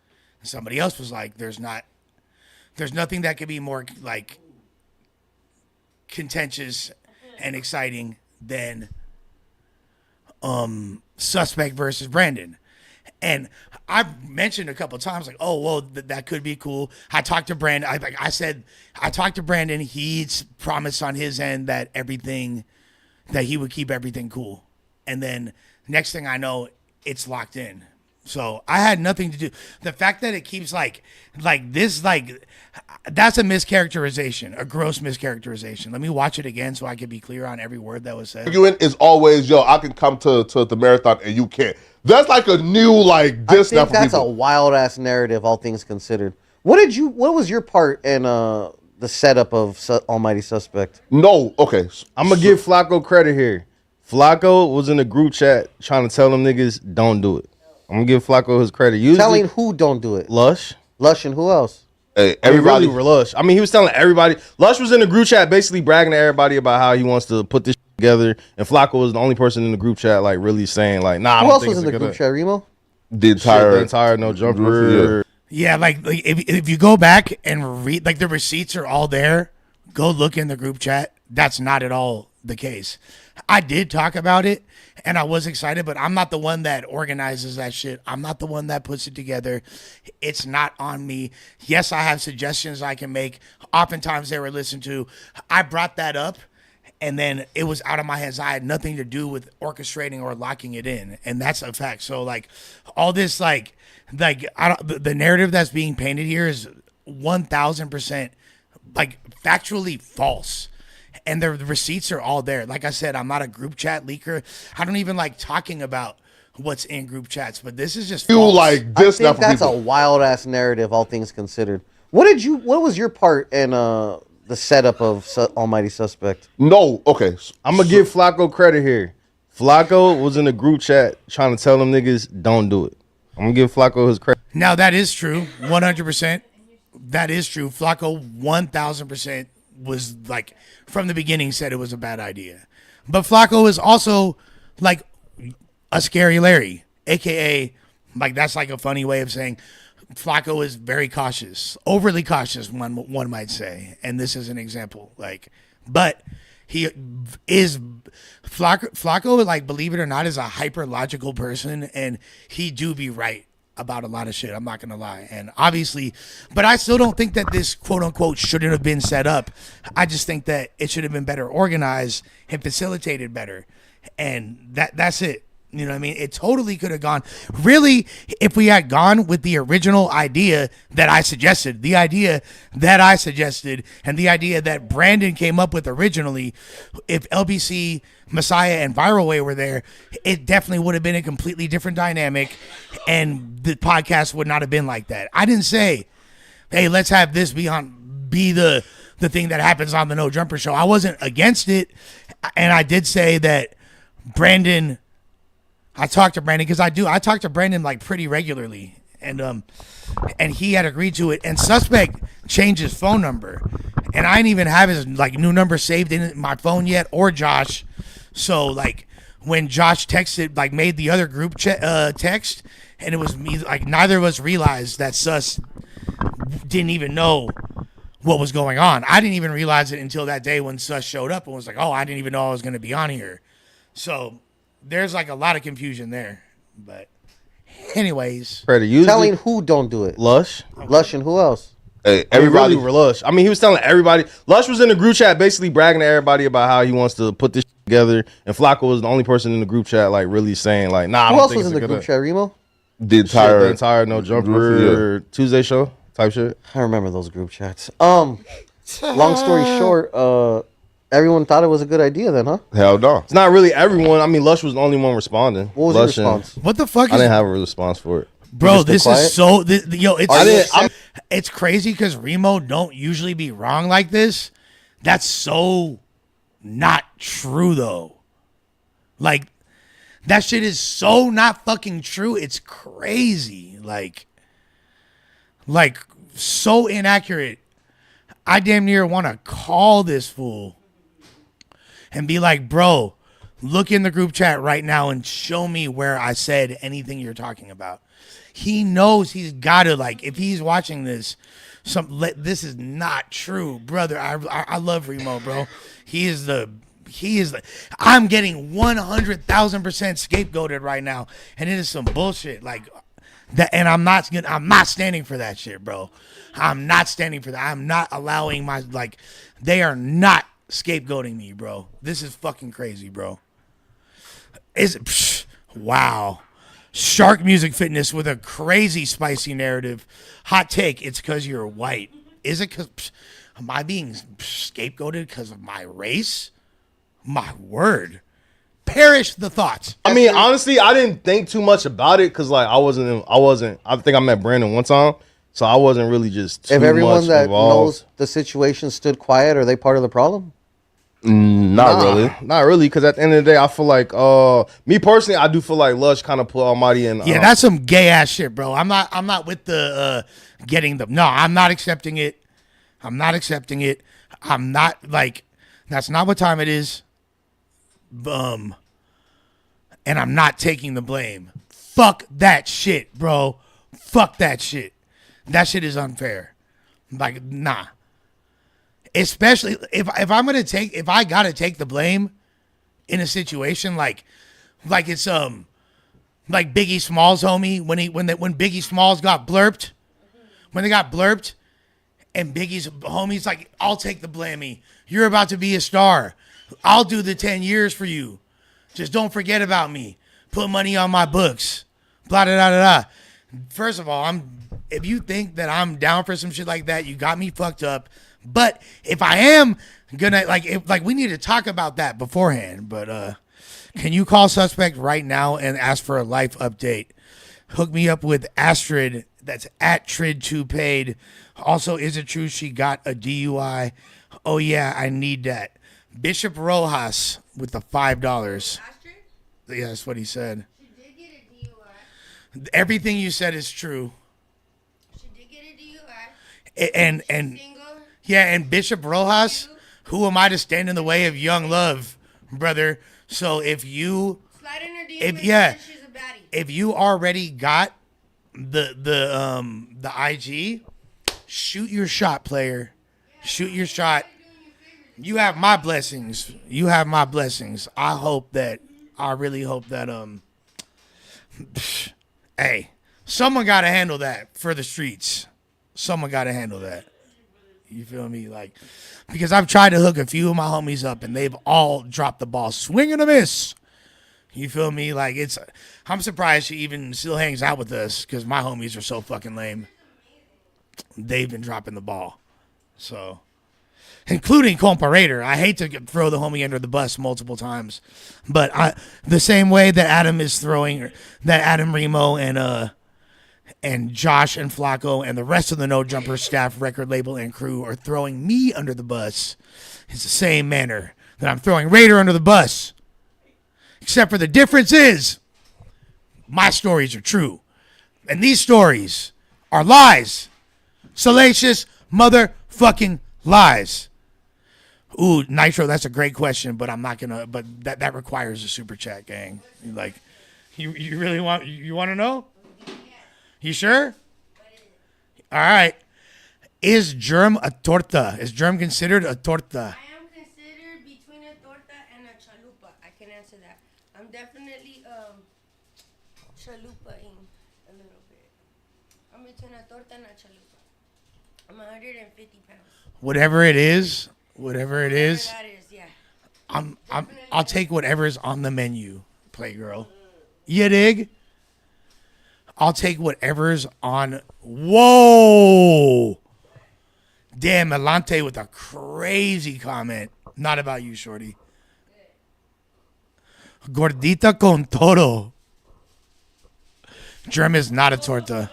And somebody else was like, there's nothing that could be more like contentious and exciting than Suspect versus Brandon. And I've mentioned a couple of times, like, oh, well, that could be cool. I talked to Brandon. I talked to Brandon. He's promised on his end that he would keep everything cool. And then next thing I know, it's locked in. So I had nothing to do. The fact that it keeps like this, like that's a mischaracterization, a gross mischaracterization. Let me watch it again so I can be clear on every word that was said. Arguing is always, yo, I can come to the marathon and you can't. That's like a new like this. I think that's a wild ass narrative, all things considered. What was your part in the setup of Almighty Suspect? No, okay. I'm gonna give Flacco credit here. Flacco was in the group chat trying to tell them niggas don't do it. I'm gonna give Flacco his credit. Telling who don't do it? Lush and who else? Hey, everybody were Lush. I mean, he was telling everybody. Lush was in the group chat basically bragging to everybody about how he wants to put this together, and Flacco was the only person in the group chat like really saying like, nah. Who else was in the group chat? Remo? The entire No Jumper. Yeah, like if you go back and read, like the receipts are all there. Go look in the group chat. That's not at all the case. I did talk about it and I was excited, but I'm not the one that organizes that shit. I'm not the one that puts it together. It's not on me. Yes, I have suggestions I can make. Oftentimes they were listened to. I brought that up and then it was out of my hands. I had nothing to do with orchestrating or locking it in. And that's a fact. So like all this, the narrative that's being painted here is 1000% like factually false. and the receipts are all there. Like I said, I'm not a group chat leaker. I don't even like talking about what's in group chats, but this is just You false. like I this now think for that's people. a wild ass narrative, all things considered. What was your part in the setup of Almighty Suspect? No, okay. I'm gonna give Flacco credit here. Flacco was in a group chat trying to tell them niggas don't do it. I'm gonna give Flacco his credit. Now that is true, 100%. That is true. Flacco 1000% was like from the beginning said it was a bad idea. But Flacco is also like a scary Larry, aka like that's like a funny way of saying Flacco is very cautious, overly cautious, one might say. And this is an example. Like, but he is Flacco, like, believe it or not, is a hyper logical person, and he do be right about a lot of shit. I'm not gonna lie. And obviously, but I still don't think that this quote unquote shouldn't have been set up. I just think that it should have been better organized and facilitated better. And that's it. You know what I mean? It totally could have gone. Really, if we had gone with the original idea that I suggested, and the idea that Brandon came up with originally, if LBC, Messiah, and Viral Way were there, it definitely would have been a completely different dynamic, and the podcast would not have been like that. I didn't say, hey, let's have this be the thing that happens on the No Jumper show. I wasn't against it, and I did say that Brandon. I talked to Brandon because I talk to Brandon like pretty regularly, and he had agreed to it. And Suspect changed his phone number, and I didn't even have his like new number saved in my phone yet, or Josh. So like when Josh texted, like made the other group text, and it was me. Like neither of us realized that Sus didn't even know what was going on. I didn't even realize it until that day when Sus showed up and was like, "Oh, I didn't even know I was going to be on here." So there's like a lot of confusion there, but anyways, Credit usually Telling who don't do it. Lush. Lush and who else? Hey, Everybody everybody. were Lush. I mean, he was telling everybody. Lush was in the group chat, basically bragging to everybody about how he wants to put this together. And Flacco was the only person in the group chat, like really saying, like, nah. I Who don't else think was it's in a the good group chat? Remo? The The entire entire No Jumper Tuesday show type shit. I remember those group chats. Long story short, everyone thought it was a good idea then, huh? hell no. It's not really everyone. I mean, Lush was the only one responding. What was Lush your and- response? what the fuck I is didn't have a response for it. bro? just been This quiet? is so yo. It's Are you it's crazy because Remo don't usually be wrong like this. That's so not true though. Like that shit is so not fucking true. It's crazy. Like so inaccurate. I damn near want to call this fool and be like, bro, look in the group chat right now and show me where I said anything you're talking about. He knows he's got to, like, if he's watching this, this is not true, brother. I love Remo, bro. He is the, I'm getting 100,000% scapegoated right now. And it is some bullshit. Like, that, and I'm not standing for that shit, bro. I'm not standing for that. I'm not allowing they are not scapegoating me, bro. This is fucking crazy, bro. Wow. Shark Music Fitness with a crazy spicy narrative. Hot take, it's because you're white. Is it because, am I being scapegoated because of my race? My word. Perish the thoughts. I mean, honestly, I didn't think too much about it because, like, I think I met Brandon one time, so I wasn't really just too If everyone much that involved. knows the situation stood quiet, are they part of the problem? Not really. Not really, because at the end of the day, I feel like, me personally, I do feel like Lush kind of put Almighty in. Yeah, that's some gay ass shit, bro. I'm not with the getting them. No, I'm not accepting it. I'm not accepting it. I'm not like that's not what time it is. And I'm not taking the blame. Fuck that shit, bro. Fuck that shit. That shit is unfair. Like, nah. Especially if I gotta take the blame in a situation like it's like Biggie Smalls, homie, when Biggie Smalls got blurped, when they got blurped, and Biggie's homie's like, I'll take the blamey. You're about to be a star. I'll do the 10 years for you. Just don't forget about me. Put money on my books. Blah da da da da. First of all, if you think that I'm down for some shit like that, you got me fucked up. But if I am gonna we need to talk about that beforehand. But can you call suspect right now and ask for a life update? Hook me up with Astrid. That's at Trid2Paid. Also, is it true she got a DUI? Oh yeah, I need that. Bishop Rojas with the $5. Astrid? Yeah, that's what he said. She did get a DUI. Everything you said is true. She did get a DUI. And Single. yeah, and Bishop Rojas, who am I to stand in the way of young love, brother? So if you Slide in her DM If- and yeah. say she's a baddie. if you already got the IG, shoot your shot, player. Shoot your shot. You have my blessings. You have my blessings. I really hope that hey, someone got to handle that for the streets. Someone got to handle that. You feel me? Because I've tried to hook a few of my homies up and they've all dropped the ball. Swing and a miss. You feel me? I'm surprised she even still hangs out with us because my homies are so fucking lame. They've been dropping the ball. So, including Comparator. I hate to throw the homie under the bus multiple times, but the same way that Adam is throwing, that Adam Remo and Josh and Flacco and the rest of the No Jumper staff, record label, and crew are throwing me under the bus, it's the same manner that I'm throwing Raider under the bus. Except for the difference is, my stories are true. And these stories are lies. Salacious motherfucking lies. Ooh, Nitro, that's a great question, but I'm not gonna, but that requires a super chat, gang. You really want to know? You sure? All right. Is germ a torta? Is germ considered a torta? I am considered between a torta and a chalupa. I can answer that. I'm definitely chalupa-ing a little bit. I'm between a torta and a chalupa. I'm 150 pounds. Whatever it is, Whatever that is, yeah. I'll take whatever's on the menu, Playgirl. You dig? I'll take whatever's on. Whoa! Damn, Elante with a crazy comment. Not about you, shorty. Gordita con todo. Germ is not a torta.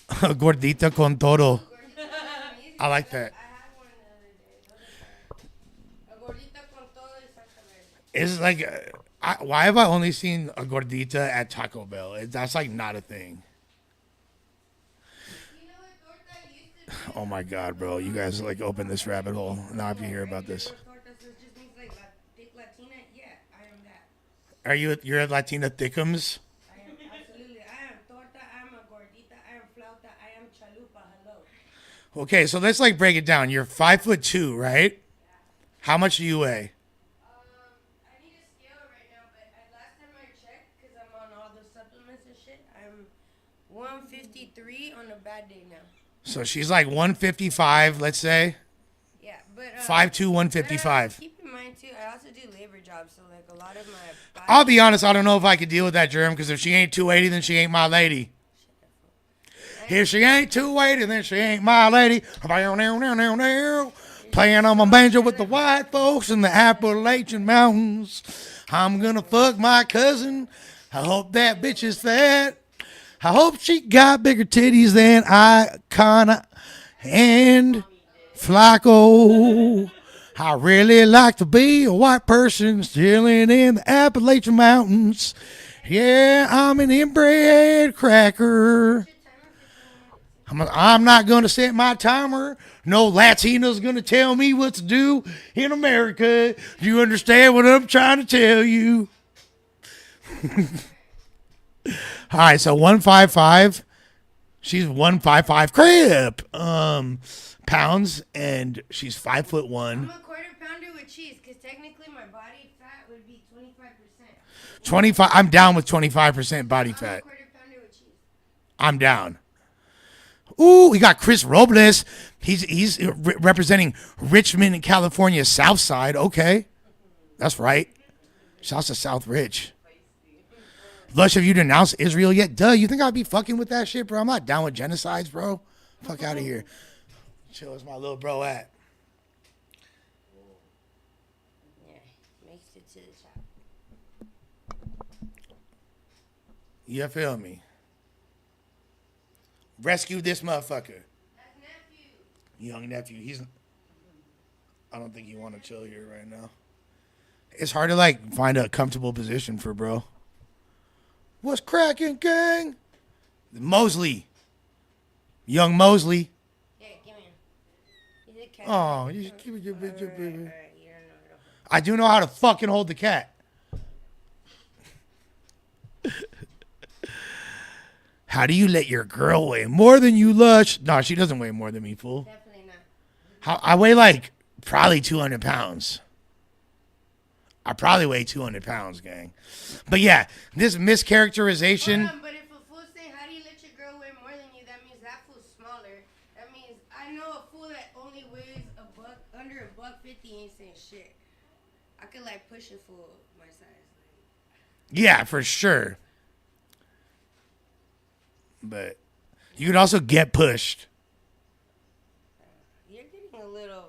Gordita con todo. I like that. I had one the other day. A gordita con todo y salsa verde. It's why have I only seen a gordita at Taco Bell? That's not a thing. You know what torta used to be? Oh my God, bro. You guys open this rabbit hole. Now I have to hear about this. Torta, so it just means thick Latina. Yeah, I am that. You're a Latina thickums? I am absolutely. I am torta. I am a gordita. I am flauta. I am chalupa. Hello. Okay, so let's break it down. You're 5'2", right? How much do you weigh? I need a scale right now, but last time I checked, because I'm on all the supplements and shit, I'm 153 on a bad day now. So she's 155, let's say. Yeah, but 5'2", 155. Keep in mind too, I also do labor jobs, so a lot of my body, I'll be honest, I don't know if I could deal with that germ, because if she ain't 280, then she ain't my lady. If she ain't 280, then she ain't my lady. Playing on my banjo with the white folks in the Appalachian Mountains. I'm gonna fuck my cousin. I hope that bitch is fat. I hope she got bigger titties than Icona and Flacco. I really like to be a white person chilling in the Appalachian Mountains. Yeah, I'm an inbred cracker. I'm not going to set my timer. No Latina's going to tell me what to do in America. Do you understand what I'm trying to tell you? All right, so 155. She's 155 crib pounds, and she's 5'1". I'm a quarter pounder with cheese, because technically my body fat would be 25%. 25. I'm down with 25% body I'm a fat. quarter pounder with cheese. I'm down. Ooh, we got Chris Robles. He's representing Richmond, California, South Side. Okay, that's right. Shouts to South Rich. Lush, have you denounced Israel yet? Duh, you think I'd be fucking with that shit, bro? I'm not down with genocides, bro. Fuck out of here. Chill, where's my little bro at? Yeah, makes it to the top. You feel me? Rescue this motherfucker. That's nephew. Young nephew. I don't think he want to chill here right now. It's hard to like find a comfortable position for bro. What's cracking, gang? Mosley. Young Mosley. Yeah, give me him. He's a cat. Oh, you should keep it your bitch, baby. Alright, you don't know how to- I do know how to fucking hold the cat. How do you let your girl weigh more than you, Lush? No, she doesn't weigh more than me, fool. Definitely not. I weigh like probably 200 pounds. I probably weigh 200 pounds, gang. But yeah, this mischaracterization. Hold on, but if a fool say, how do you let your girl weigh more than you? That means that fool's smaller. That means I know a fool that only weighs under $150 ain't saying shit. I could like push a fool my size. Yeah, for sure. But you could also get pushed. You're getting a little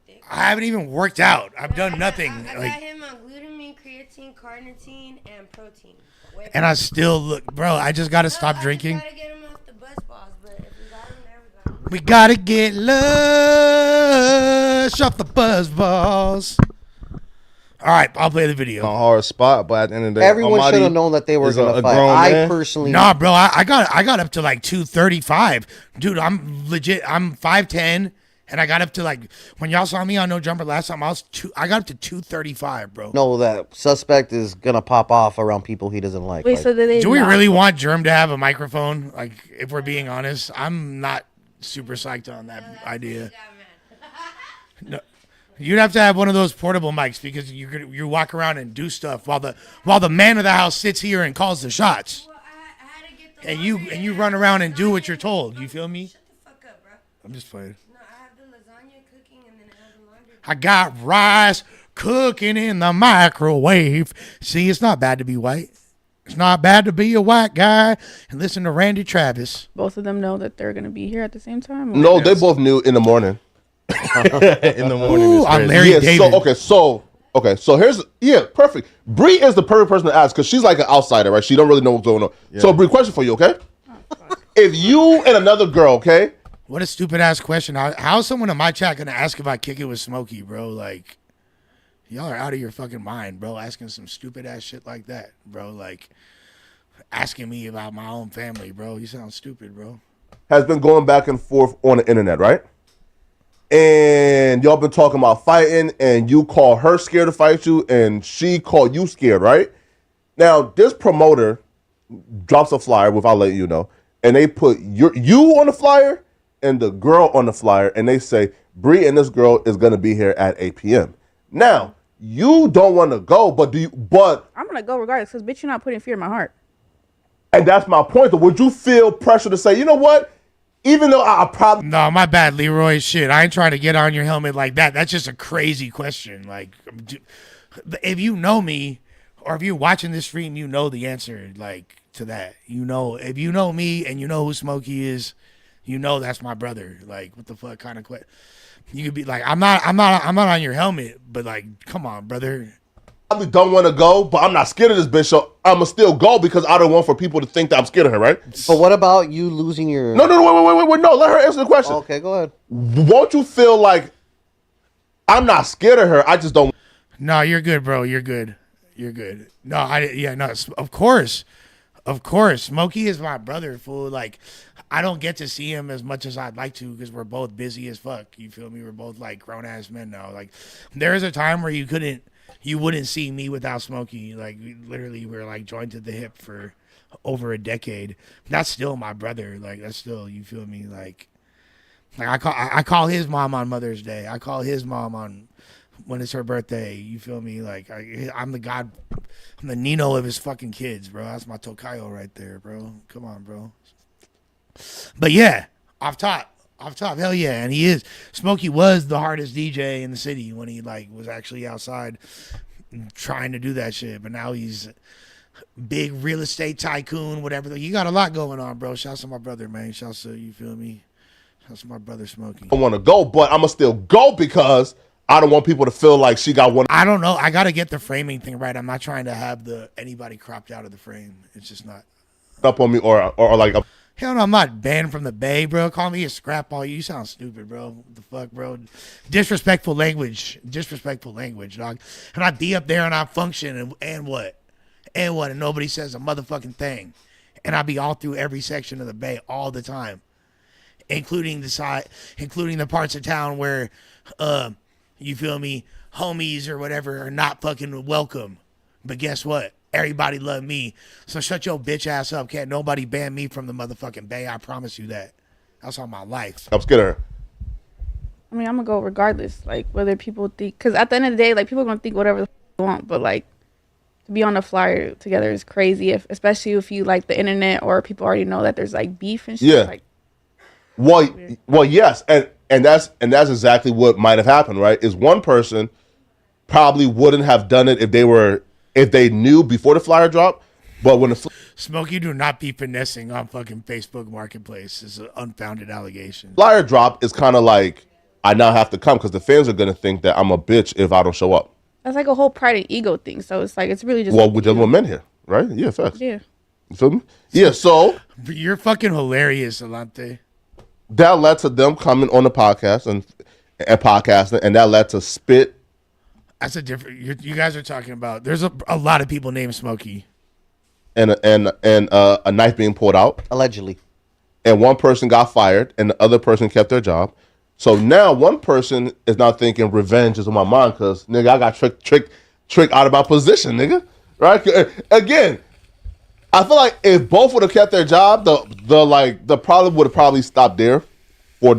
thick. I haven't even worked out. I've done nothing. I got Like, him on glutamine, creatine, carnitine, and protein. and I still look, bro. I just gotta stop drinking. I gotta get him off the buzz balls, but if we got him there, we got him. We gotta get Lush off the buzz balls. All right, I'll play the video. A hard spot, but at the end of the day, Everyone Almighty should have known that they were is going a to fight. grown I man. personally, Nah, bro, I got up to like 235. Dude, I'm legit. I'm 5'10", and I got up to like when y'all saw me on No Jumper last time. I got up to 235, bro. know that suspect is going to pop off around people he doesn't like. Wait, Like, so did they Do we not- really want Germ to have a microphone? Like, if we're being honest, I'm not super psyched on that idea. No, you'd have to have one of those portable mics because you walk around and do stuff while the man of the house sits here and calls the shots, Well, I had to get the and laundry you and run around and do lasagna what you're told. cooking. You feel me? Shut the fuck up, bro. I'm just playing. No, I have the lasagna cooking and then I have the laundry. I got rice cooking in the microwave. See, it's not bad to be white. It's not bad to be a white guy and listen to Randy Travis. both of them know that they're gonna be here at the same time? No, they both knew in the morning. in the morning. Ooh, is I'm crazy. Larry Yeah, David. so here's perfect. Bree is the perfect person to ask because she's like an outsider, right? She don't really know what's going on. So Bree, question for you, okay? If you and another girl, okay? What a stupid ass question. How's someone in my chat gonna ask if I kick it with Smokey, bro? Like, y'all are out of your fucking mind, bro. Asking some stupid ass shit like that, bro. Like, asking me about my own family, bro. You sound stupid, bro. Has been going back and forth on the internet, right? And y'all been talking about fighting, and you call her scared to fight you, and she called you scared, right? Now, this promoter drops a flyer without letting you know, and they put you on the flyer and the girl on the flyer, and they say, Bree and this girl is going to be here at 8 p.m. Now, you don't want to go, but I'm gonna go regardless, cause bitch, you're not putting fear in my heart. and that's my point, though. Would you feel pressure to say, you know what? Even though I probably No, my bad, Leroy. Shit, I ain't trying to get on your helmet like that. That's just a crazy question. Like, if you know me, or if you're watching this stream, you know the answer. Like to that, you know, if you know me and you know who Smokey is, you know that's my brother. Like, what the fuck kind of question? You could be like, I'm not on your helmet, but like, come on, brother. don't want to go, but I'm not scared of this bitch, so I'ma still go because I don't want for people to think that I'm scared of her, right? but what about you losing your... No, wait, no, let her answer the question. Okay, go ahead. Won't you feel like I'm not scared of her, I just don't... No, you're good, bro. You're good. No, of course. Smokey is my brother, fool. Like, I don't get to see him as much as I'd like to because we're both busy as fuck. You feel me? We're both like grown ass men now. Like, there is a time where you wouldn't see me without Smokey. Like, we were like joined at the hip for over a decade. That's still my brother. Like, that's still, you feel me? Like I call his mom on Mother's Day. I call his mom on when it's her birthday. You feel me? Like, I'm the Nino of his fucking kids, bro. That's my Tokayo right there, bro. Come on, bro. But yeah, off top, hell yeah. And he is. Smokey was the hardest DJ in the city when he like was actually outside trying to do that shit. But now he's big real estate tycoon, whatever. You got a lot going on, bro. Shouts to my brother, man. Shouts to, you feel me? That's my brother Smokey. I want to go, but I'm gonna still go because I don't want people to feel like she got one I don't know. I gotta get the framing thing right. I'm not trying to have anybody cropped out of the frame. It's just not. up on me, or like Hell no, I'm not banned from the Bay, bro. Call me a scrap ball. You sound stupid, bro. What the fuck, bro? Disrespectful language, dog. And I be up there and I function and what? And what? And nobody says a motherfucking thing. And I be all through every section of the Bay all the time, including the parts of town where, you feel me, homies or whatever are not fucking welcome. But guess what? Everybody love me. So shut your bitch ass up. Can't nobody ban me from the motherfucking Bay. I promise you that. That's on my life. I'm scared of her. I mean, I'm gonna go regardless, like whether people think, because at the end of the day, like people are gonna think whatever they want, but like to be on the flyer together is crazy, especially if you like the internet or people already know that there's like beef and shit. Yeah. Like, Well, yes, and that's exactly what might have happened, right? Is one person probably wouldn't have done it if they knew before the flyer dropped, but when the Smokey, do not be finessing on fucking Facebook Marketplace. It's an unfounded allegation. flyer drop is kind of like, I now have to come because the fans are gonna think that I'm a bitch if I don't show up. that's like a whole pride and ego thing. So it's like it's really just Well, like, we're dealing with men here, right? Yeah, facts. yeah. You feel me? Yeah, so You're fucking hilarious, Alante. that led to them coming on the podcast and podcasting, and that led to Spit. That's a different. You guys are talking about. There's a lot of people named Smokey. And a knife being pulled out, Allegedly. and one person got fired, and the other person kept their job. So now one person is now thinking revenge is on my mind because nigga, I got tricked out of my position, nigga. Right? Again, I feel like if both would have kept their job, the problem would have probably stopped there. How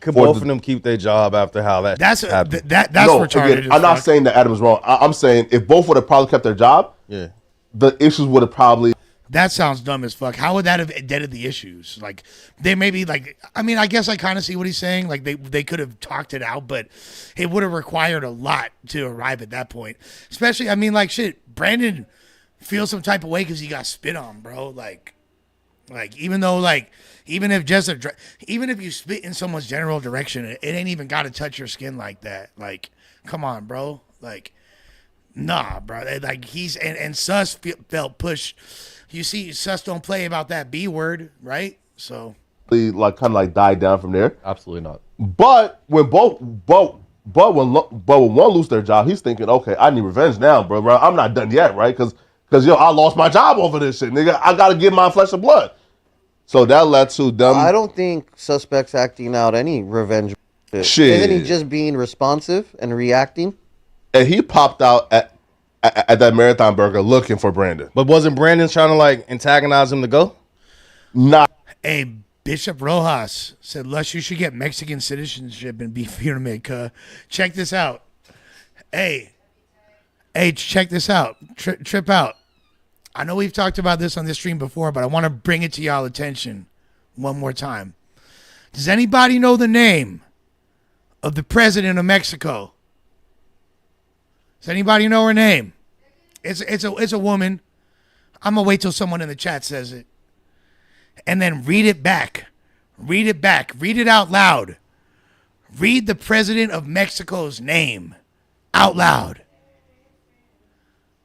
could both of them keep their job after how that That's happened? that's no, retarded. again, I'm not saying that Adam's wrong. I'm saying if both would have probably kept their job, Yeah. the issues would have probably. That sounds dumb as fuck. How would that have deaded the issues? Like they maybe like. I mean, I guess I kind of see what he's saying. Like they could have talked it out, but it would have required a lot to arrive at that point. Especially, I mean, like shit. Brandon feels some type of way because he got spit on, bro. Like even though even if you spit in someone's general direction, it ain't even got to touch your skin like that. Like, come on, bro. Like, nah, bro. Like and Sus felt pushed. You see, Sus don't play about that B word, right? So Died down from there. Absolutely not. But when when one lose their job, he's thinking, okay, I need revenge now, bro. I'm not done yet, right? Because I lost my job over this shit, nigga. I gotta get my flesh and blood. So that led to them. I don't think suspects acting out any revenge. Shit. Isn't he just being responsive and reacting? And he popped out at that Marathon Burger looking for Brandon. But wasn't Brandon trying to like antagonize him to go? Not. Hey, Bishop Rojas said, Lush, you should get Mexican citizenship and be here. Check this out. Hey, check this out. Trip out. I know we've talked about this on this stream before, but I want to bring it to y'all attention one more time. Does anybody know the name of the president of Mexico? Does anybody know her name? It's a woman. I'm gonna wait till someone in the chat says it, and then read it back. Read it back. Read it out loud. Read the president of Mexico's name out loud.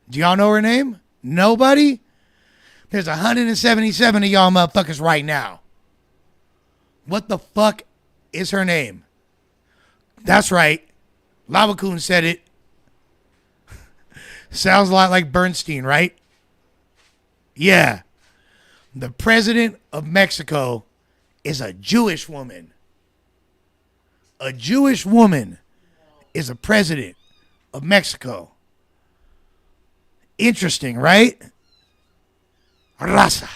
Do y'all know her name? Nobody? There's 177 of y'all motherfuckers right now. What the fuck is her name? That's right. Lava Coon said it. Sounds a lot like Bernstein, right? Yeah. The president of Mexico is a Jewish woman. A Jewish woman is a president of Mexico. Interesting, right? Raza.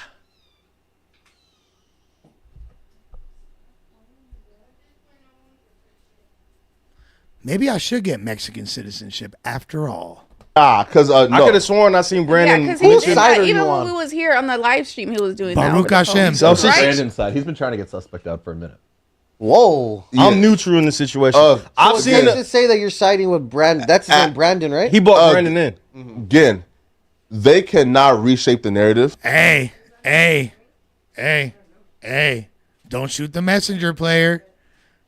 Maybe I should get Mexican citizenship after all. Because I could have sworn I seen Brandon. Yeah, because he Whose did side that. are you Even when on? we was here on the live stream, he was doing Baruch that. Hashem. Self-centered. Right? Brandon's side. He's been trying to get suspect out for a minute. Whoa. I'm neutral in the situation. I've So seen you just say that you're siding with Brandon. That's his name, Brandon, right? he bought Brandon in. again, they cannot reshape the narrative. Hey. Don't shoot the messenger, player.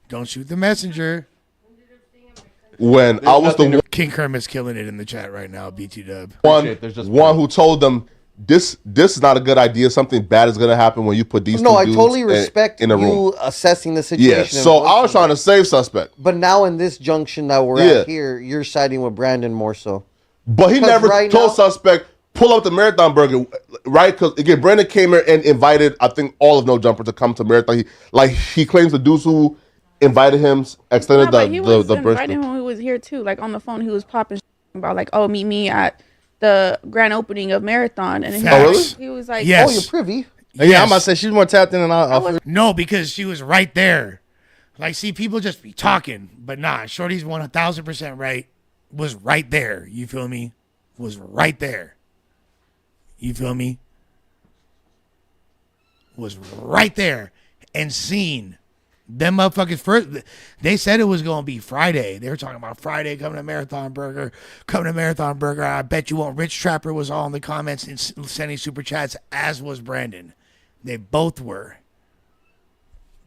Don't shoot the messenger. When I was the King Kermit's killing it in the chat right now. BT Dub. one who told them this is not a good idea. Something bad is gonna happen when you put these. No, two I dudes totally respect in a you room. assessing the situation. Yeah. and So I was voicing trying it. to save suspect, But now in this junction that we're Yeah. at here, you're siding with Brandon more so. but he 'Cause never right told now- suspect pull up the Marathon Burger, right? Because again, Brandon came here and invited I think all of No Jumper to come to Marathon. He claims the dudes who invited him extended Nah, but he was the birthday. inviting when we was here too. Like on the phone, he was popping about like, "Oh, meet me at the grand opening of Marathon." And he, Facts. Oh, really? he was like, Yes. Oh, you're privy. Yeah, I'm about to say she's more tapped in than I was- No, because she was right there. Like, see, people just be talking, but nah, Shorty's 1,000% right. Was right there. You feel me? Was right there. You feel me? Was right there and seen them motherfuckers first. They said it was gonna be Friday. They were talking about Friday coming to Marathon Burger, coming to Marathon Burger. I bet you won't. Rich Trapper was all in the comments and sending super chats, as was Brandon. They both were.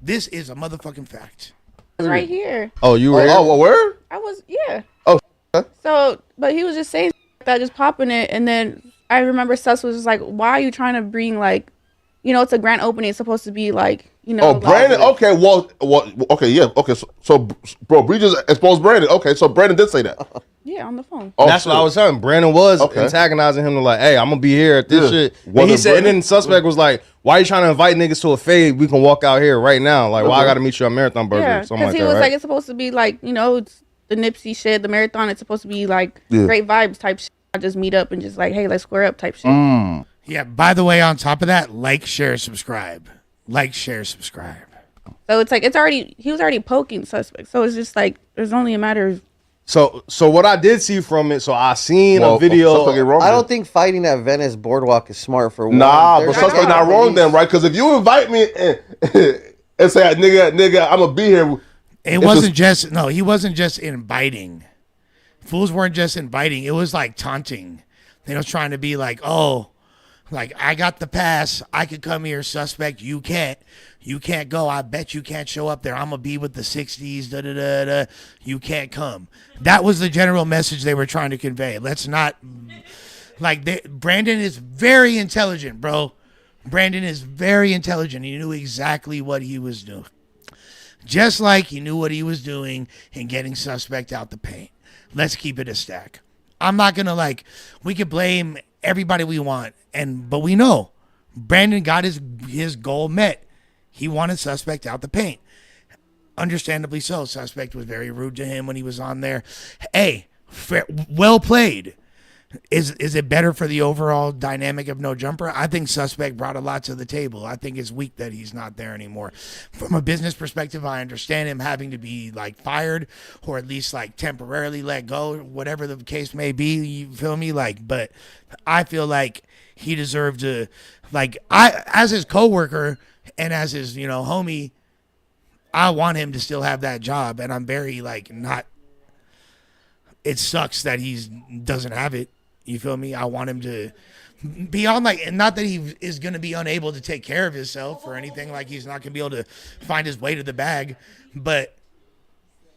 This is a motherfucking fact. "It's right here." Oh, you were here? Oh, well, where? I was, yeah. Oh, okay. So, but he was just saying that, just popping it, and then I remember Sus was just like, "Why are you trying to bring like, you know, it's a grand opening. It's supposed to be like, you know." Oh, Brandon. Okay, well, okay, yeah, okay. So bro, Bree just exposed Brandon. Okay, so Brandon did say that. Yeah, on the phone. Oh, That's what shit. I was telling. Brandon was Okay. antagonizing him to like, hey, I'm gonna be here at this Yeah. shit. Well, And he then said, and Brandon- then suspect was like, why you trying to invite niggas to a fade? We can walk out here right now. Like, why I gotta meet you at Marathon Burger? Yeah, Something because like he that, was right? like, it's supposed to be like, you know, it's the Nipsey shit, the marathon. It's supposed to be like Yeah. great vibes type shit. I just meet up and just like, hey, let's square up type shit. Yeah, by the way, on top of that, like, share, subscribe. Like, share, subscribe. So it's like he was already poking suspects. So it's just like there's only a matter of So what I did see from it, so I seen Well, a video. suspect ain't wrong I then. don't think fighting at Venice Boardwalk is smart for one. Nah, There's but a suspect lot not of wrong police. then, right? Because if you invite me and say, nigga, I'm gonna be here. It wasn't just no, he wasn't just inviting. Fools weren't just inviting. It was like taunting. They was trying to be like, oh, like I got the pass. I could come here, suspect. You can't. You can't go. I bet you can't show up there. I'm gonna be with the 60s. Da da da da. You can't come. That was the general message they were trying to convey. Let's not like Brandon is very intelligent, bro. Brandon is very intelligent. He knew exactly what he was doing. Just like he knew what he was doing in getting suspect out the paint. Let's keep it a stack. I'm not gonna we could blame everybody we want, but we know Brandon got his goal met. He wanted suspect out the paint. Understandably so. Suspect was very rude to him when he was on there. Hey, well played. Is it better for the overall dynamic of No Jumper? I think Suspect brought a lot to the table. I think it's weak that he's not there anymore. From a business perspective, I understand him having to be fired or at least temporarily let go, whatever the case may be. You feel me? But I feel like he deserved to, I as his coworker and as his homie, I want him to still have that job, and I'm very not. It sucks that he doesn't have it. You feel me? I want him to be on and not that he is going to be unable to take care of himself or anything. He's not going to be able to find his way to the bag, but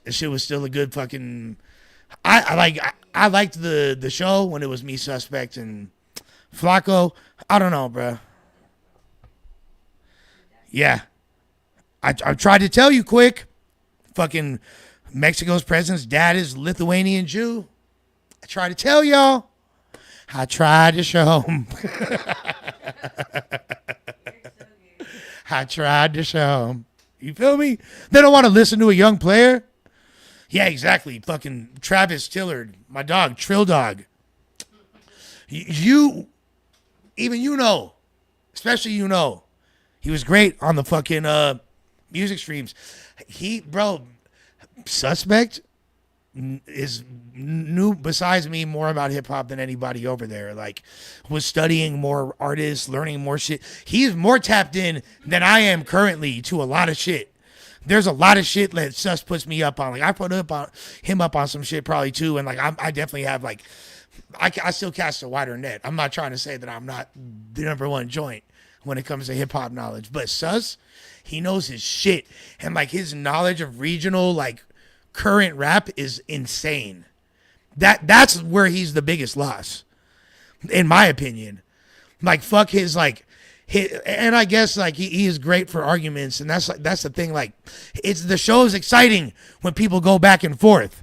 the shit was still a good fucking. I liked the show when it was me, Suspect, and Flacco. I don't know, bro. Yeah, I tried to tell you quick. Fucking Mexico's president's dad is Lithuanian Jew. I tried to tell y'all. I tried to show him. I tried to show him. You feel me? They don't want to listen to a young player. Yeah, exactly. Fucking Travis Tillard, my dog, Trill Dog. Even especially he was great on the fucking music streams. Suspect is knew besides me more about hip hop than anybody over there. Was studying more artists, learning more shit. He's more tapped in than I am currently to a lot of shit. There's a lot of shit that Sus puts me up on. I put him up on some shit probably too, and I definitely have I still cast a wider net. I'm not trying to say that I'm not the number one joint. when it comes to hip hop knowledge. But Sus, he knows his shit, and like his knowledge of regional like current rap is insane. That's where he's the biggest loss, in my opinion. Like fuck his like. And I guess like he is great for arguments, and that's the thing. Like, it's the show is exciting when people go back and forth,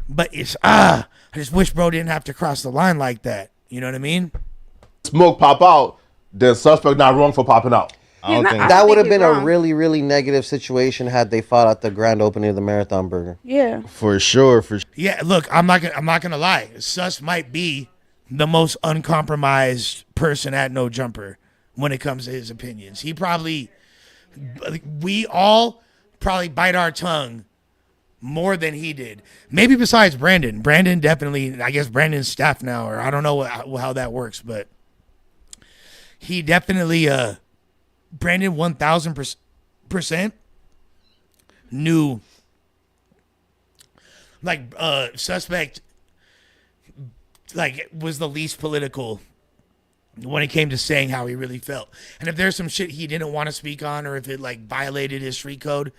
but it's I just wish bro didn't have to cross the line like that. You know what I mean? Smoke pop out, then suspect not wrong for popping out. I don't think That would have think been he's a wrong. really, really negative situation had they fought at the grand opening of the Marathon Burger. Yeah. for sure. Yeah. Look, I'm not gonna lie. Sus might be the most uncompromised person at No Jumper when it comes to his opinions. We all probably bite our tongue more than he did. Maybe besides Brandon. Brandon definitely, I guess Brandon's staff now, or I don't know how that works, but he definitely, Brandon 1000% knew, like, Suspect, like, was the least political when it came to saying how he really felt. And if there's some shit he didn't want to speak on, or if it like violated his street code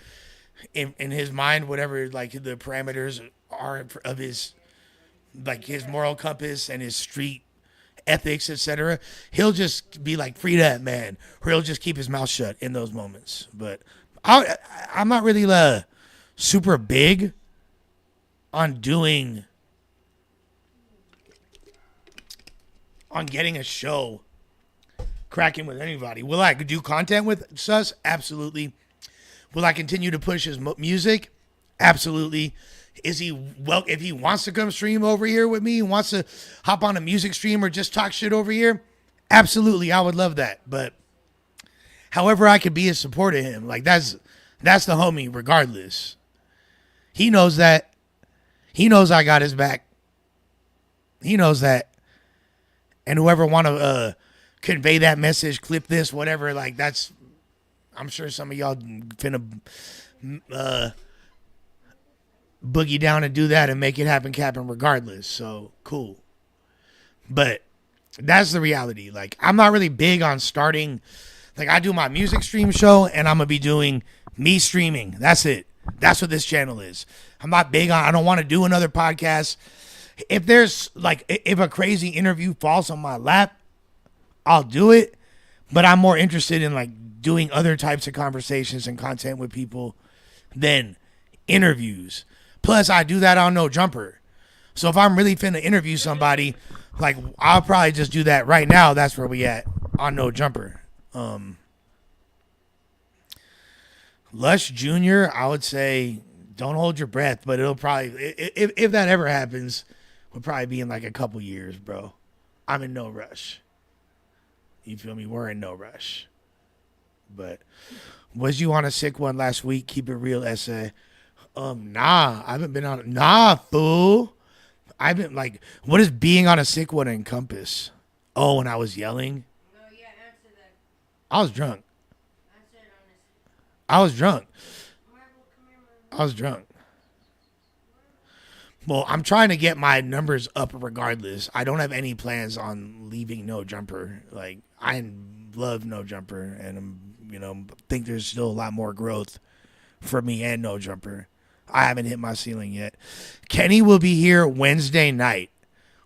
in his mind, whatever like the parameters are of his like his moral compass and his street ethics, etc., he'll just be like, free that man, or he'll just keep his mouth shut in those moments. But I'm not really super big on getting a show cracking with anybody. Will I do content with Sus? Absolutely. Will I continue to push his music? Absolutely. Is he if he wants to come stream over here with me, wants to hop on a music stream or just talk shit over here? Absolutely. I would love that. But however I could be a support of him, like that's the homie regardless. He knows that. He knows I got his back. He knows that. And whoever want to convey that message, clip this, whatever, like that's, I'm sure some of y'all finna boogie down and do that and make it happen regardless. So cool. But that's the reality. Like, I'm not really big on starting, like I do my music stream show and I'm going to be doing me streaming. That's it. That's what this channel is. I'm not big on, I don't want to do another podcast. If there's like, if a crazy interview falls on my lap, I'll do it. But I'm more interested in like doing other types of conversations and content with people than interviews. Plus, I do that on No Jumper. So if I'm really finna interview somebody, like I'll probably just do that right now. That's where we at on No Jumper. Lush Jr., I would say don't hold your breath, but it'll probably, if that ever happens, would probably be in like a couple years, bro. I'm in no rush. You feel me? We're in no rush. But was you on a sick one last week? Keep it real, essay. Nah, I haven't been on. Nah, fool. I've been like, what does being on a sick one encompass? Oh, when I was yelling. No, yeah, answer that. I was drunk. Answer it honestly. I was drunk. Marvel, come here, Marvel. I was drunk. Well, I'm trying to get my numbers up regardless. I don't have any plans on leaving No Jumper. Like, I love No Jumper, and think there's still a lot more growth for me and No Jumper. I haven't hit my ceiling yet. Kenny will be here Wednesday night.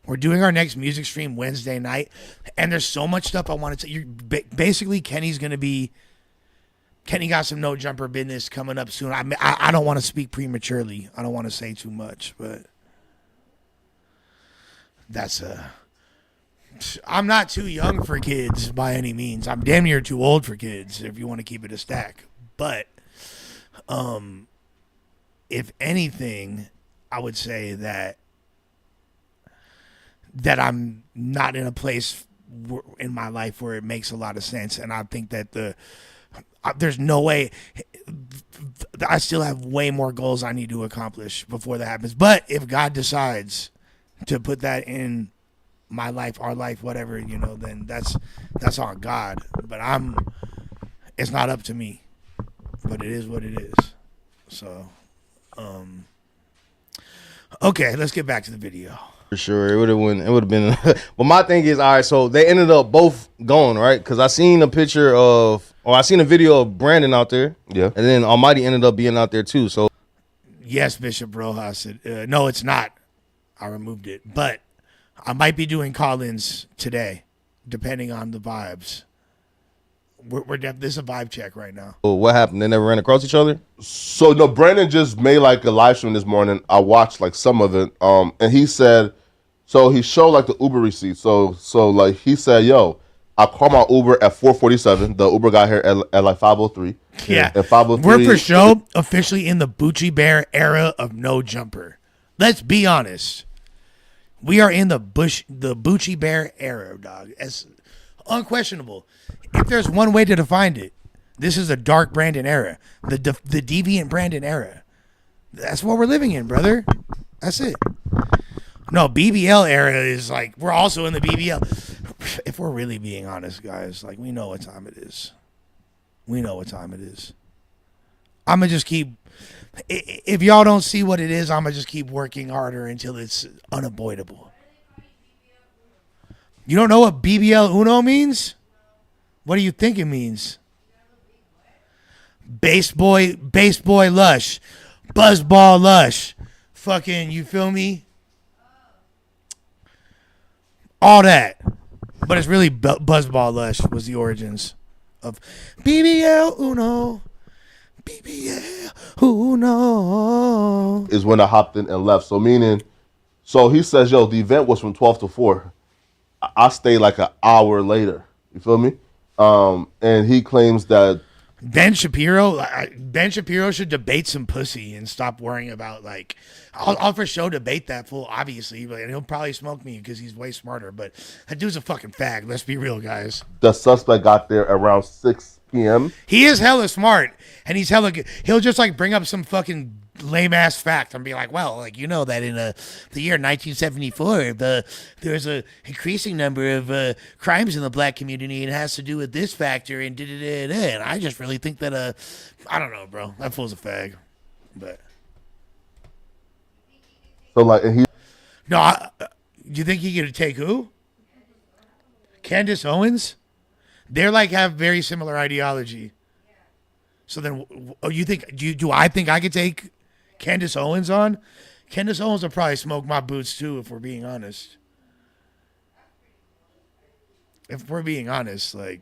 We're doing our next music stream Wednesday night, and there's so much stuff I want to basically, Kenny got some No Jumper business coming up soon. I don't want to speak prematurely. I don't want to say too much, but I'm not too young for kids by any means. I'm damn near too old for kids if you want to keep it a stack. But if anything, I would say that I'm not in a place in my life where it makes a lot of sense, and I think that there's no way. I still have way more goals I need to accomplish before that happens. But if God decides to put that in my life, our life, whatever, then that's on God. But it's not up to me. But it is what it is. So, okay, let's get back to the video. For sure, it would have been. But my thing is, all right. So they ended up both going, right? Because I seen a picture of, or I seen a video of Brandon out there. Yeah. And then Almighty ended up being out there too. So Yes, Bishop Rojas. No, it's not. I removed it, but I might be doing call-ins today, depending on the vibes. This is a vibe check right now. what happened? They never ran across each other. So no, Brandon just made like a live stream this morning. I watched like some of it. And he said, so he showed like the Uber receipt. So like he said, yo, I called my Uber at 4:47. The Uber got here at like 5:03. Yeah, At 5:03. we're for sure officially in the Bucci Bear era of no jumper. Let's be honest. We are in the Bucci Bear era, dog. It's unquestionable. If there's one way to define it, this is a dark Brandon era, the deviant Brandon era. That's what we're living in, brother. That's it. No, BBL era is like, we're also in the BBL. If we're really being honest, guys, like, we know what time it is. We know what time it is. I'm going to just keep, if y'all don't see what it is, I'm going to just keep working harder until it's unavoidable. You don't know what BBL Uno means? What do you think it means? Bass boy Lush. Buzzball Lush. Fucking, you feel me? All that. But it's really Buzzball Lush was the origins of BBL Uno. BBL Uno. Is when I hopped in and left. So meaning, so he says, yo, the event was from 12 to 4. I stayed like an hour later. You feel me? And he claims that Ben Shapiro should debate some pussy and stop worrying about, like, I'll for sure debate that fool, obviously, but he'll probably smoke me because he's way smarter. But that dude's a fucking fag. Let's be real, guys. the suspect got there around 6 p.m. He is hella smart, and he's hella good. He'll just like bring up some fucking lame ass fact and be like, well, like, you know that in the year 1974, there's a increasing number of crimes in the black community, and it has to do with this factor and da-da-da-da. And I just really think that I don't know, bro. That fool's a fag, but So like, and he no. Do you think he could take who? Candace Owens? They're like have very similar ideology. So then, you think? Do I think I could take Candace Owens on? Candace Owens will probably smoke my boots too, if we're being honest. If we're being honest, like,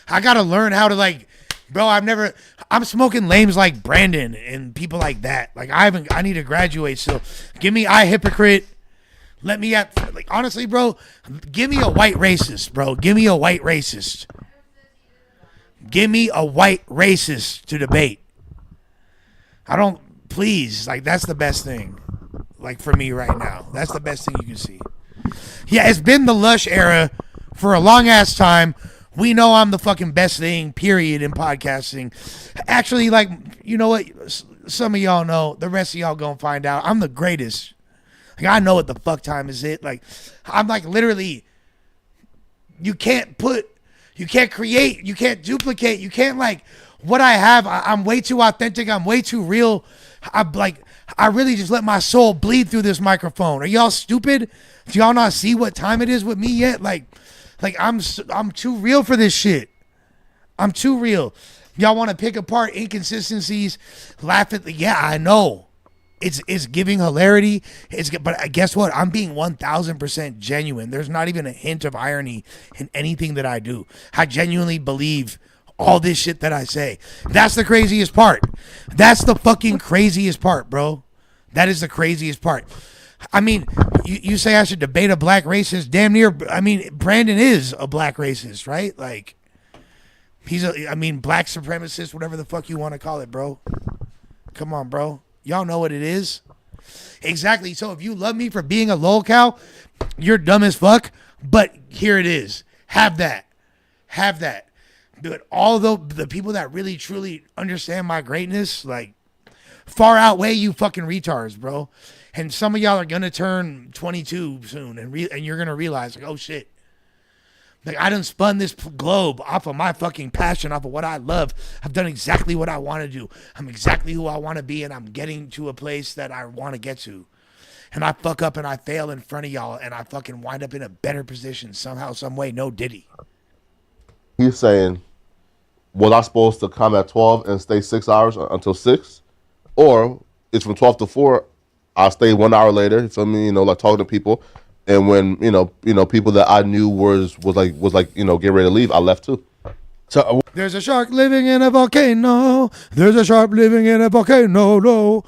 I gotta learn how to, like, bro. I'm smoking lames like Brandon and people like that. Like, I need to graduate. So give me hypocrite. Let me at, like, honestly, bro, give me a white racist, bro. Give me a white racist. Give me a white racist to debate. Please, like, that's the best thing. Like, for me right now. That's the best thing you can see. Yeah, it's been the Lush era for a long ass time. We know I'm the fucking best thing, period, in podcasting. Actually, like, you know what? Some of y'all know. The rest of y'all gonna find out. I'm the greatest. Like, I know what the fuck time is it. Like, I'm like literally, you can't create, you can't duplicate, you can't, like, what I have, I'm way too authentic, I'm way too real. I really just let my soul bleed through this microphone. Are y'all stupid? Do y'all not see what time it is with me yet? Like I'm too real for this shit. I'm too real. Y'all want to pick apart inconsistencies, laugh at yeah, I know. It's giving hilarity. But guess what? I'm being 1,000% genuine. There's not even a hint of irony in anything that I do. I genuinely believe all this shit that I say. That's the craziest part. That's the fucking craziest part, bro. That is the craziest part. I mean, you say I should debate a black racist. Damn near. I mean, Brandon is a black racist, right? Like, he's black supremacist, whatever the fuck you want to call it, bro. Come on, bro. Y'all know what it is. Exactly. So if you love me for being a lolcow, you're dumb as fuck. But here it is. Have that. But although the people that really truly understand my greatness, like, far outweigh you fucking retards, bro. And some of y'all are gonna turn 22 soon, and you're gonna realize, like, oh shit. Like, I done spun this globe off of my fucking passion, off of what I love. I've done exactly what I want to do. I'm exactly who I want to be, and I'm getting to a place that I want to get to. and I fuck up and I fail in front of y'all and I fucking wind up in a better position somehow, some way. No Diddy. He's saying, was I supposed to come at 12 and stay 6 hours until 6? Or it's from 12 to 4, I'll stay 1 hour later, you feel me, you know, like talking to people. And when, you know, people that I knew was like, you know, getting ready to leave, I left too. So There's a shark living in a volcano. There's a shark living in a volcano. No.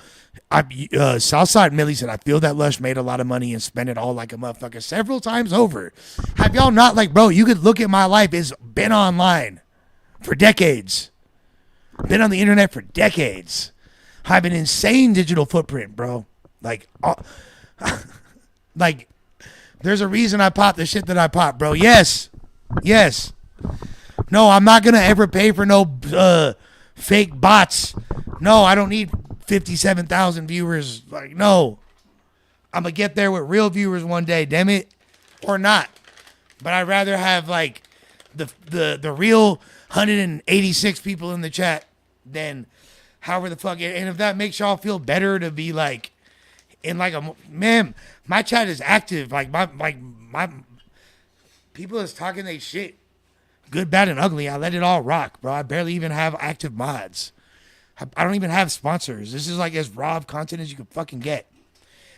Southside Millie said, I feel that Lush made a lot of money and spent it all like a motherfucker several times over. Have y'all not, like, bro, you could look at my life. It's been online for decades. Been on the internet for decades. I have an insane digital footprint, bro. Like, like, there's a reason I pop the shit that I pop, bro. Yes. Yes. No, I'm not going to ever pay for no fake bots. No, I don't need 57,000 viewers. Like, no. I'm going to get there with real viewers one day, damn it. Or not. But I'd rather have, like, the real 186 people in the chat than however the fuck. And if that makes y'all feel better to be, like, in, like, man, my chat is active. Like, my people is talking they shit. Good, bad, and ugly. I let it all rock, bro. I barely even have active mods. I don't even have sponsors. This is like as raw of content as you can fucking get.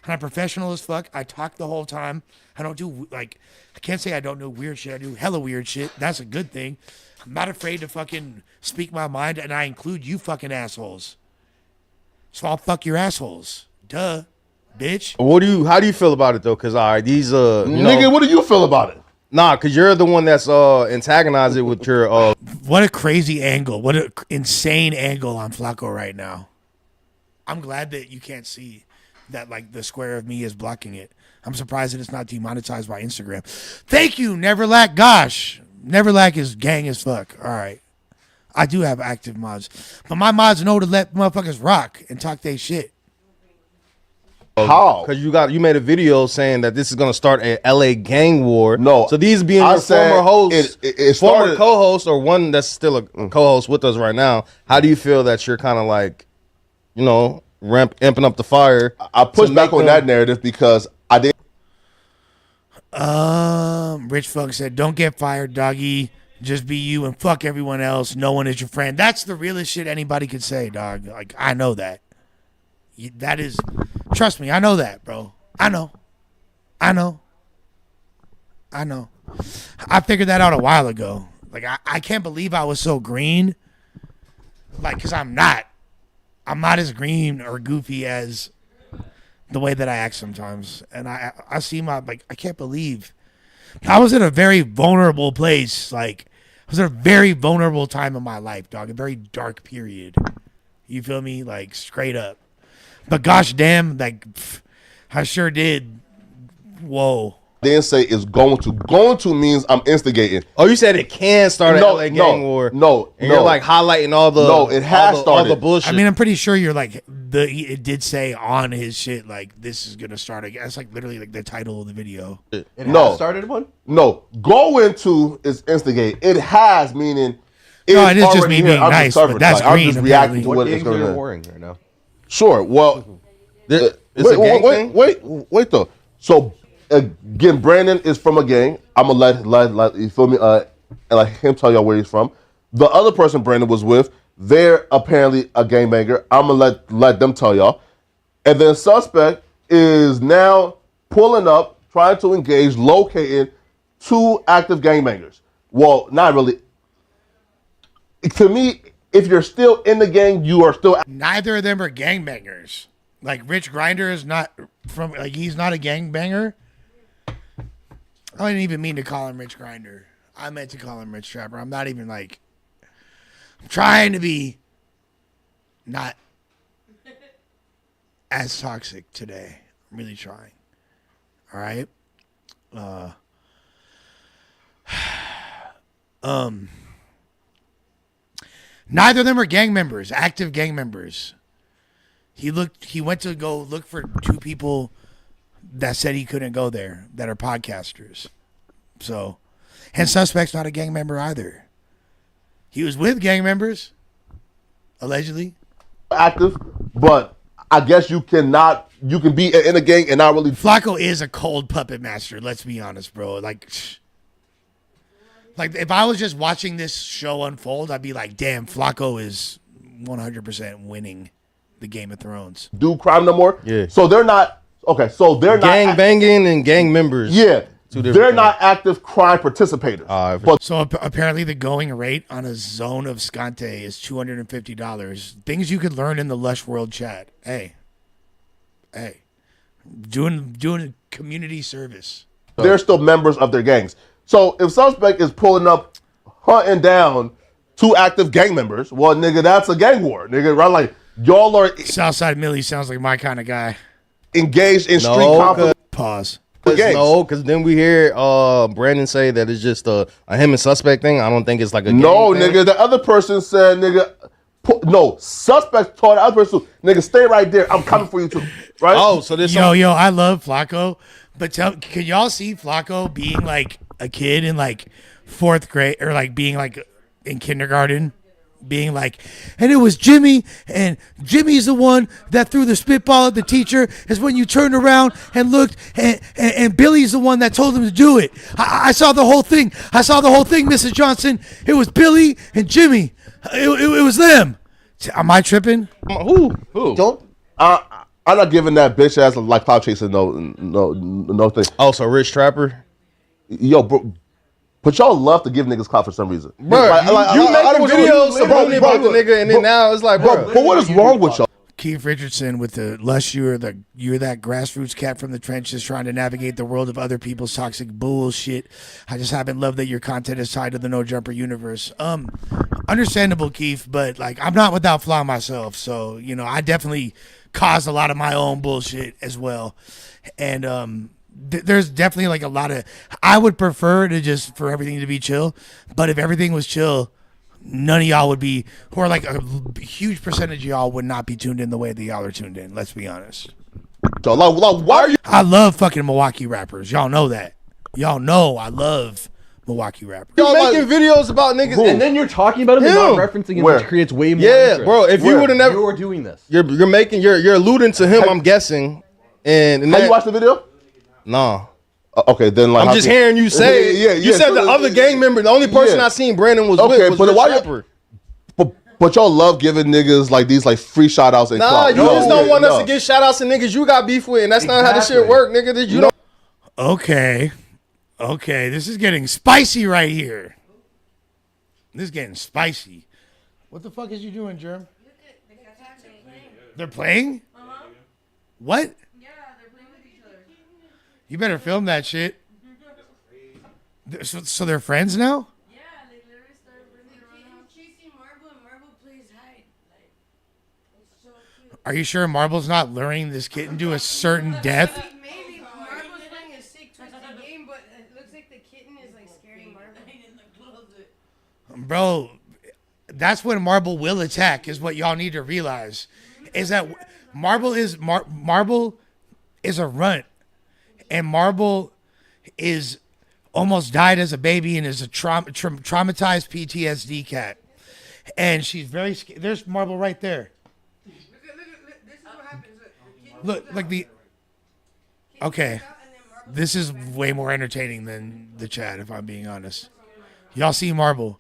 And I'm professional as fuck. I talk the whole time. I don't do, like, I can't say I don't do weird shit. I do hella weird shit. That's a good thing. I'm not afraid to fucking speak my mind, and I include you fucking assholes. So I'll fuck your assholes. Duh, bitch. how do you feel about it though? Cause all right, these nigga, what do you feel about it? Nah, cause you're the one that's antagonized it with your What a crazy angle. What an insane angle on Flacco right now. I'm glad that you can't see that, like, the square of me is blocking it. I'm surprised that it's not demonetized by Instagram. Thank you, Neverlack. Gosh, Neverlack is gang as fuck. All right. I do have active mods. But my mods know to let motherfuckers rock and talk their shit. How? Because you made a video saying that this is gonna start a LA gang war. No, so these being I your said former hosts, it former started- co-host, or one that's still a co-host with us right now. How do you feel that you're kind of like, you know, amping up the fire? I pushed back on that narrative because I didn't. Rich Funk said, "Don't get fired, doggy. Just be you and fuck everyone else. No one is your friend." That's the realest shit anybody could say, dog. Like, I know that. That is, trust me, I know that, bro. I know. I figured that out a while ago. Like, I can't believe I was so green. Like, because I'm not. I'm not as green or goofy as the way that I act sometimes. And I see like, I can't believe. I was in a very vulnerable place. Like, I was in a very vulnerable time in my life, dog. A very dark period. You feel me? Like, straight up. But gosh damn, like, I sure did. Whoa. Didn't say it's going to. Going to means I'm instigating. Oh, you said it can start an LA gang war. No, and you're like highlighting all the. No, it has all started. the bullshit. I mean, I'm pretty sure you're like it did say on his shit like this is gonna start again. That's like literally like the title of the video. It has started one? No, go into is instigate. It has meaning. No, it is just already me being here. I'm nice, just serving. but that's I'm green, just reacting to What what is gangs are going you on. warring right now? Sure. Well, It's a gang thing? wait though. So again, Brandon is from a gang. I'm gonna let you feel me. And let him tell y'all where he's from. The other person Brandon was with, they're apparently a gangbanger. I'm gonna let them tell y'all. And then suspect is now pulling up, trying to engage, locating 2 active gangbangers. Well, not really. To me, if you're still in the gang, you are still. Neither of them are gangbangers. Like, Rich Grinder is not from, like, he's not a gangbanger. I didn't even mean to call him Rich Grinder. I meant to call him Rich Trapper. I'm not even like, I'm trying to be not as toxic today. I'm really trying. All right. Neither of them are gang members, active gang members. He went to go look for 2 people that said he couldn't go there that are podcasters. So, and suspect's not a gang member either. He was with gang members, allegedly. Active, but I guess you can be in a gang and not really. Flacco is a cold puppet master. Let's be honest, bro. Like if I was just watching this show unfold, I'd be like, damn, Flacco is 100% winning the Game of Thrones. Do crime no more. Yeah. So they're not okay. So they're gang not banging and gang members. Yeah. Two different They're things. not active crime participators. But So apparently the going rate on a zone of Scante is $250. Things you could learn in the Lush World chat. Hey, doing community service. they're still members of their gangs. So if suspect is pulling up, hunting down 2 active gang members, well, nigga, that's a gang war, nigga, right? Like y'all are Southside Millie sounds like my kind of guy. engaged in street conflict. Pause. Gangs. No, because then we hear Brandon say that it's just a him and suspect thing. I don't think it's like a No, gang thing. nigga, the other person said, nigga, no, suspect told the other person, nigga, stay right there. I'm coming for you too, right? Oh, so this Yo, I love Flacco, but can y'all see Flacco being like a kid in like 4th grade or like being like in kindergarten? Being like, and it was Jimmy, and Jimmy's the one that threw the spitball at the teacher. Is when you turned around and looked, and Billy's the one that told him to do it. I saw the whole thing. Mrs. Johnson. It was Billy and Jimmy. It was them. Am I tripping? Who? Don't. I'm not giving that bitch ass like cloud chasing no thing. Oh, so Rich Trapper? Yo, bro. But y'all love to give niggas clout for some reason. Bro, you making videos supposedly about the nigga, and then now it's like, bro. But what is wrong with y'all? Keith Richardson with the Lush, you're that grassroots cat from the trenches trying to navigate the world of other people's toxic bullshit. I just haven't loved that your content is tied to the No Jumper universe. Understandable, Keith, but like I'm not without flaw myself, so I definitely caused a lot of my own bullshit as well, and there's definitely like a lot of. I would prefer to just for everything to be chill, but if everything was chill, none of y'all would be, or like a huge percentage of y'all would not be tuned in the way that y'all are tuned in. Let's be honest. So, like, why are you? I love fucking Milwaukee rappers. Y'all know that. Y'all know I love Milwaukee rappers. You making videos about niggas, Who? And then you're talking about it and not referencing it, Where? which creates way more. yeah, interest. bro. If you would have never, You're doing this. you're alluding to him. I'm guessing, and Have that, you watched the video? nah. Okay, then like I'm just hearing you say. You said the other gang member. The only person I seen Brandon was Okay, with was but Rich why you- Trapper. But y'all love giving niggas like these like free shout outs and Nah, clout. you just don't want us to give shout outs to niggas you got beef with, and that's not how this shit Exactly. work, nigga. That you don't. Okay, this is getting spicy right here. This is getting spicy. What the fuck is you doing, Germ? They're playing? What? Yeah, they're playing with each other. You better film that shit. So they're friends now? Yeah, they literally started running around. Chasing Marble and Marble plays hide. Like, it's so cute. Are you sure Marble's not luring this kitten to a certain death? Maybe Marble's playing a sick twisted game, but it looks like the kitten is like scaring Marble. In the closet. Bro, that's when Marble will attack, is what y'all need to realize. Is that Marble is a runt, and Marble is almost died as a baby and is a traumatized PTSD cat, and she's very scared. There's Marble right there. Look, this is what happens. Look, like the. Okay, this is way more entertaining than the chat, if I'm being honest. Y'all see Marble.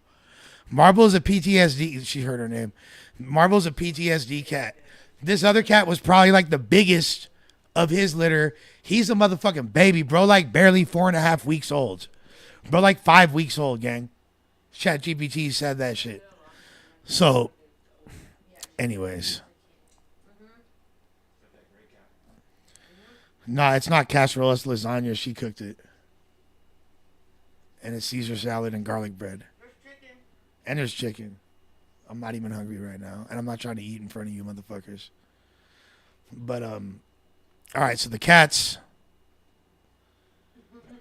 Marble is a PTSD. She heard her name. Marble's a PTSD cat. This other cat was probably like the biggest of his litter. He's a motherfucking baby, bro. Like barely 4.5 weeks old. Bro, like 5 weeks old, gang. Chat GPT said that shit. So, anyways. Nah, it's not casserole. It's lasagna. She cooked it. And it's Caesar salad and garlic bread. And there's chicken. I'm not even hungry right now. And I'm not trying to eat in front of you motherfuckers. But, all right, so the cats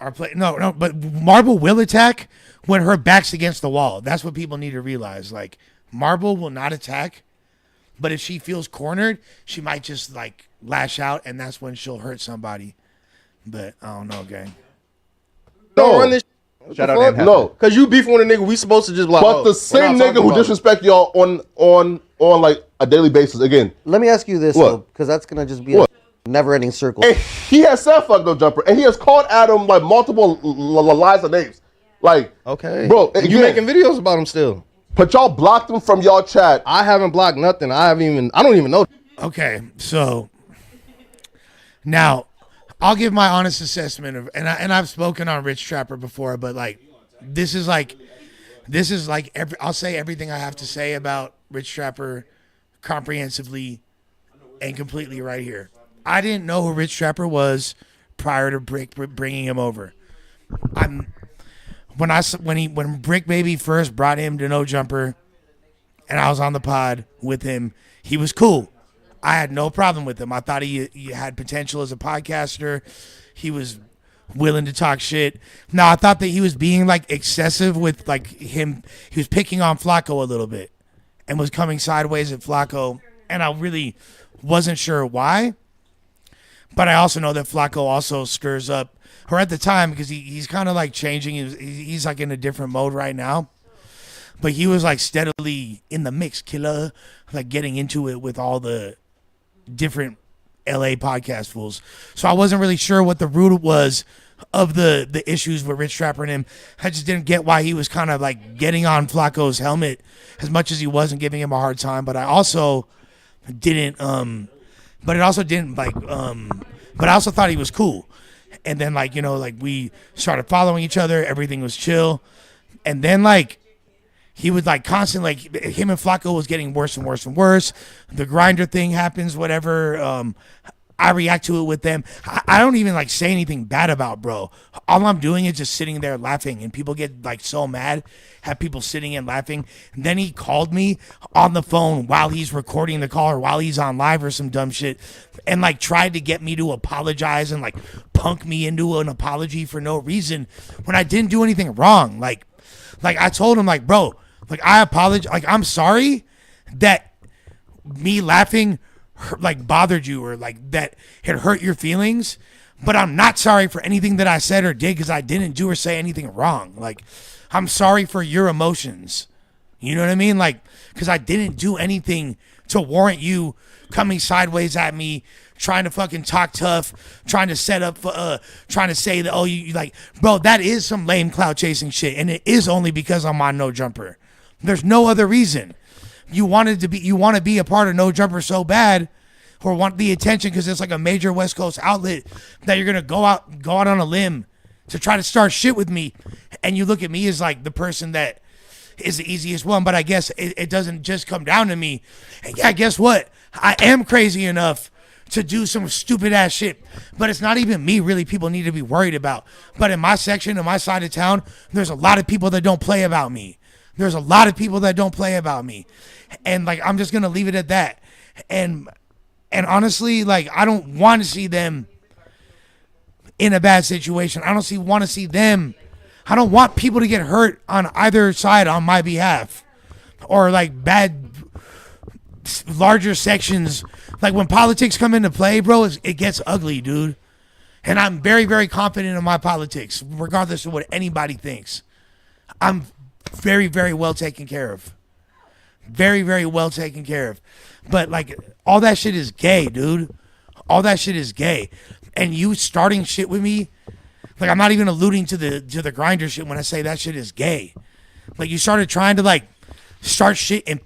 are playing. No, but Marble will attack when her back's against the wall. That's what people need to realize. Like, Marble will not attack, but if she feels cornered, she might just, like, lash out, and that's when she'll hurt somebody. But I don't know, gang. Don't run this. Shout out to No, Cause you beefing with a nigga, we supposed to just be like. but the same nigga who disrespect y'all on like a daily basis. Again, Let me ask you this, What? because that's gonna just be What? a never-ending circle. and he has said fuck no jumper, and he has called Adam like multiple lies and names. Like, Okay, bro, you again, making videos about him still? but y'all blocked him from y'all chat. I haven't blocked nothing. I don't even know. Okay, so now I'll give my honest assessment of, and I've spoken on Rich Trapper before, but like this is like I'll say everything I have to say about Rich Trapper comprehensively and completely right here. I didn't know who Rich Trapper was prior to Brick bringing him over. When Brick Baby first brought him to No Jumper, and I was on the pod with him, he was cool. I had no problem with him. I thought he had potential as a podcaster. He was willing to talk shit. Now, I thought that he was being like excessive with like him. He was picking on Flacco a little bit and was coming sideways at Flacco. And I really wasn't sure why. But I also know that Flacco also stirs up, or at the time, because he's kind of like changing. He's like in a different mode right now. But he was like steadily in the mix, killer, like getting into it with all the different LA podcast fools. So I wasn't really sure what the root was of the issues with Rich Trapper and him. I just didn't get why he was kind of like getting on Flacco's helmet as much as he wasn't giving him a hard time. But I also didn't, but I also thought he was cool. And then like, like we started following each other. Everything was chill. And then like, he would like constantly, like him and Flacco was getting worse and worse and worse. The grinder thing happens, whatever. I react to it with them. I don't even like say anything bad about bro. All I'm doing is just sitting there laughing, and people get like so mad, have people sitting and laughing. And then he called me on the phone while he's recording the call or while he's on live or some dumb shit, and like tried to get me to apologize and like punk me into an apology for no reason when I didn't do anything wrong. Like I told him like, bro, like I apologize. Like I'm sorry that me laughing like bothered you or like that it hurt your feelings, but I'm not sorry for anything that I said or did because I didn't do or say anything wrong. Like I'm sorry for your emotions. You know what I mean? Like because I didn't do anything to warrant you coming sideways at me, trying to fucking talk tough, trying to set up for, trying to say that, oh, you like, bro, that is some lame clout chasing shit. And it is only because I'm on No Jumper. There's no other reason. You want to be a part of No Jumper so bad, or want the attention because it's like a major West Coast outlet, that you're gonna go out on a limb to try to start shit with me, and you look at me as like the person that is the easiest one. But I guess it doesn't just come down to me. And yeah, guess what? I am crazy enough to do some stupid ass shit, but it's not even me really people need to be worried about. But in my section, in my side of town, there's a lot of people that don't play about me. There's a lot of people that don't play about me. And like, I'm just going to leave it at that. And honestly, like, I don't want to see them in a bad situation. I don't want to see them. I don't want people to get hurt on either side on my behalf, or like bad, larger sections. Like when politics come into play, bro, it gets ugly, dude. And I'm very, very confident in my politics, regardless of what anybody thinks. I'm very, very well taken care of. Very, very well taken care of. But like all that shit is gay, dude. All that shit is gay. And you starting shit with me, like I'm not even alluding to the grinder shit when I say that shit is gay. Like you started trying to like start shit and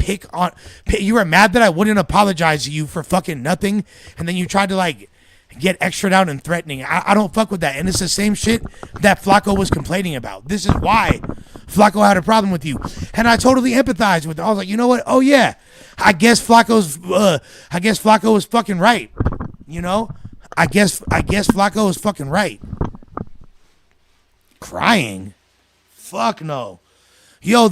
you were mad that I wouldn't apologize to you for fucking nothing, and then you tried to like get extra out and threatening. I don't fuck with that. And it's the same shit that Flacco was complaining about. This is why Flacco had a problem with you. And I totally empathize with it. I was like, you know what? Oh yeah. I guess Flacco was fucking right. You know? I guess Flacco was fucking right. Crying? Fuck no. Yo,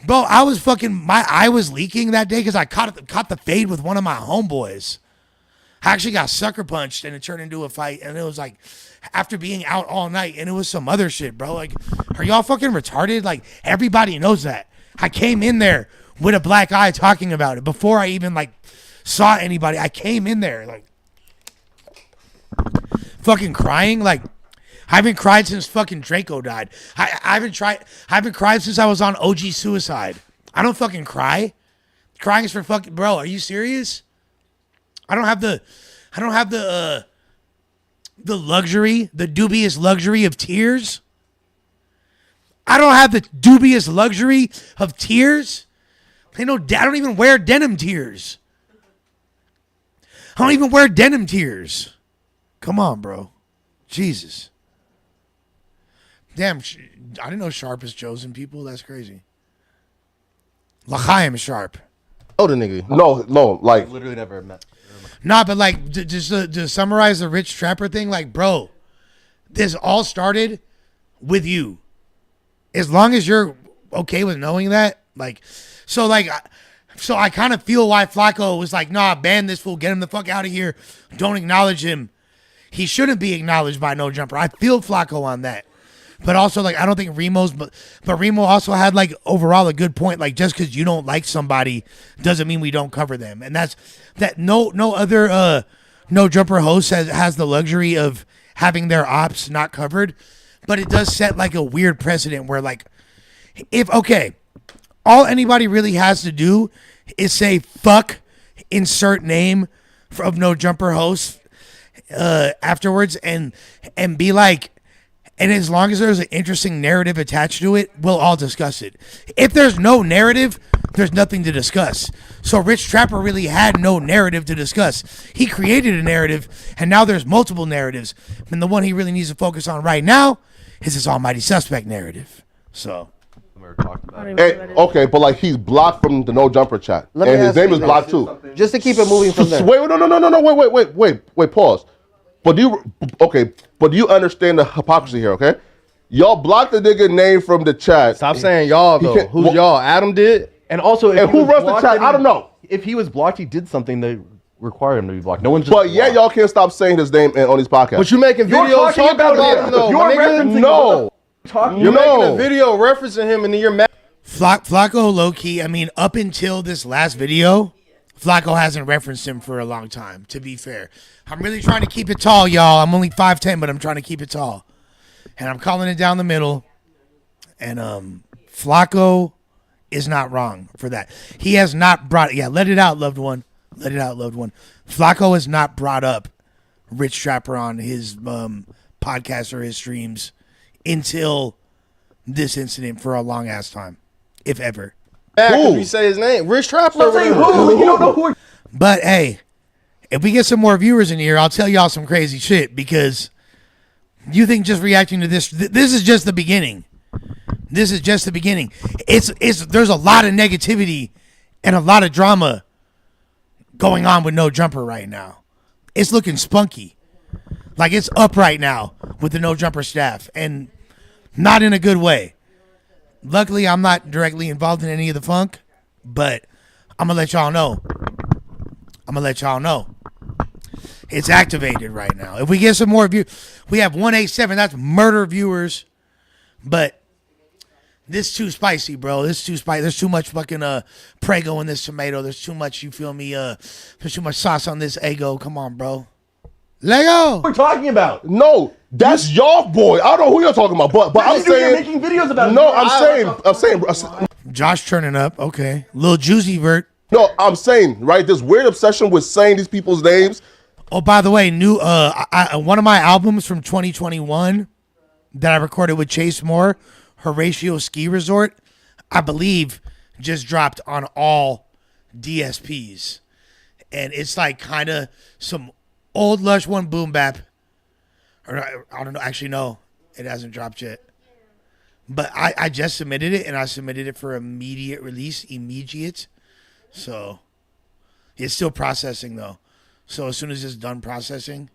bro, I was fucking, my eye was leaking that day because I caught the fade with one of my homeboys. I actually got sucker punched and it turned into a fight, and it was like after being out all night, and it was some other shit, bro. Like, are y'all fucking retarded? Like, everybody knows that. I came in there with a black eye talking about it before I even like saw anybody. I came in there like fucking crying. Like, I haven't cried since fucking Draco died. I haven't cried since I was on OG Suicide. I don't fucking cry. Crying is for fucking bro. Are you serious? I don't have the luxury, the dubious luxury of tears. I don't have the dubious luxury of tears. I don't even wear denim tears. I don't even wear denim tears. Come on, bro. Jesus. Damn, I didn't know Sharp is chosen people. That's crazy. L'chaim Sharp. Oh, the nigga. No, like Literally never met. Nah, but like, just to summarize the Rich Trapper thing, like, bro, this all started with you. As long as you're okay with knowing that, like, so I kind of feel why Flacco was like, nah, ban this fool, get him the fuck out of here. Don't acknowledge him. He shouldn't be acknowledged by No Jumper. I feel Flacco on that. But also, like, I don't think but Remo also had, like, overall a good point. Like, just because you don't like somebody doesn't mean we don't cover them. And that's that no other No Jumper host has the luxury of having their ops not covered. But it does set, like, a weird precedent where, like, all anybody really has to do is say, fuck, insert name of No Jumper host afterwards and be like, and as long as there's an interesting narrative attached to it, we'll all discuss it. If there's no narrative, there's nothing to discuss. So Rich Trapper really had no narrative to discuss. He created a narrative, and now there's multiple narratives. And the one he really needs to focus on right now is his almighty suspect narrative. So. Okay, but like he's blocked from the No Jumper chat, and his name is blocked too. Just to keep it moving from there. Wait, no, wait, pause. But do you understand the hypocrisy here? Okay, y'all blocked the nigga name from the chat. Stop saying y'all though. Who's y'all? Adam did. And also, and who runs the chat? I don't know. If he was blocked, he did something that required him to be blocked. No one's just. But yeah, y'all can't stop saying his name on these podcasts. But you making videos talking about him though. You're referencing no. You're making a video referencing him, and then you're mad. Flacco, low key. I mean, up until this last video, Flacco hasn't referenced him for a long time. To be fair, I'm really trying to keep it tall, y'all. I'm only 5'10", but I'm trying to keep it tall, and I'm calling it down the middle. And Flacco is not wrong for that. He has not brought. Yeah, let it out, loved one. Let it out, loved one. Flacco has not brought up Rich Trapper on his podcast or his streams until this incident for a long ass time, if ever. If you say his name, Rich Trapper. Who? You don't know who. But hey, if we get some more viewers in here, I'll tell y'all some crazy shit because you think just reacting to this is just the beginning. This is just the beginning. There's a lot of negativity and a lot of drama going on with No Jumper right now. It's looking spunky. Like it's up right now with the No Jumper staff and not in a good way. Luckily, I'm not directly involved in any of the funk, but I'm going to let y'all know. It's activated right now. If we get some more views, we have 187. That's murder viewers. But this is too spicy, bro. This is too spicy. There's too much fucking Prego in this tomato. There's too much, you feel me? There's too much sauce on this Eggo. Come on, bro. Lego. What are we talking about? No, that's y'all boy. I don't know who you're talking about, but I'm saying you're making videos about. No, I'm saying. Josh turning up. Okay, Lil Juicy Vert. No, I'm saying right. This weird obsession with saying these people's names. Oh, by the way, one of my albums from 2021 that I recorded with Chase Moore, Horatio Ski Resort, I believe just dropped on all DSPs, and it's like kind of some old Lush One boom bap. Or I don't know. Actually, no, it hasn't dropped yet. But I just submitted it, and I submitted it for immediate release, So it's still processing though. So as soon as it's done processing,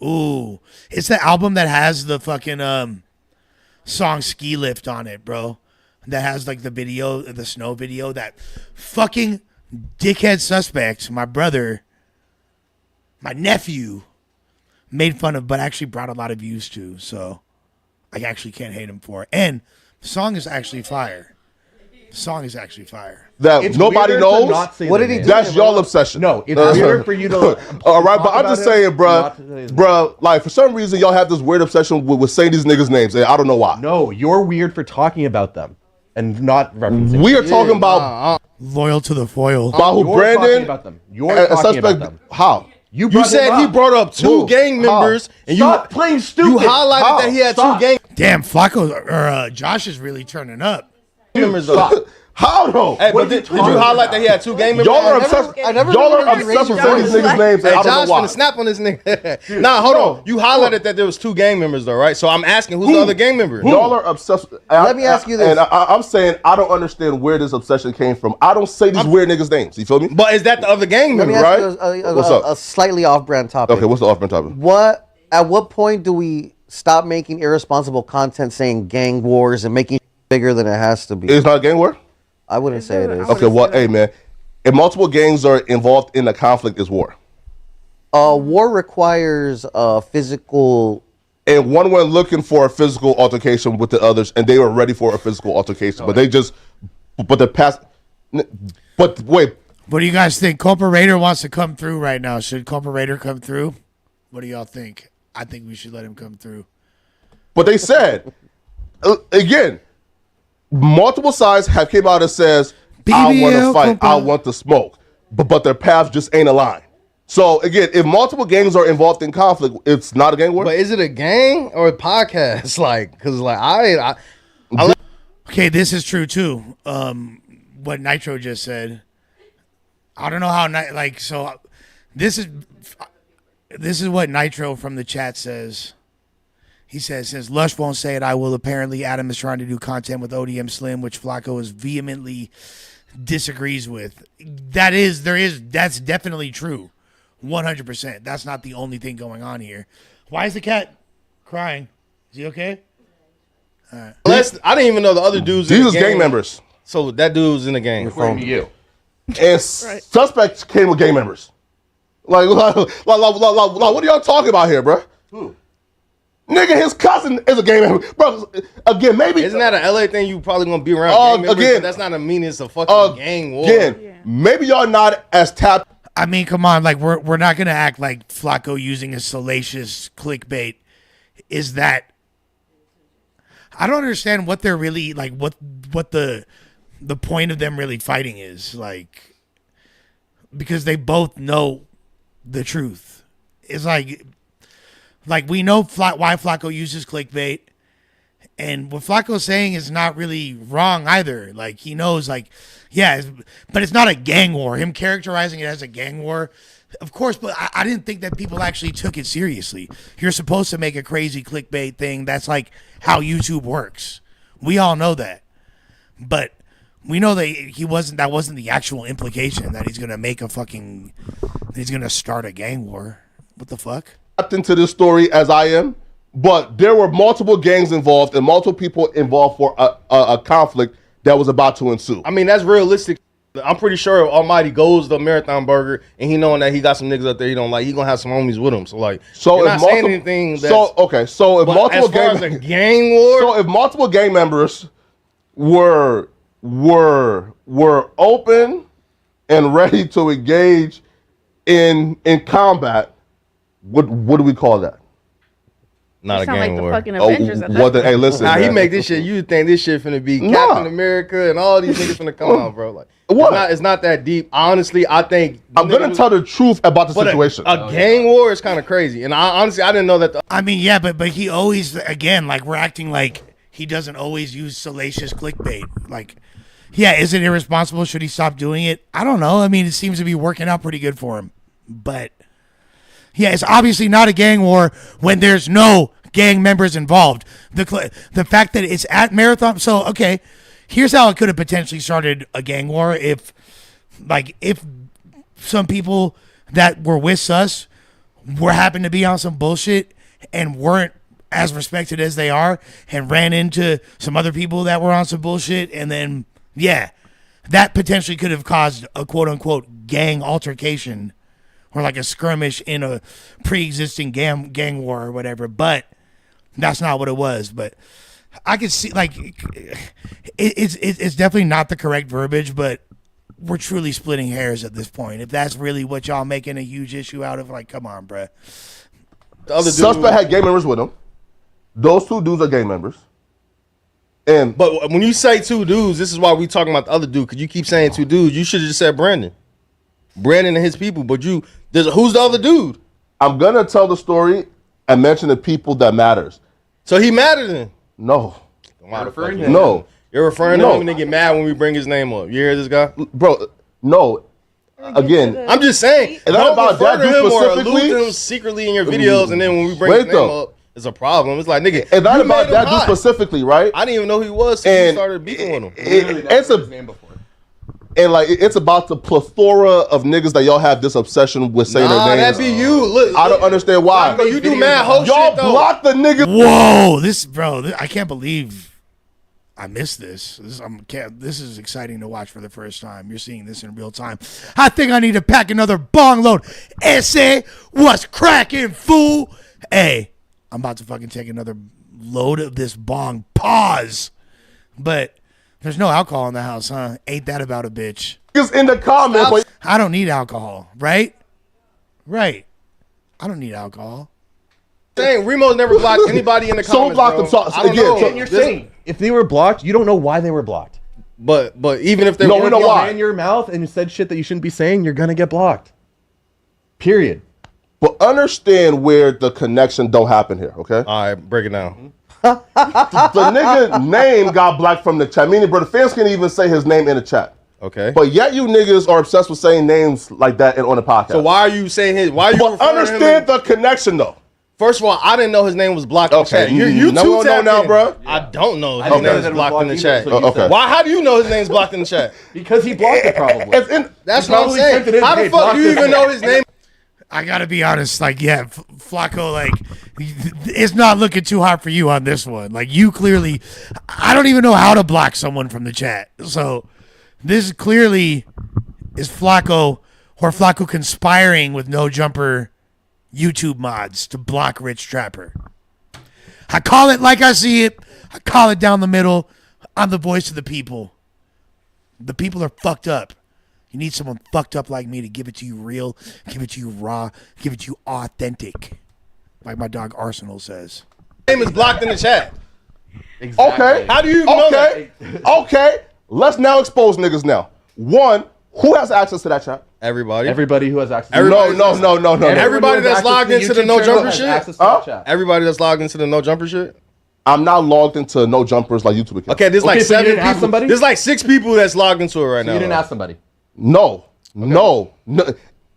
ooh, it's the album that has the fucking song Ski Lift on it, bro. That has like the video, the snow video that fucking dickhead suspects, my brother, my nephew, made fun of, but actually brought a lot of views to. So I actually can't hate him for it. And the song is actually fire. That It's nobody weirder to knows. not say What their did he name. do? That's y'all obsession. No, it's weird for you to. All right, but talk I'm just about saying, him, not to say his name. bruh, like for some reason y'all have this weird obsession with saying these niggas' names, and I don't know why. No, you're weird for talking about them. and not referencing. We are talking about Loyal to the foil. who You're talking Brandon about them. You're talking about them. How? You brought said him he up. brought up two Who? gang members, and Stop playing you stupid. highlighted How? that he had Stop. two gang Damn, Flacco or Josh is really turning up. members. Stop. Though. How though? Hey, What but are you did you talking highlight about? that he had two gang members? Y'all are I never- obsessed. I never Y'all are really obsessed with raised saying these your niggas' names. Hey, And I don't Josh know why. finna snap on this nigga. Nah, hold on. You highlighted that there was two gang members though, right? So I'm asking, who's the other gang member? Y'all are obsessed. Let me ask you this. And I'm saying I don't understand where this obsession came from. I don't say these weird niggas' names. You feel me? But is that the other gang Let me member? ask right? you a, What's a, up? a slightly off-brand topic. Okay, what's the off-brand topic? At what point do we stop making irresponsible content saying gang wars and making bigger than it has to be? It's not a gang war? I wouldn't say it is. I Okay, well, hey man, if multiple gangs are involved in a conflict, is war. War requires physical. And one went looking for a physical altercation with the others, and they were ready for a physical altercation, but they just, but the past, but wait, What do you guys think? Corporate Raider wants to come through right now. Should Corporate Raider come through? What do y'all think? I think we should let him come through. but they said again, multiple sides have came out and says, I want to BBL, fight, I compa. want to smoke, but their paths just ain't aligned. So again, if multiple gangs are involved in conflict, it's not a gang war. But is it a gang or a podcast? Like, because like I Okay, this is true too. What Nitro just said. I don't know how this is what Nitro from the chat says. He says, since Lush won't say it, I will. Apparently, Adam is trying to do content with ODM Slim, which Flacco is vehemently disagrees with. That's definitely true. 100%. That's not the only thing going on here. Why is the cat crying? Is he okay? I didn't even know the other dudes. These in are the gang members. So that dude's in the gang. Referring to you. And suspects came with gang members. Like, what are y'all talking about here, bro? Who? Nigga, his cousin is a gang member. Bro, again, maybe. Isn't that an LA thing? You probably gonna be around gang members, again, but that's not a meaning. It's a fucking gang war. Again, maybe y'all not as tapped. I mean, come on, like we're not gonna act like Flacco using a salacious clickbait is that. I don't understand what they're really like. What the point of them really fighting is like, because they both know the truth. It's like we know why Flacco uses clickbait, and what Flacco's saying is not really wrong either. Like he knows, like, yeah, but it's not a gang war. Him characterizing it as a gang war, of course, but I didn't think that people actually took it seriously. You're supposed to make a crazy clickbait thing. That's like how YouTube works. We all know that, but we know that that wasn't the actual implication that he's gonna make he's gonna start a gang war. What the fuck? Into this story as I am, but there were multiple gangs involved and multiple people involved for a conflict that was about to ensue. I mean, that's realistic. I'm pretty sure Almighty goes to Marathon Burger and he knowing that he got some niggas up there he don't like. He gonna have some homies with him. So like, you're not saying anything. That's, so if but multiple as far as a gang war, so if multiple gang members were open and ready to engage in combat, what do we call that? not a sound gang like the war. fucking Avengers at that Well, then, point. hey, listen. Nah, he man. make this shit. You think this shit finna be Nah. Captain America and all these niggas finna come out, bro? Like, What? It's not that deep. Honestly, I think I'm gonna tell the truth about the but situation. A gang war is kind of crazy, and I honestly didn't know that. I mean, yeah, but he always, again, like we're acting like he doesn't always use salacious clickbait. Like, yeah, is it irresponsible? Should he stop doing it? I don't know. I mean, it seems to be working out pretty good for him. But yeah, it's obviously not a gang war when there's no gang members involved. The fact that it's at Marathon. So, okay, here's how it could have potentially started a gang war if some people that were with us happened to be on some bullshit and weren't as respected as they are and ran into some other people that were on some bullshit, and then yeah, that potentially could have caused a quote unquote gang altercation or like a skirmish in a pre-existing gang war or whatever. But that's not what it was. But I could see, like, it's definitely not the correct verbiage, but we're truly splitting hairs at this point. If that's really what y'all making a huge issue out of, like, come on, bruh. The other Suspect had gang members with him. Those two dudes are gang members. But when you say two dudes, this is why we talking about the other dude, because you keep saying two dudes. You should have just said Brandon and his people. But who's the other dude? I'm gonna tell the story and mention the people that matters. So he mattered then? No. You're referring to him. No. You're referring to him and they get mad when we bring his name up. You hear this guy? Bro, no. Again, I'm just saying. It's not about that dude or specifically. allude to him secretly in your videos, and then when we bring his name up, it's a problem. It's like, nigga, it's not you about made that him dude hot. specifically, right? I didn't even know who he was until you started beefing with him. It's a name before. And like it's about the plethora of niggas that y'all have this obsession with saying their names. That be you. Look, I don't understand why. You do mad whole y'all shit though. block the niggas. Whoa, I can't believe I missed this. This is exciting to watch for the first time. You're seeing this in real time. I think I need to pack another bong load. Essay, what's cracking, fool? Hey, I'm about to fucking take another load of this bong. Pause. But there's no alcohol in the house, huh? Ain't that about a bitch? Niggas in the comments. But I don't need alcohol, right? Right. I don't need alcohol. Saying Remo's never blocked anybody in the Someone comments. blocked them. I don't know. So you're saying if they were blocked, you don't know why they were blocked. But even if they No, we know why. Ran your mouth and you said shit that you shouldn't be saying, you're gonna get blocked. Period. But understand where the connection don't happen here, okay? All right, break it down. The nigga name got blocked from the chat. Meaning, bro, the fans can't even say his name in the chat. Okay. But yet you niggas are obsessed with saying names like that on the podcast. So why are you saying his? Why are you? But referring to him understand the connection though. First of all, I didn't know his name was blocked in the Okay, chat. You now too we don't know tapped now, in. bro. I don't know his Okay. name is blocked in the chat. Okay. Why? How do you know his name's blocked in the chat? Because he blocked it probably. It's in, That's He what I'm probably saying. sent it in, How hey, the fuck block do you this even guy. know his name? I gotta be honest, like, yeah, Flacco, like, it's not looking too hot for you on this one. Like, you clearly, I don't even know how to block someone from the chat. So, this clearly is Flacco conspiring with No Jumper YouTube mods to block Rich Trapper. I call it like I see it. I call it down the middle. I'm the voice of the people. The people are fucked up. You need someone fucked up like me to give it to you real, give it to you raw, give it to you authentic. Like my dog Arsenal says. Name is blocked in the chat. Exactly. okay. How do you even know that? Okay. Let's now expose niggas now. One, who has access to that chat? Everybody. Everybody who has access. No. Everybody that's logged into the No Jumper shit? Access to that chat. Everybody that's logged into the No Jumper shit? I'm not logged into No Jumpers like YouTube account. Okay, there's like Okay, so you 7 didn't ask people. somebody? There's like 6 people that's logged into it right So now. you didn't ask somebody. No.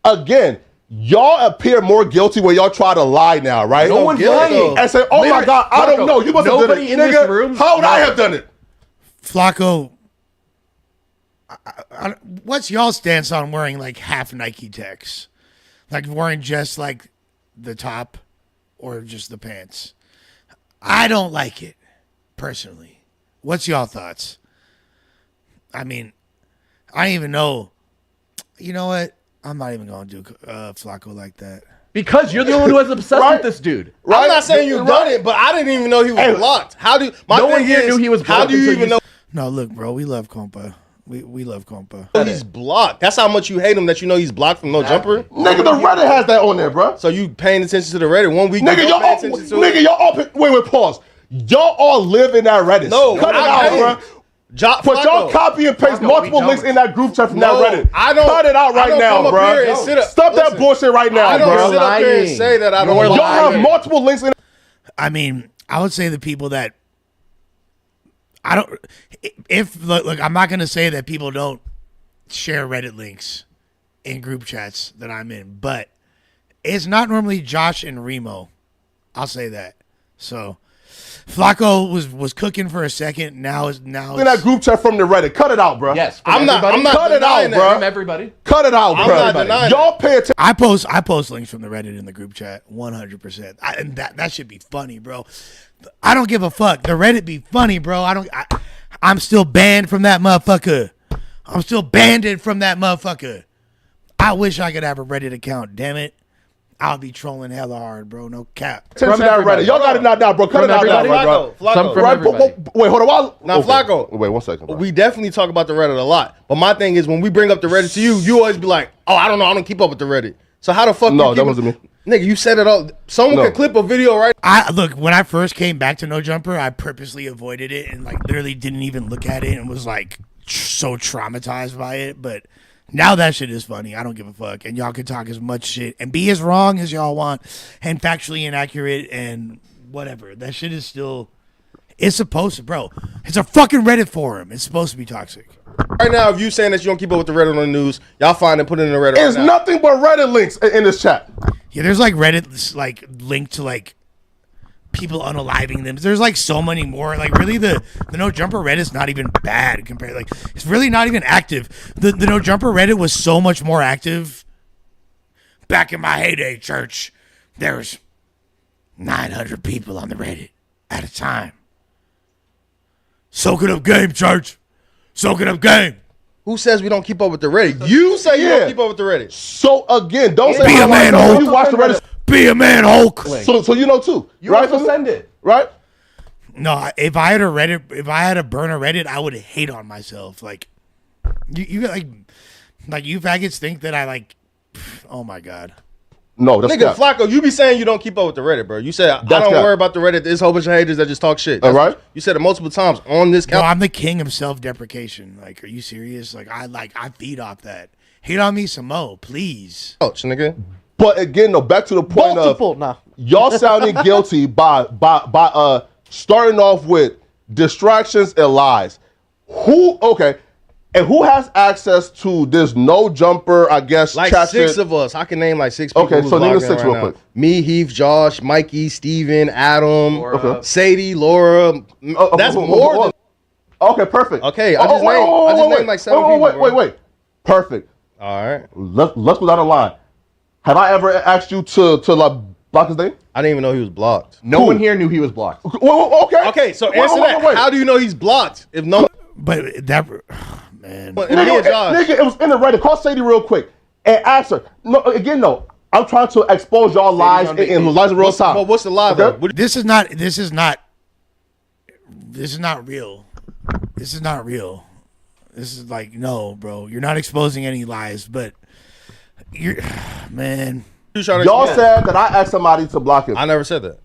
Again, y'all appear more guilty when y'all try to lie now, right? No one's lying. And say, oh my God, I don't know. You must have done it. Nobody in this Nigga, room- how would I have done it? Flacco, what's y'all stance on wearing like half Nike techs? Like wearing just like the top or just the pants? I don't like it, personally. What's y'all thoughts? I mean, I don't even know. You know what? I'm not even going to do Flacco like that. Because you're the one who has obsessed Right. with this dude. I'm not saying you've done it, but I didn't even know he was blocked. How do No one here knew he was How blocked do you until even you know No, look, bro, we love Compa. We love Compa. he's blocked? That's how much you hate him that you know he's blocked from No Jumper. Nigga, the Reddit has that on there, bro. So you paying attention to the Reddit 1 week? Nigga, you y'all don't pay all, attention to nigga, it? y'all all, wait, pause. Y'all all live in that Reddit. No, Cut it I out, didn't. bro. But y'all Flacco. copy and paste Flacco, multiple we links don't. in that group chat from No, that Reddit. I don't. Cut it out I right don't now, come up bro. here and sit up- Stop that listen, bullshit right now, I don't bro. sit up here and lying. say that I don't. You're Y'all lie. have multiple links in. I mean, I would say the people that I don't. If look, I'm not gonna say that people don't share Reddit links in group chats that I'm in, but it's not normally Josh and Remo. I'll say that. So Flacco was cooking for a second. Now In that group chat from the Reddit. Cut it out, bro. Yes. I'm not Cut it out, denying that. bro. From everybody. Cut it out, I'm bro. not denying Y'all pay attention. I post links from the Reddit in the group chat 100%. And that should be funny, bro. I don't give a fuck. The Reddit be funny, bro. I'm still banned from that motherfucker. I'm still banned from that motherfucker. I wish I could have a Reddit account, damn it. I'll be trolling hella hard, bro. No cap. Attention to that everybody. Reddit. Y'all got it now, bro. Cut From it out now, everybody? bro. Flacco. Some from Right, everybody. wait, hold on. Now, Flacco. Wait 1 second, bro. We definitely talk about the Reddit a lot. But my thing is, when we bring up the Reddit to you, you always be like, oh, I don't know. I don't keep up with the Reddit. So how the fuck? No, you that keep wasn't it- Nigga, you said it all. Someone No. could clip a video right. I look, when I first came back to No Jumper, I purposely avoided it and like literally didn't even look at it and was like so traumatized by it. But now that shit is funny. I don't give a fuck, and y'all can talk as much shit and be as wrong as y'all want and factually inaccurate and whatever. That shit is still. It's supposed to, bro. It's a fucking Reddit forum. It's supposed to be toxic. Right now, if you saying that you don't keep up with the Reddit on the news, y'all find and put it in the Reddit. It's right now. nothing but Reddit links in this chat. Yeah, there's like Reddit like linked to like people unaliving them. There's like so many more. Like really, the No Jumper Reddit's not even bad compared. Like it's really not even active. The No Jumper Reddit was so much more active back in my heyday. Church, there was 900 people on the Reddit at a time. Soak it up, game, church. Soak it up, game. Who says we don't keep up with the Reddit? You say you Yeah. don't keep up with the Reddit. So again, don't say Be how a man, I know. Hulk. You watch the Reddit, Be a man, Hulk. so you know too, You right? also send it. Right? No, if I had to burn a Reddit, I would hate on myself. Like, you like you faggots think that I like. Oh my god. No, that's Nigga, cap. Flacco, you be saying you don't keep up with the Reddit, bro. You said I That's don't cap. worry about the Reddit. There's a whole bunch of haters that just talk shit. All right. You said it multiple times on this No, couch. I'm the king of self-deprecation. Like, are you serious? I feed off that. Hate on me some more, please. Nigga. But again, no, back to the point Multiple. of Nah. y'all sounding guilty by starting off with distractions and lies. And who has access to this No Jumper, I guess, Like chat six shit? of us. I can name like six people. Okay, who's so name the logged in six right real now. quick. Me, Heath, Josh, Mikey, Steven, Adam, Okay. Sadie, Laura. That's more than. Okay, perfect. Okay, I just named like seven people, bro. Wait. Perfect. All right. Let's go down the line. Have I ever asked you to like block his name? I didn't even know he was blocked. No one here knew he was blocked. Okay. Okay, so answer that. How do you know he's blocked? If no, But that, man. and me and Josh. Nigga, it was in the Reddit. Call Sadie real quick and ask her. No, again, no. I'm trying to expose y'all lies on in lies in real time. But what's the lie though? What- This is not real. This is not real. This is like, no, bro. You're not exposing any lies, but you're, man. you trying to Y'all explain? said that I asked somebody to block him. I never said that.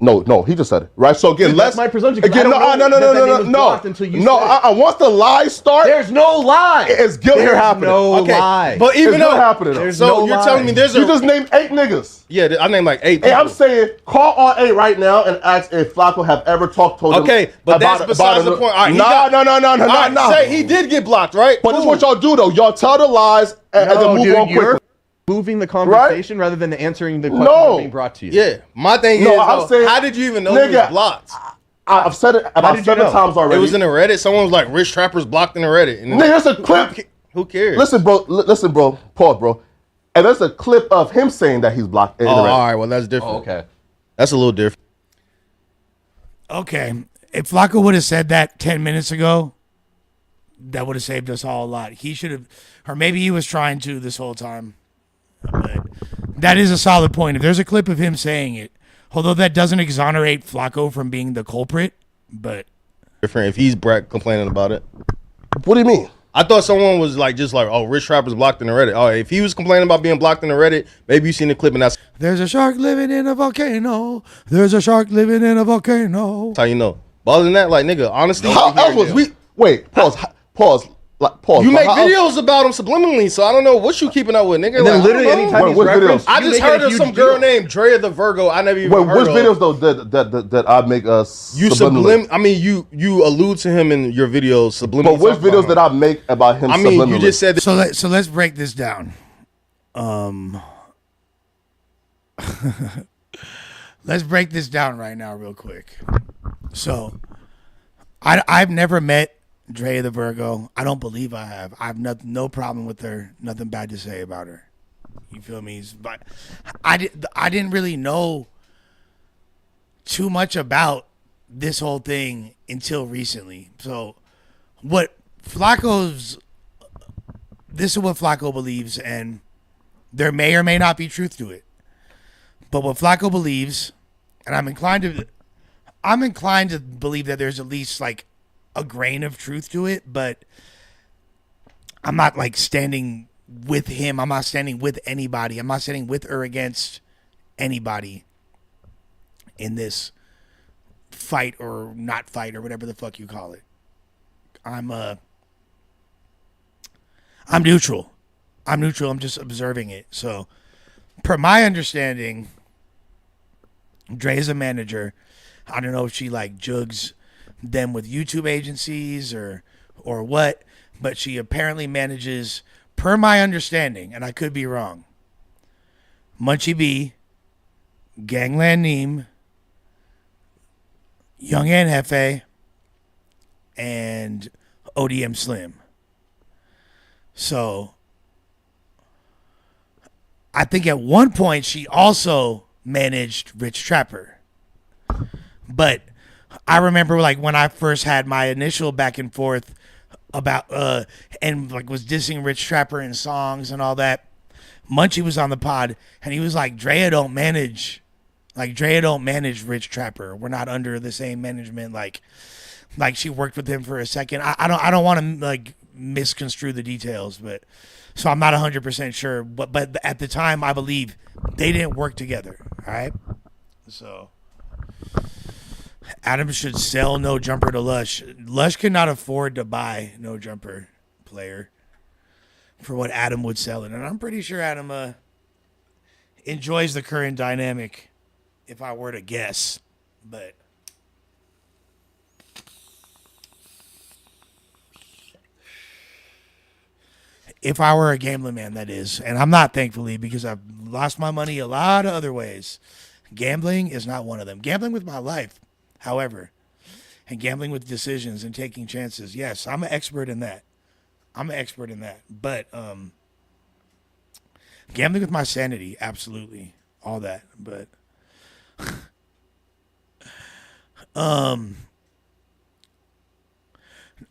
No, he just said it. Right? So again, That's my presumption, 'cause I Again, don't know that that name was no. blocked until you No, said it. once the lies start, There's no lie. it's guilt here There's happening. no Okay, lie. but even It's though not happening, though. There's so no you're lie. telling me there's You a just named 8 niggas. yeah, I named like 8 Hey, people. I'm saying, call all 8 right now and ask if Flacco have ever talked to them. Okay, but that's besides the point. All right, he No. All right, say he did get blocked, right? But this is what y'all do though. Y'all tell the lies and then No, move dude, on you're quickly. moving the conversation rather than answering the questions that are being brought to you. Yeah, my thing No, is, I'm though, saying- how did you even know he Nigga, was blocked? I've said it about did you 7 know? times already. It was in the Reddit. Someone was like, "Rich trappers blocked in the Reddit." And Nigga, it's a clip. Who cares? Listen, bro. Pause, bro. And there's a clip of him saying that he's blocked in the all Reddit. right, well that's different. Oh, okay. That's a little different. Okay, if Flacco would have said that 10 minutes ago, that would have saved us all a lot. He should have, or maybe he was trying to this whole time. But that is a solid point. If there's a clip of him saying it, although that doesn't exonerate Flacco from being the culprit, but Different if he's complaining about it. What do you mean? I thought someone was like, just like, "Oh, rich trappers blocked in the Reddit." Oh, if he was complaining about being blocked in the Reddit, maybe you seen the clip and that's there's a shark living in a volcano. There's a shark living in a volcano. how you know. But other than that, like nigga, honestly, How else was we? Wait, pause. Pause. you But make how- videos about him subliminally, so I don't know what you keeping up with, nigga. And then Like, literally I don't know. anytime he's What videos? referenced, I you just make it heard a of huge some girl deal. named Drea the Virgo. I never even Wait, heard which of. videos though that I make You subliminally? I mean, you allude to him in your videos subliminally. But which videos did I make about him? I mean, subliminally? you just said that. So let's break this down. Let's break this down right now, real quick. So, I've never met Drea the Virgo. I don't believe I have. I have no problem with her. Nothing bad to say about her. You feel me? But I didn't really know too much about this whole thing until recently. So, this is what Flacco believes, and there may or may not be truth to it. But what Flacco believes, and I'm inclined to believe that there's at least like a grain of truth to it, but I'm not like standing with him. I'm not standing with anybody. I'm not standing with or against anybody in this fight or not fight or whatever the fuck you call it. I'm neutral. I'm neutral. I'm just observing it. So, per my understanding, Dre is a manager. I don't know if she like jugs them with YouTube agencies or what, but she apparently manages, per my understanding, and I could be wrong, Munchie B, Gangland Neem, Young and Hefe, and ODM Slim. So I think at one point she also managed Rich Trapper. But I remember like when I first had my initial back and forth about and like was dissing Rich Trapper in songs and all that, Munchie was on the pod and he was like, Drea don't manage Rich Trapper. We're not under the same management. Like she worked with him for a second. I don't want to like misconstrue the details, but so I'm not 100% sure. But at the time, I believe they didn't work together. All right. So Adam should sell No Jumper to Lush. Lush cannot afford to buy No Jumper player for what Adam would sell it, and I'm pretty sure Adam enjoys the current dynamic. If I were to guess, but if I were a gambling man, that is, and I'm not, thankfully, because I've lost my money a lot of other ways. Gambling is not one of them. Gambling with my life, however, and gambling with decisions and taking chances. Yes, I'm an expert in that. But gambling with my sanity, absolutely, all that. But I'm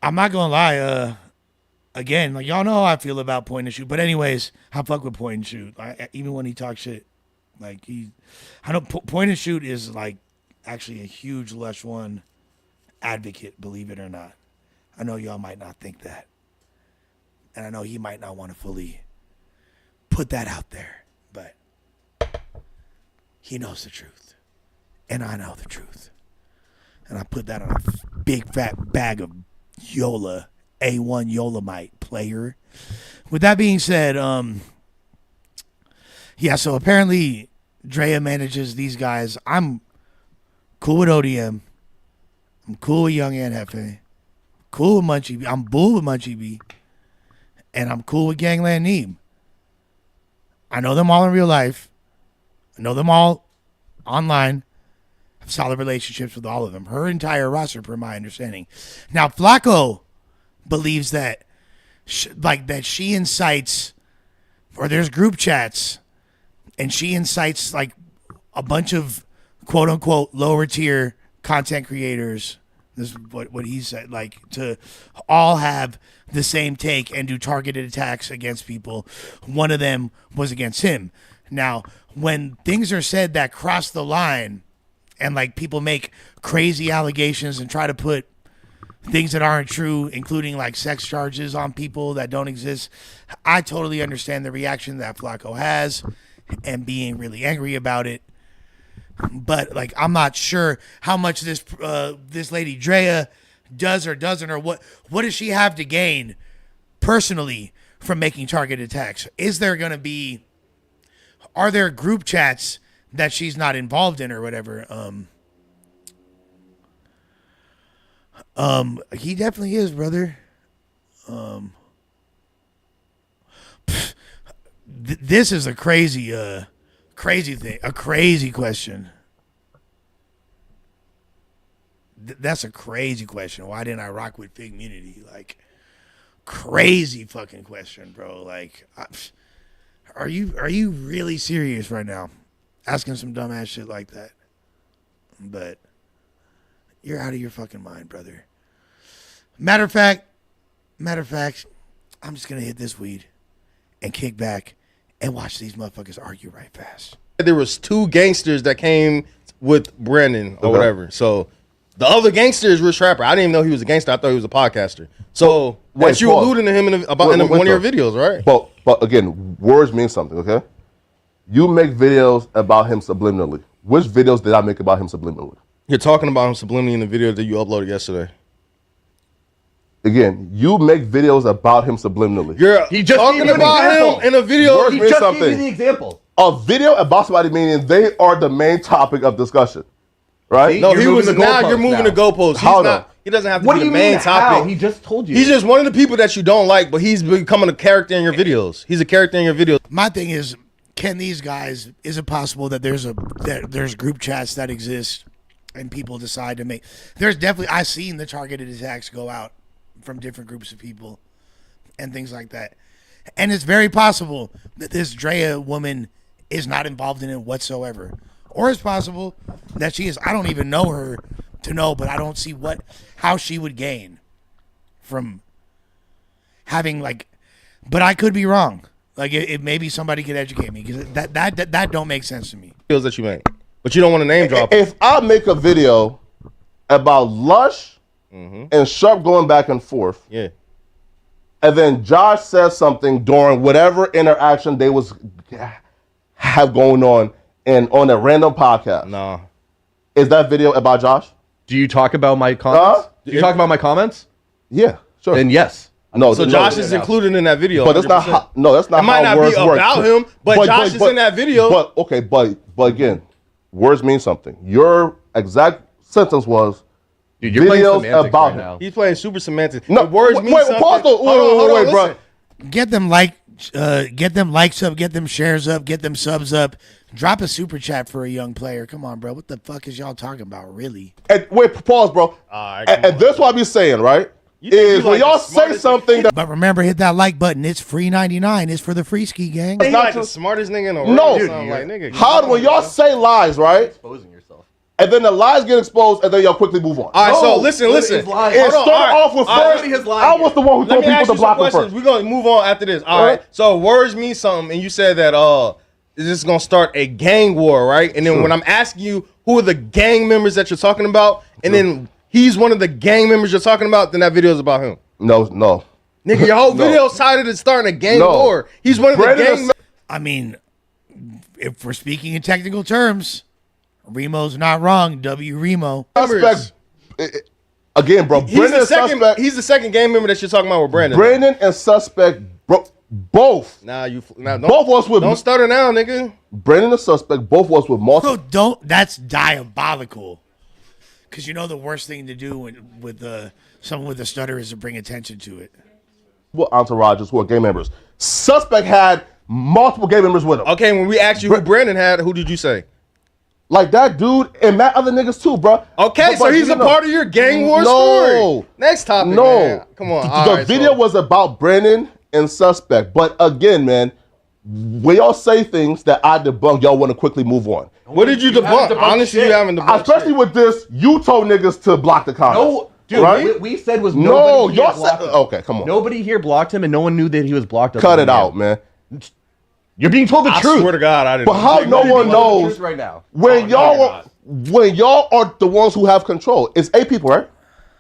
not gonna lie. Again, like y'all know how I feel about point and shoot. But anyways, I fuck with point and shoot. Even when he talks shit, like I know point and shoot is like actually a huge Lush One advocate. Believe it or not, I know y'all might not think that, and I know he might not want to fully put that out there, but he knows the truth, and I know the truth. And I put that on a big fat bag of Yola, A1 Yolamite player. With that being said, yeah, so apparently Drea manages these guys. I'm cool with ODM. I'm cool with Young and Hefe. Cool with Munchie B. I'm bull with Munchie B. And I'm cool with Gangland Neem. I know them all in real life. I know them all online. Solid relationships with all of them. Her entire roster, per my understanding. Now, Flacco believes that, that she incites, or there's group chats, and she incites like a bunch of quote unquote lower tier content creators. This is what he said, like to all have the same take and do targeted attacks against people. One of them was against him. Now, when things are said that cross the line, and like people make crazy allegations and try to put things that aren't true, including like sex charges on people that don't exist, I totally understand the reaction that Flacco has and being really angry about it. But like, I'm not sure how much this lady Drea does or doesn't, or what does she have to gain personally from making targeted attacks? Are there group chats that she's not involved in or whatever? He definitely is, brother. This is a crazy thing, a crazy question. That's a crazy question. Why didn't I rock with Fig Munity? Like, crazy fucking question, bro. Like, are you really serious right now? Asking some dumbass shit like that. But you're out of your fucking mind, brother. Matter of fact, I'm just going to hit this weed and kick back and watch these motherfuckers argue right fast. There was two gangsters that came with Brandon or whatever. So the other gangster is Rich Trapper. I didn't even know he was a gangster. I thought he was a podcaster. So what you alluding to him in one of your videos, right? But but again, words mean something, okay? You make videos about him subliminally. Which videos did I make about him subliminally? You're talking about him subliminally in the video that you uploaded yesterday. Again, you make videos about him subliminally. He just talking about him in a video. Words He mean just something. gave you the example. A video about somebody meaning they are the main topic of discussion, right? See? No, You're he was. moving the Now goalposts you're moving now. the goalposts. He's How not. though? He doesn't have to What be do the you main mean topic. how? He just told you. He's just one of the people that you don't like, but he's becoming a character in your videos. He's a character in your videos. My thing is, can these guys? Is it possible that there's group chats that exist, and people decide to make? There's definitely I've seen the targeted attacks go out from different groups of people, and things like that. And it's very possible that this Drea woman is not involved in it whatsoever, or it's possible that she is. I don't even know her to know, but I don't see how she would gain from having but I could be wrong. Like it maybe somebody could educate me because that don't make sense to me. Videos that you make, but you don't want to name drop. If I make a video about Lush and Sharp going back and forth, Yeah. and then Josh says something during whatever interaction they have going on a random podcast, Nah. is that video about Josh? Do you talk about my comments? Huh? Do you talk about my comments? Yeah, sure. Then yes. no, So no, Josh is included in that video. but that's not 100%. how. No, that's not It might how not be words work. about him, but Josh is in that video. But okay, but again, words mean something. Your exact sentence was Dude, you're playing videos semantics about right him. now. He's playing super semantics. No, The words mean wait, something. pause though. Hold on, Wait, bro. listen. Get them get them likes up, get them shares up, get them subs up. Drop a super chat for a young player. Come on, bro. What the fuck is y'all talking about, really? And wait, pause, bro. Alright, and come on. this what I be saying, right? You think Is you when like y'all the say smartest- something that But remember, hit that like button. It's free 99. It's for the free ski gang. He's not like the just- smartest nigga in the world. No. or something, like, nigga, how when y'all say lies, right? Exposing yourself. And then the lies get exposed, and then y'all quickly move on. All right, so No, listen. his lies. It Hold on, started all right. off with All right, first. let me his lie I again. was the one who Let told me people ask to you some block him questions. first. We're gonna move on after this. All right. So words mean something, and you said that this is gonna start a gang war, right? And then when I'm asking you who are the gang members that you're talking about, and then he's one of the gang members you're talking about, then that video is about him. No. Nigga, your whole No. video's tied to starting a gang No. war. He's one of Brandon the is- gang. I mean, if we're speaking in technical terms, Remo's not wrong. W. Remo. Suspect. Again, bro. He's Brandon the and second. suspect. He's the second gang member that you're talking about with Brandon. Brandon and suspect, bro. Both. Don't, Both was with don't stutter now, nigga. Brandon and suspect. Both was with multiple. Bro, don't. That's diabolical. Because you know the worst thing to do with someone with a stutter is to bring attention to it. Entourages who are gang members. Suspect had multiple gang members with him. Okay, when we asked you who Brandon had, who did you say? Like that dude and that other niggas too, bro. Okay, so he's a part of your gang war story. Next topic, No. man. Come on. All The right, video so- was about Brandon and suspect. But again, man, when y'all say things that I debunk, y'all want to quickly move on. What did you debunk? Honestly, you haven't debunked Especially with this, you told niggas to block the comments. No, dude, right? what we said was No, nobody here y'all blocked said. him. Okay, come on. Nobody here blocked him, and no one knew that he was blocked. other Cut than it you. out, man. You're being told the I truth. swear to God, I didn't. But how no You're one being told the knows truth right now. when y'all are the ones who have control? It's 8 people, right?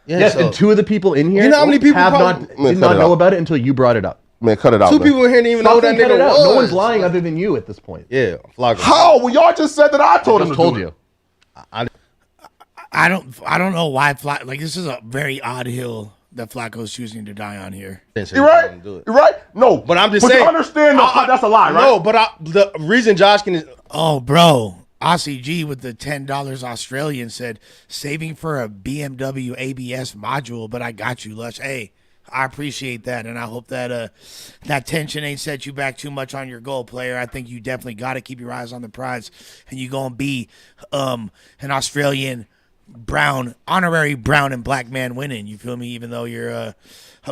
Yes, so- and 2 of the people in here You know how many people have probably- not Man, did cut not it know out. about it until you brought it up. Man, cut it out. Two man. people in here didn't even know who that Fucking cut nigga it out. was. No one's lying other than you at this point. Yeah, Flocko. How? When y'all just said that I told I him just to told do you. it. I don't know why this is a very odd hill that Flacco's choosing to die on here. You right? You right? No. But I'm just but saying. you understand that's a lie, right? No, but the reason Josh can. Oh, bro. Aussie G with the $10 Australian said, saving for a BMW ABS module, but I got you, Lush. Hey, I appreciate that, and I hope that that tension ain't set you back too much on your goal, player. I think you definitely got to keep your eyes on the prize, and you going to be an Australian honorary brown and black man winning, you feel me, even though you're a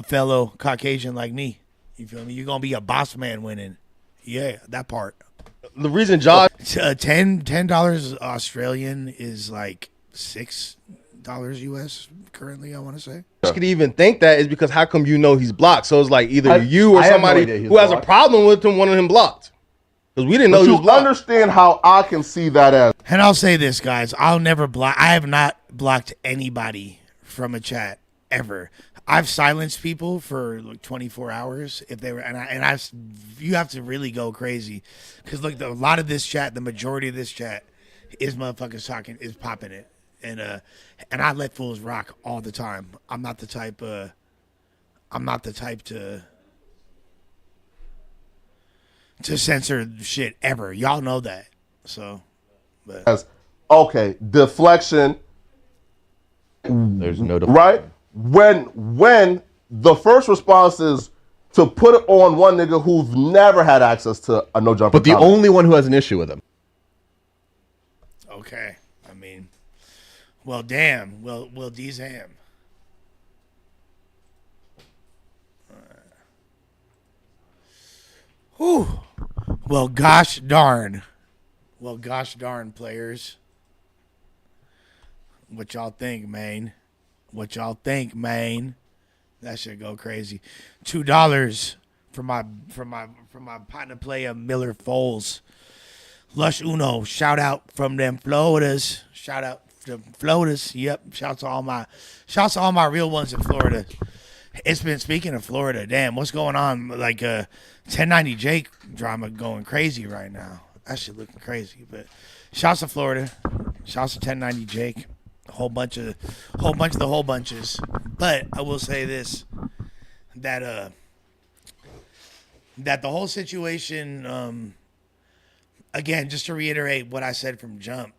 fellow Caucasian like me. You feel me? You're going to be a boss man winning. Yeah, that part. The reason Josh. $10 Australian is like $6 US currently, I want to say. Could even think that is because how come you know he's blocked? So it's like either you or I have no somebody idea he's who has a blocked. problem with him wanting him blocked. Because we didn't know But he you was blocked. understand how I can see that as. And I'll say this, guys. I'll never block. I have not blocked anybody from a chat ever. I've silenced people for like 24 hours if they were, you have to really go crazy, because look, a lot of this chat, the majority of this chat, is motherfuckers talking, is popping it, and I let fools rock all the time. I'm not the type to censor shit ever. Y'all know that. So, but Okay, deflection. There's no Right? When the first response is to put it on one nigga who's never had access to a no jumper. But the only one who has an issue with him. okay, I mean, well, damn, well, D's ham. Whew. Well, gosh darn. Well, gosh darn, players. What y'all think, man? What y'all think, man? That should go crazy. $2 for my partner player Miller Foles. Lush Uno. Shout out from them Floridas. Shout out to Floridas. Yep. Shout to all my real ones in Florida. It's been, speaking of Florida, damn, what's going on? Like 1090 Jake drama going crazy right now. That shit looking crazy. But shouts to Florida. Shouts to 1090 Jake. A whole bunch of the whole bunches. But I will say this, that the whole situation, again, just to reiterate what I said from jump,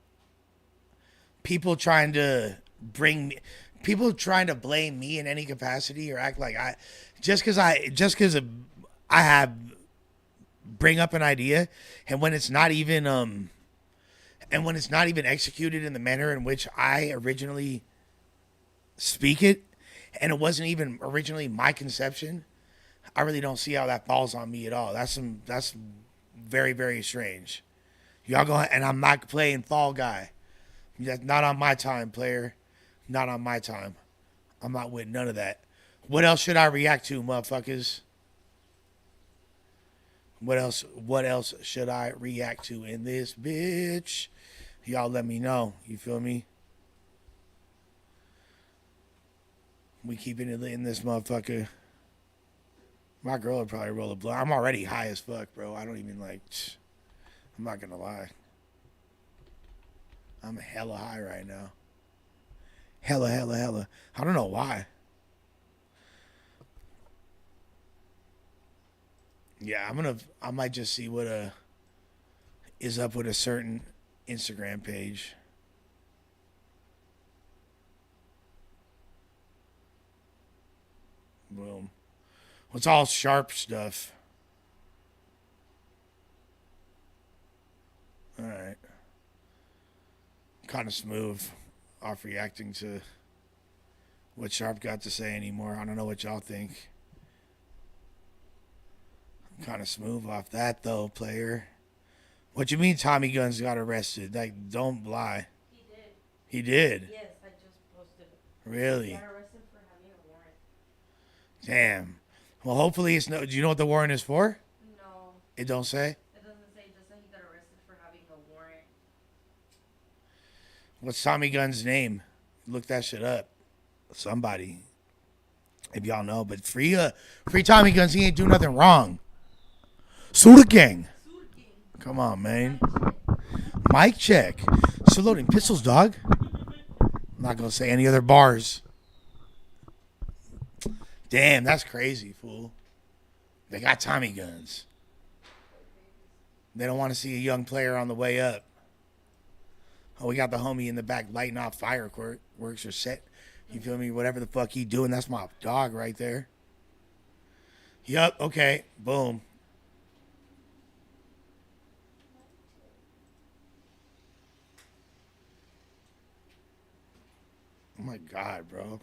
people trying to blame me in any capacity or act like just because I have bring up an idea, and when it's not even executed in the manner in which I originally speak it, and it wasn't even originally my conception, I really don't see how that falls on me at all. That's very, very strange. Y'all go, and I'm not playing Fall Guy. That's not on my time, player. Not on my time. I'm not with none of that. What else should I react to, motherfuckers? What else should I react to in this bitch? Y'all let me know. You feel me? We keeping it in this motherfucker. My girl would probably roll a blunt. I'm already high as fuck, bro. I don't even like. I'm not gonna lie. I'm hella high right now. Hella. I don't know why. Yeah, I might just see what is up with a certain Instagram page. Boom. Well, it's all sharp stuff. All right. Kind of smooth off reacting to what Sharp got to say anymore. I don't know what y'all think. Kind of smooth off that though, player. What you mean Tommy Guns got arrested? Like, don't lie. He did. He did? Yes, I just posted it. Really? He got arrested for having a warrant. Damn. Well, hopefully it's no. Do you know what the warrant is for? No, It don't say? it doesn't say. It just said he got arrested for having a warrant. What's Tommy Guns' name? Look that shit up. Somebody. If y'all know. But free Tommy Guns. He ain't do nothing wrong. Suda Gang. Come on, man. Mic check. Still loading pistols, dog. I'm not going to say any other bars. Damn, that's crazy, fool. They got Tommy Guns. They don't want to see a young player on the way up. Oh, we got the homie in the back lighting off fireworks or set. You feel me? Whatever the fuck he doing, that's my dog right there. Yup, okay. Boom. Oh my God, bro.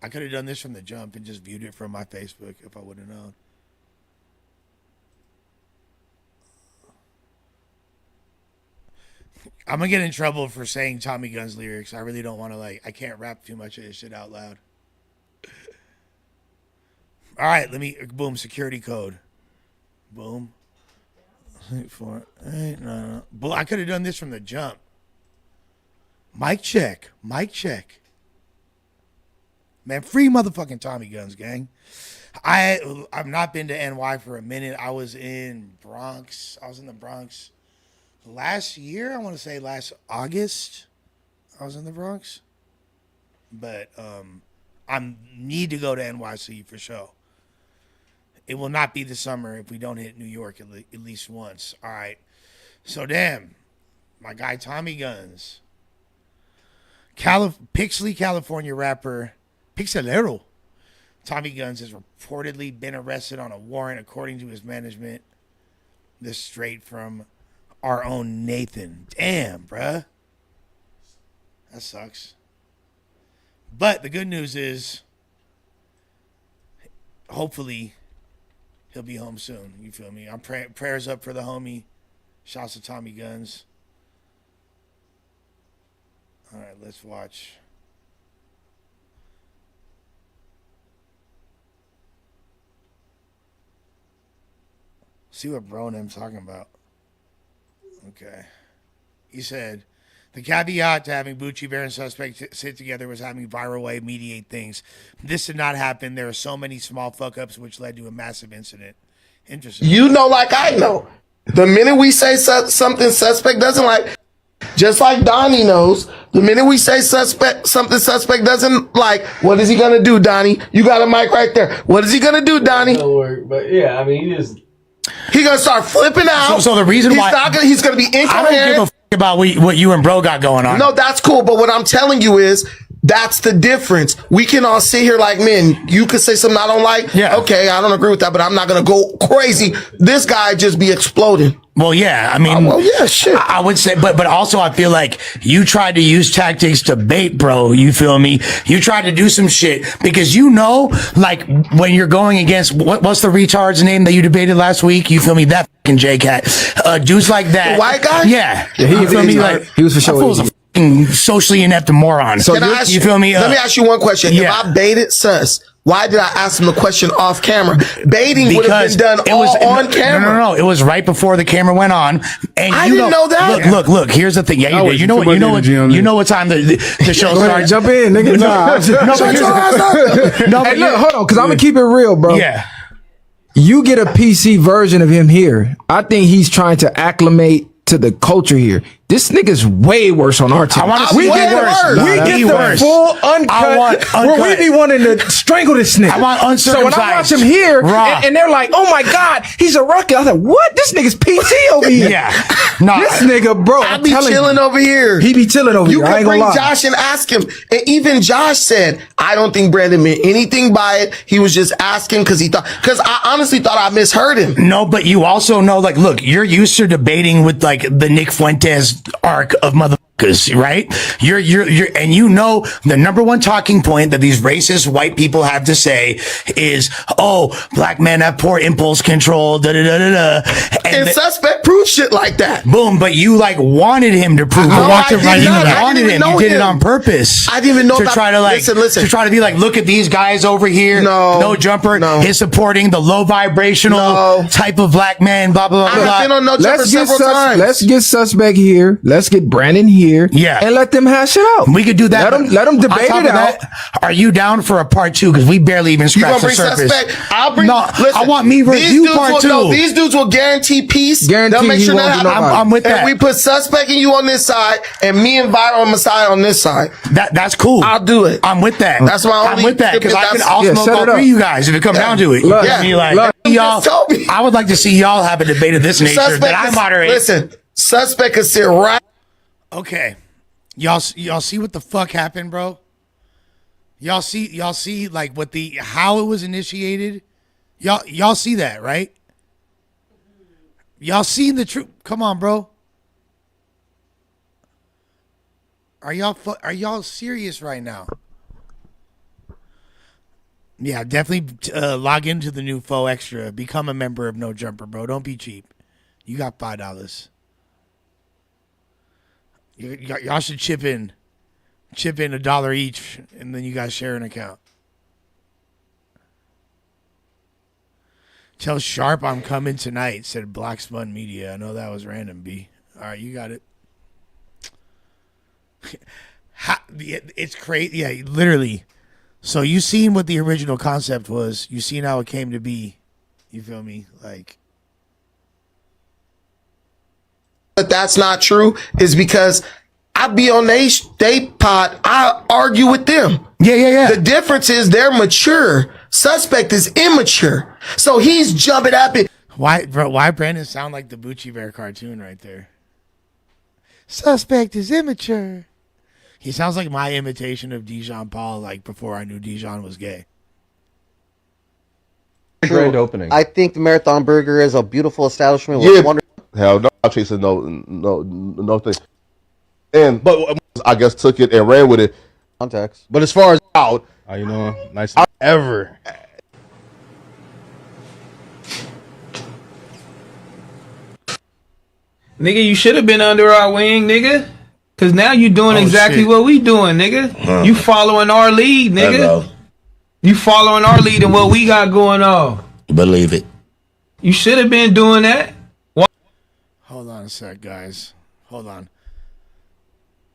I could have done this from the jump and just viewed it from my Facebook if I would have known. I'm going to get in trouble for saying Tommy Guns lyrics. I really don't want to, I can't rap too much of this shit out loud. All right, boom, security code. Boom. 8, 4, 8, no. But I could have done this from the jump. Mic check. Mic check. Man, free motherfucking Tommy guns, gang. I've not been to NY for a minute. I was in the Bronx last year. I want to say last August. I was in the Bronx. But I need to go to NYC for sure. It will not be the summer if we don't hit New York at least once. All right. So, damn. My guy Tommy Guns. Pixley, California rapper Pixelero Tommy Guns has reportedly been arrested on a warrant according to his management. This straight from our own Nathan. Damn, bruh. That sucks. But the good news is, hopefully, he'll be home soon. You feel me? I'm prayers up for the homie. Shouts to Tommy Guns. All right, let's watch. See what bro and him's talking about. Okay. He said, the caveat to having Bucci Bear and suspect sit together was having viral way mediate things. This did not happen. There are so many small fuck-ups which led to a massive incident. Interesting. You know, like I know. The minute we say something suspect doesn't like, just like Donnie knows, the minute we say something suspect doesn't like, what is he going to do, Donnie? You got a mic right there. What is he going to do, Donnie? Don't worry, but yeah, I mean, He gonna start flipping out. So the reason why he's gonna be incoherent. I don't give a about what you and bro got going on. No, that's cool. But what I'm telling you is that's the difference. We can all sit here like, man, you could say something I don't like. Yeah. Okay, I don't agree with that, but I'm not gonna go crazy. This guy just be exploding. Well, yeah, I mean, well, yeah, shit. I would say, but also I feel like you tried to use tactics to bait, bro. You feel me? You tried to do some shit because like when you're going against what's the retard's name that you debated last week? You feel me? That fucking J-Cat, dudes like that. The white guy? Yeah, you feel me? Like he was for sure. That fool's a fucking socially inept moron. So you feel me? Let me ask you one question. Yeah. If I baited Sus, why did I ask him the question off camera? Baiting would have been done on camera. No. It was right before the camera went on. And I didn't know that. Look. Here's the thing. Yeah, you did. You know what time the show starts. Jump in, nigga. Hey, look, hold on, because I'm gonna keep it real, bro. Yeah. You get a PC version of him here. I think he's trying to acclimate to the culture here. This nigga's way worse on our team. We get worse. We get the full uncut. Where we be wanting to strangle this nigga. I want uncircumcised. So when I watch him here, and they're like, "Oh my god, he's a ruckus." I was like, "What? This nigga's PC over here." Yeah, no, this nigga, bro. I be chilling over here. He be chilling over here. You can bring Josh and ask him, and even Josh said, "I don't think Brandon meant anything by it. He was just asking because I honestly thought I misheard him." No, but you also know, like, look, you're used to debating with like the Nick Fuentes arc of motherfuckers, right? You're and you know the number one talking point that these racist white people have to say is, "Oh, black men have poor impulse control." Da da da da da. And suspect proved shit like that. Boom! But you like wanted him to prove. I wanted him. You did it on purpose. I didn't even know to try to like listen. To try to be like, look at these guys over here. No jumper. Is supporting the low vibrational type of black man. Blah blah blah. I've been on no jumper several times. Let's get suspect here. Let's get Brandon here. Yeah. And let them hash it out. We could do that. Let them debate it out. Are you down for a part 2? Because we barely even scratched the surface. I'll bring. No, listen, I want me versus you part 2. No, these dudes will guarantee peace. They'll make sure that I'm with that. And we put suspect and you on this side, and me and Viral and Messiah on this side. That's cool. I'll do it. I'm with that. That's my only. I'm with that because I can also smoke all 3 of you guys if it comes down to it. Look, y'all. I would like to see y'all have a debate of this nature that I moderate. Listen, suspect can sit right. Okay. Y'all see what the fuck happened, bro? Y'all see like how it was initiated? Y'all see that, right? Y'all seen the truth? Come on, bro. Are y'all serious right now? Yeah, definitely log into the new Faux Extra. Become a member of No Jumper, bro. Don't be cheap. You got $5. Y'all should chip in $1 each, and then you guys share an account. Tell Sharp I'm coming tonight, said Black Spun Media. I know that was random, B. All right, you got it. it's crazy. Yeah, literally. So you seen what the original concept was. You seen how it came to be. You feel me? Like, but that's not true is because I be on they pod. I argue with them. yeah. The difference is they're mature. Suspect is immature. So he's jumping up and Why Brandon sound like the Bucci Bear cartoon right there? Suspect is immature. He sounds like my imitation of Dijon Paul, like before I knew Dijon was gay. Grand opening. I think the Marathon Burger is a beautiful establishment Yeah. with wonderful. Hell no, I'm chasing no thing. And But I guess took it and ran with it. Contacts. but as far as Out. you know, nice ever. Nigga, you should have been under our wing, nigga. Cause now you doing Oh, exactly shit. what we doing, nigga. You following our lead, nigga. Hello. You following our lead and what we got going on. Believe it. You should have been doing that. Hold on a sec, guys. Hold on.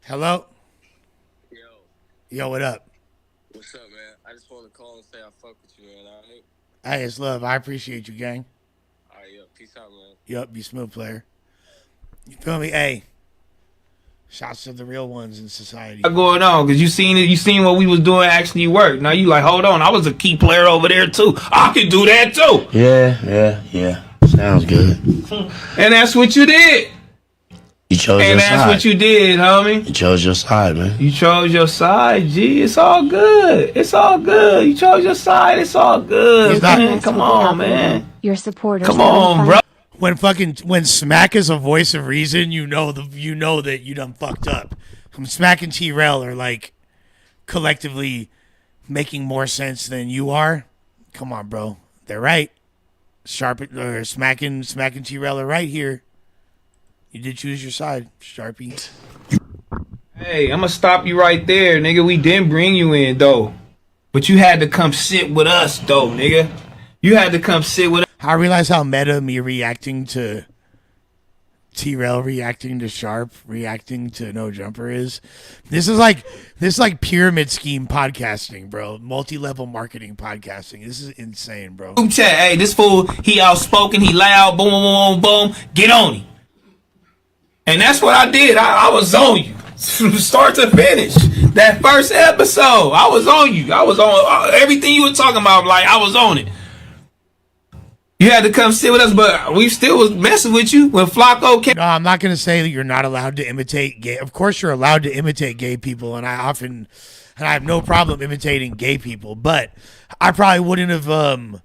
Hello? Yo, what up? What's up, man? I just want to call and say I fuck with you, man. All right? Hey, it's love. I appreciate you, gang. All right, yo. Peace out, man. Yup, you smooth player. You feel me? Hey. Shouts to the real ones in society. Got going on? Cause you seen what we was doing actually work. Now you like, hold on, I was a key player over there too. I could do that too. Yeah. Sounds good. And that's what you did. You chose And your that's side. what you did, homie. You chose your side, man. You chose your side, G. It's all good. It's all good. You chose your side. It's all good, man. Come on, man. Your supporters. Come on, bro. When Smack is a voice of reason, you know that you done fucked up. Smack and T-Rel are like collectively making more sense than you are. Come on, bro. They're right. Smack and T-Rel are right here. You did choose your side, Sharpie. Hey, I'm gonna stop you right there, nigga. We didn't bring you in, though. But you had to come sit with us, though, nigga. You had to come sit with us. I realize how meta me reacting to T-Rel, reacting to Sharp, reacting to No Jumper is. This is like pyramid scheme podcasting, bro. Multi-level marketing podcasting. This is insane, bro. Group chat, hey, this fool, he outspoken, he loud, boom, boom, boom, boom, get on him. And that's what I did. I was on you. From start to finish. That first episode, I was on you. I was on everything you were talking about, like, I was on it. You had to come sit with us, but we still was messing with you when Flacco came. No, I'm not going to say that you're not allowed to imitate gay. Of course, you're allowed to imitate gay people, and I have no problem imitating gay people. But I probably wouldn't have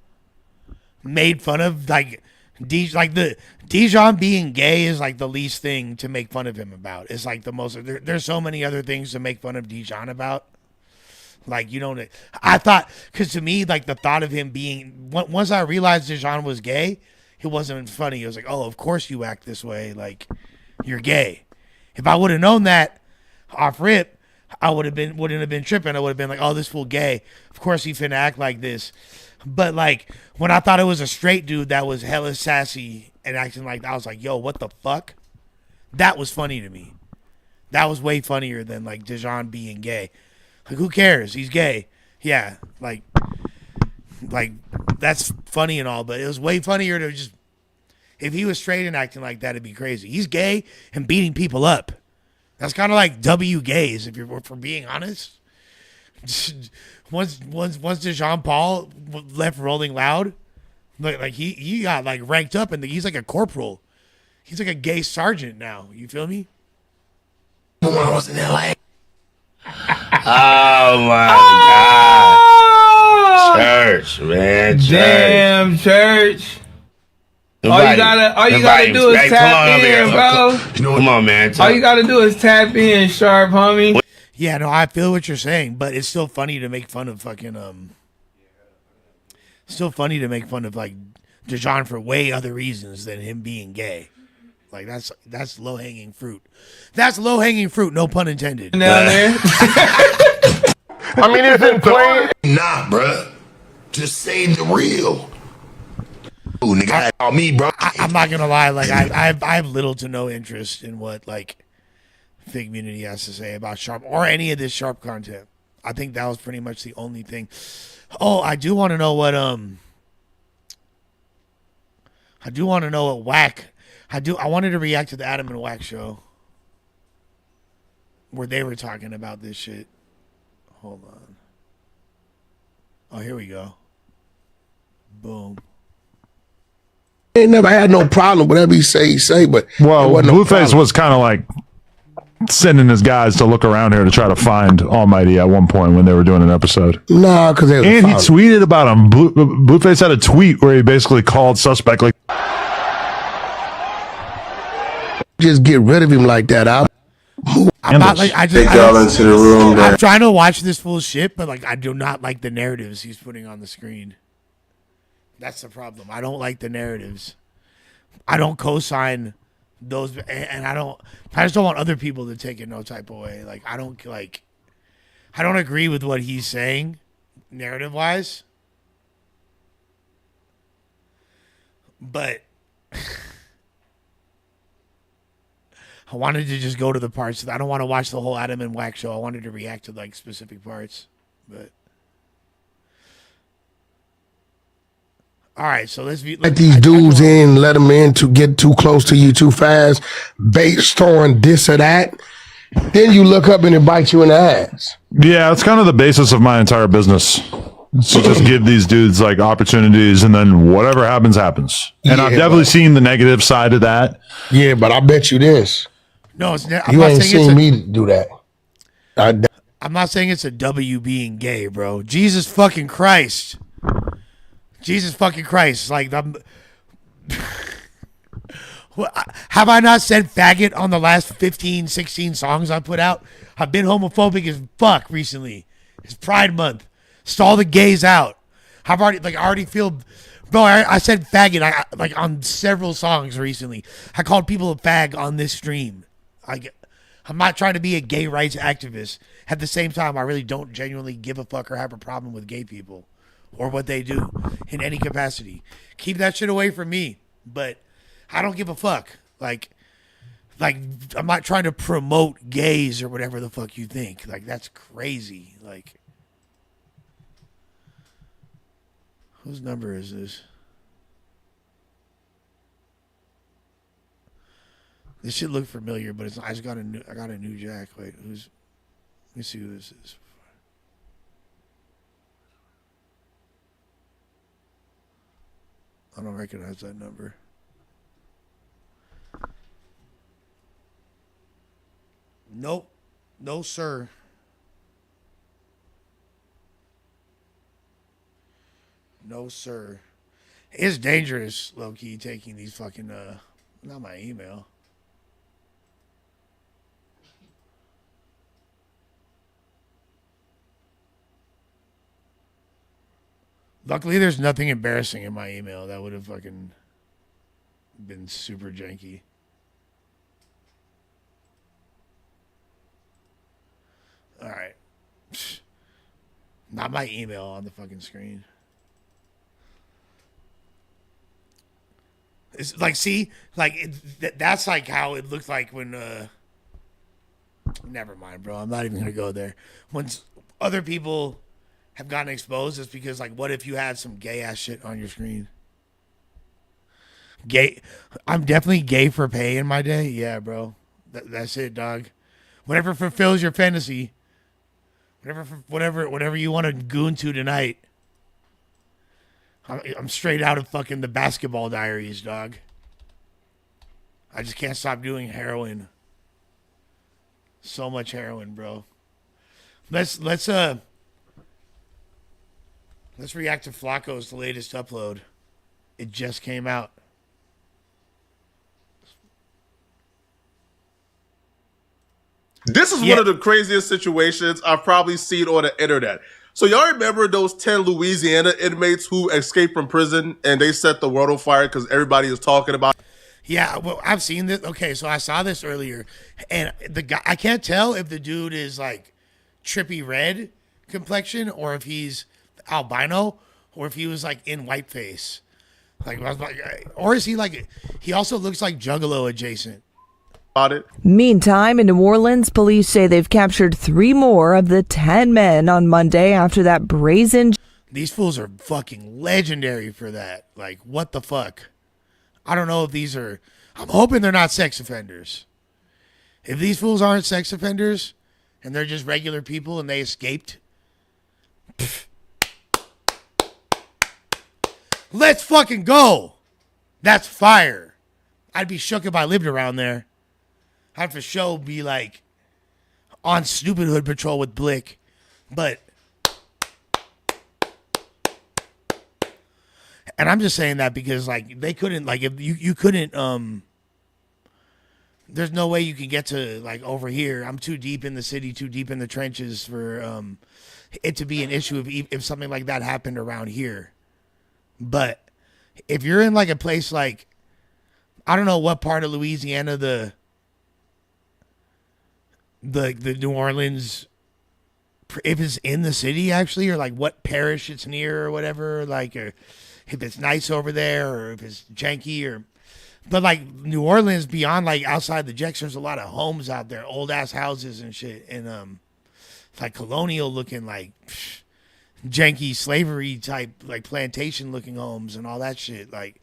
made fun of like Dijon being gay is like the least thing to make fun of him about. It's like the most. There's so many other things to make fun of Dijon about. Like, you don't, I thought, because to me, like, the thought of him being, once I realized Dijon was gay, it wasn't funny. It was like, oh, of course you act this way. Like, you're gay. If I would have known that off rip, wouldn't have been tripping. I would have been like, oh, this fool gay. Of course he finna act like this. But, like, when I thought it was a straight dude that was hella sassy and acting like that, I was like, yo, what the fuck? That was funny to me. That was way funnier than, like, Dijon being gay. Like, who cares? He's gay. Yeah, like that's funny and all, but it was way funnier to just, if he was straight and acting like that, it'd be crazy. He's gay and beating people up. That's kind of like W gays, if being honest. Once Jean Paul left Rolling Loud, like he got like ranked up and he's like a corporal. He's like a gay sergeant now. You feel me? When I was in LA. Oh my God. Church, man. Church. Damn, church. All you gotta do is tap in, bro. Come on, man. All you gotta do is tap in, Sharp, homie. Yeah, no, I feel what you're saying, but it's still funny to make fun of fucking still funny to make fun of like Dijon for way other reasons than him being gay. Like that's low hanging fruit. That's low hanging fruit, no pun intended. Down there. I mean, it's in plain. Nah, bruh. Just say the real. Ooh, nigga, on me, bro. I'm not gonna lie, like I have little to no interest in what like Fig Community has to say about Sharp or any of this Sharp content. I think that was pretty much the only thing. Oh, I do want to know what Whack. I wanted to react to the Adam and Whack show where they were talking about this shit. Hold on. Oh, here we go. Boom. Ain't never had no problem. Whatever he say, but Well, wasn't no Blueface problem. was kind of like sending his guys to look around here to try to find Almighty at one point when they were doing an episode. Nah, because And he tweeted about him. Blueface had a tweet where he basically called Suspect like, just get rid of him like that. I'm not like I'm trying to watch this full shit, but like I do not like the narratives he's putting on the screen. That's the problem. I don't like the narratives. I don't co-sign those, and I just don't want other people to take it no type of way. Like I don't agree with what he's saying, narrative wise. But I wanted to just go to the parts. I don't want to watch the whole Adam and Whack show. I wanted to react to like specific parts. But all right, so let's be. Let these dudes in, let them in to get too close to you too fast, bait storing this or that. Then you look up and it bites you in the ass. yeah, it's kind of the basis of my entire business. So just give these dudes like opportunities, and then whatever happens, happens. And I've definitely seen the negative side of that. Yeah, but I bet you this. No, it's not. You ain't seen me do that. I'm not saying it's a W being gay, bro. Jesus fucking Christ. Jesus fucking Christ. Like, have I not said faggot on the last 15, 16 songs I put out? I've been homophobic as fuck recently. It's Pride Month. Stall the gays out. I already feel, bro, I said faggot like on several songs recently. I called people a fag on this stream. I'm not trying to be a gay rights activist. At the same time, I really don't genuinely give a fuck or have a problem with gay people or what they do in any capacity. Keep that shit away from me. But I don't give a fuck. Like I'm not trying to promote gays or whatever the fuck you think. Like, that's crazy. Like, whose number is this? This should look familiar, but it's not. I got a new jack. Wait, let me see who this is. I don't recognize that number. Nope. No, sir. No, sir. It's dangerous, low-key, taking these fucking, not my email. Luckily, there's nothing embarrassing in my email that would have fucking been super janky. All right. Not my email on the fucking screen. It's like, see, like that's like how it looked like when. Never mind, bro. I'm not even gonna go there. When other people have gotten exposed, it's because, like, what if you had some gay ass shit on your screen? Gay. I'm definitely gay for pay in my day. Yeah, bro. That's it, dog. Whatever fulfills your fantasy. Whatever you want to goon to tonight. I'm straight out of fucking the Basketball Diaries, dog. I just can't stop doing heroin. So much heroin, bro. Let's react to Flacco's latest upload. It just came out. This is one of the craziest situations I've probably seen on the internet. So y'all remember those 10 Louisiana inmates who escaped from prison and they set the world on fire because everybody is talking about it? Yeah, well, I've seen this. Okay, so I saw this earlier, and the guy, I can't tell if the dude is like trippy red complexion or if he's albino or if he was like in whiteface. Like, I was like, or is he like? He also looks like Juggalo adjacent. about it. Meantime, in New Orleans, police say they've captured 3 more of the 10 men on Monday after that brazen. These fools are fucking legendary for that. Like, what the fuck? I don't know if these are... I'm hoping they're not sex offenders. If these fools aren't sex offenders and they're just regular people and they escaped... Let's fucking go. That's fire. I'd be shook if I lived around there. I'd for sure be like on Stupid Hood Patrol with Blick. But, and I'm just saying that because like they couldn't, like if you couldn't, there's no way you can get to like over here. I'm too deep in the city, too deep in the trenches for it to be an issue if something like that happened around here. But if you're in like a place like, I don't know what part of Louisiana the New Orleans, if it's in the city actually, or like what parish it's near or whatever, like, or if it's nice over there or if it's janky or, but like New Orleans beyond like outside the Jacks, there's a lot of homes out there, old ass houses and shit. And, like colonial looking, like janky slavery type, like plantation looking homes and all that shit. Like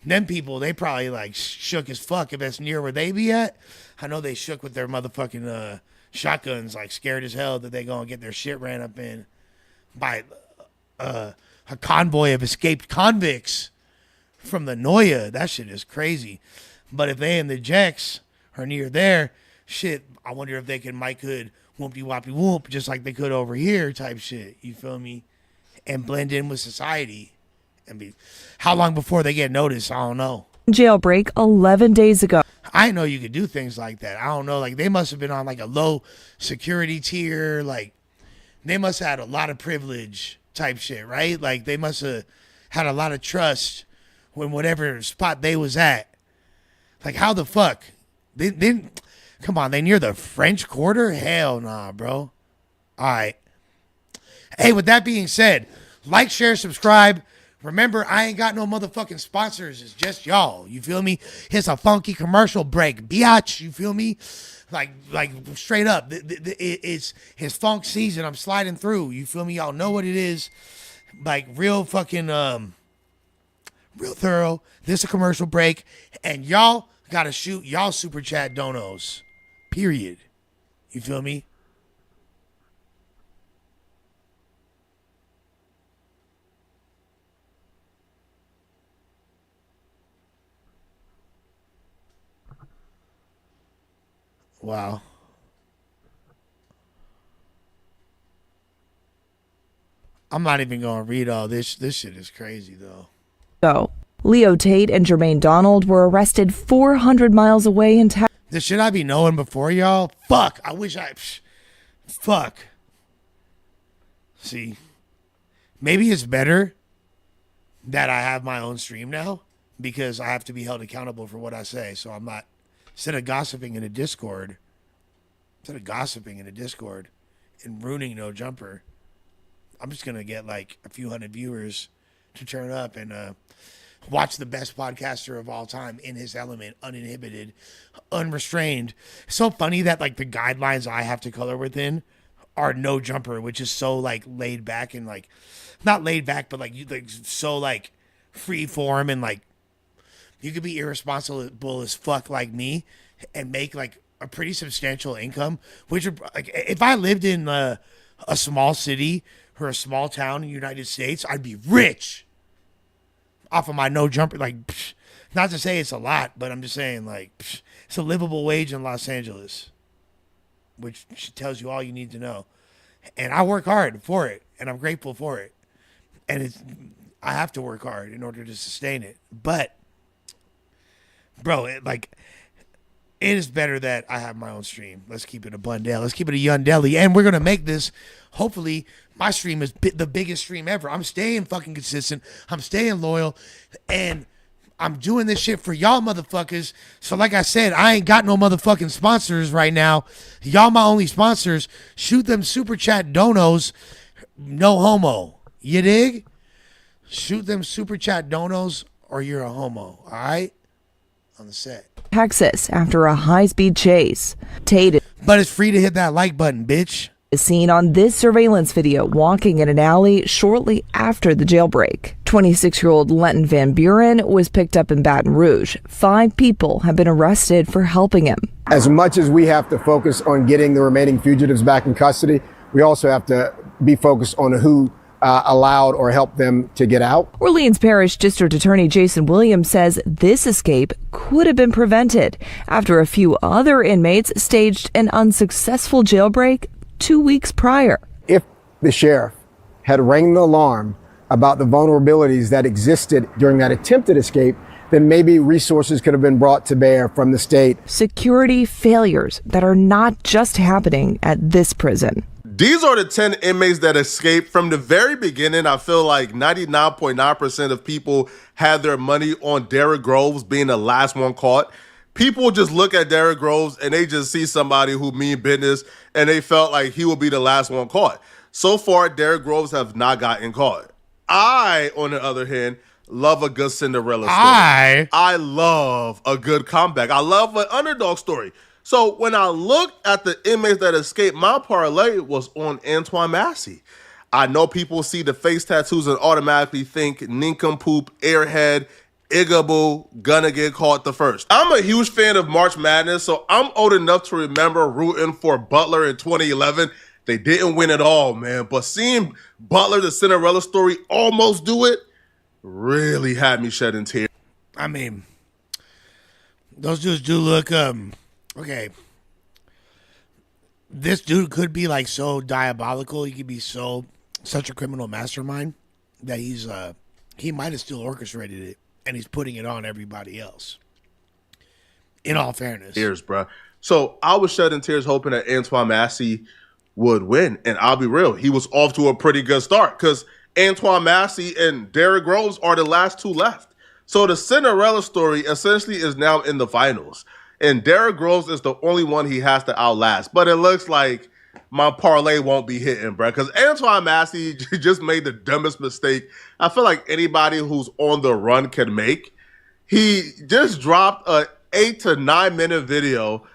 them people, they probably like shook as fuck if that's near where they be at. I know they shook with their motherfucking shotguns, like scared as hell that they gonna get their shit ran up in by a convoy of escaped convicts from the Nuys. That shit is crazy. But if they and the Jacks are near there, shit, I wonder if they could whoopty woppy whoop just like they could over here type shit. You feel me? And blend in with society. And be, how long before they get noticed? I don't know. Jailbreak 11 days ago. I didn't know you could do things like that. I don't know. Like they must have been on like a low security tier. Like they must have had a lot of privilege type shit, right? Like they must have had a lot of trust when whatever spot they was at. Like how the fuck? They come on, they near the French Quarter? Hell nah, bro. All right. Hey, with that being said, like, share, subscribe. Remember, I ain't got no motherfucking sponsors. It's just y'all. You feel me? It's a funky commercial break. Biatch, you feel me? Like straight up. It's his funk season. I'm sliding through. You feel me? Y'all know what it is. Like real fucking, real thorough. This a commercial break. And y'all gotta shoot y'all super chat donos. Period. You feel me? Wow. I'm not even going to read all this. This shit is crazy, though. Leo Tate and Jermaine Donald were arrested 400 miles away in Texas. This should I be knowing before y'all? Fuck. I wish I... Fuck. See. Maybe it's better that I have my own stream now because I have to be held accountable for what I say. So I'm not... Instead of gossiping in a Discord and ruining No Jumper, I'm just going to get like a few hundred viewers to turn up and watch the best podcaster of all time in his element, uninhibited, unrestrained. It's so funny that like the guidelines I have to color within are No Jumper, which is so like laid back and like, not laid back, but like, so like free form and like, you could be irresponsible as fuck like me and make like a pretty substantial income, which would, like if I lived in a small city or a small town in the United States, I'd be rich off of my No Jumper. Like, psh, not to say it's a lot, but I'm just saying like psh, it's a livable wage in Los Angeles, which tells you all you need to know. And I work hard for it, and I'm grateful for it. And I have to work hard in order to sustain it. But bro, it is better that I have my own stream. Let's keep it a Bundell. Let's keep it a Yundelli. And we're going to make this, hopefully, my stream is the biggest stream ever. I'm staying fucking consistent. I'm staying loyal. And I'm doing this shit for y'all motherfuckers. So like I said, I ain't got no motherfucking sponsors right now. Y'all my only sponsors. Shoot them super chat donos. No homo. You dig? Shoot them super chat donos or you're a homo. All right? on the set. Texas after a high-speed chase. Tate But it's free to hit that like button, bitch. is seen on this surveillance video walking in an alley shortly after the jailbreak. 26-year-old Lenton Van Buren was picked up in Baton Rouge. 5 people have been arrested for helping him. As much as we have to focus on getting the remaining fugitives back in custody, we also have to be focused on who allowed or helped them to get out. Orleans Parish District Attorney Jason Williams says this escape could have been prevented after a few other inmates staged an unsuccessful jailbreak 2 weeks prior. If the sheriff had rang the alarm about the vulnerabilities that existed during that attempted escape, then maybe resources could have been brought to bear from the state. Security failures that are not just happening at this prison. These are the 10 inmates that escaped. From the very beginning, I feel like 99.9% of people had their money on Derrick Groves being the last one caught. People just look at Derrick Groves and they just see somebody who mean business and they felt like he would be the last one caught. So far, Derrick Groves have not gotten caught. I, on the other hand, love a good Cinderella story. I love a good comeback. I love an underdog story. So when I looked at the inmates that escaped, my parlay was on Antoine Massey. I know people see the face tattoos and automatically think nincompoop, airhead, Igaboo, gonna get caught the first. I'm a huge fan of March Madness, so I'm old enough to remember rooting for Butler in 2011. They didn't win at all, man. But seeing Butler, the Cinderella story, almost do it, really had me shedding tears. I mean, those dudes do look, okay. This dude could be like so diabolical. He could be such a criminal mastermind that he might have still orchestrated it and he's putting it on everybody else. In all fairness. Tears, bro. So I was shedding tears hoping that Antoine Massey would win. And I'll be real, he was off to a pretty good start because Antoine Massey and Derrick Groves are the last two left. So the Cinderella story essentially is now in the finals. And Derrick Groves is the only one he has to outlast. But it looks like my parlay won't be hitting, bro. Because Antoine Massey just made the dumbest mistake I feel like anybody who's on the run can make. He just dropped a 8 to 9 minute video,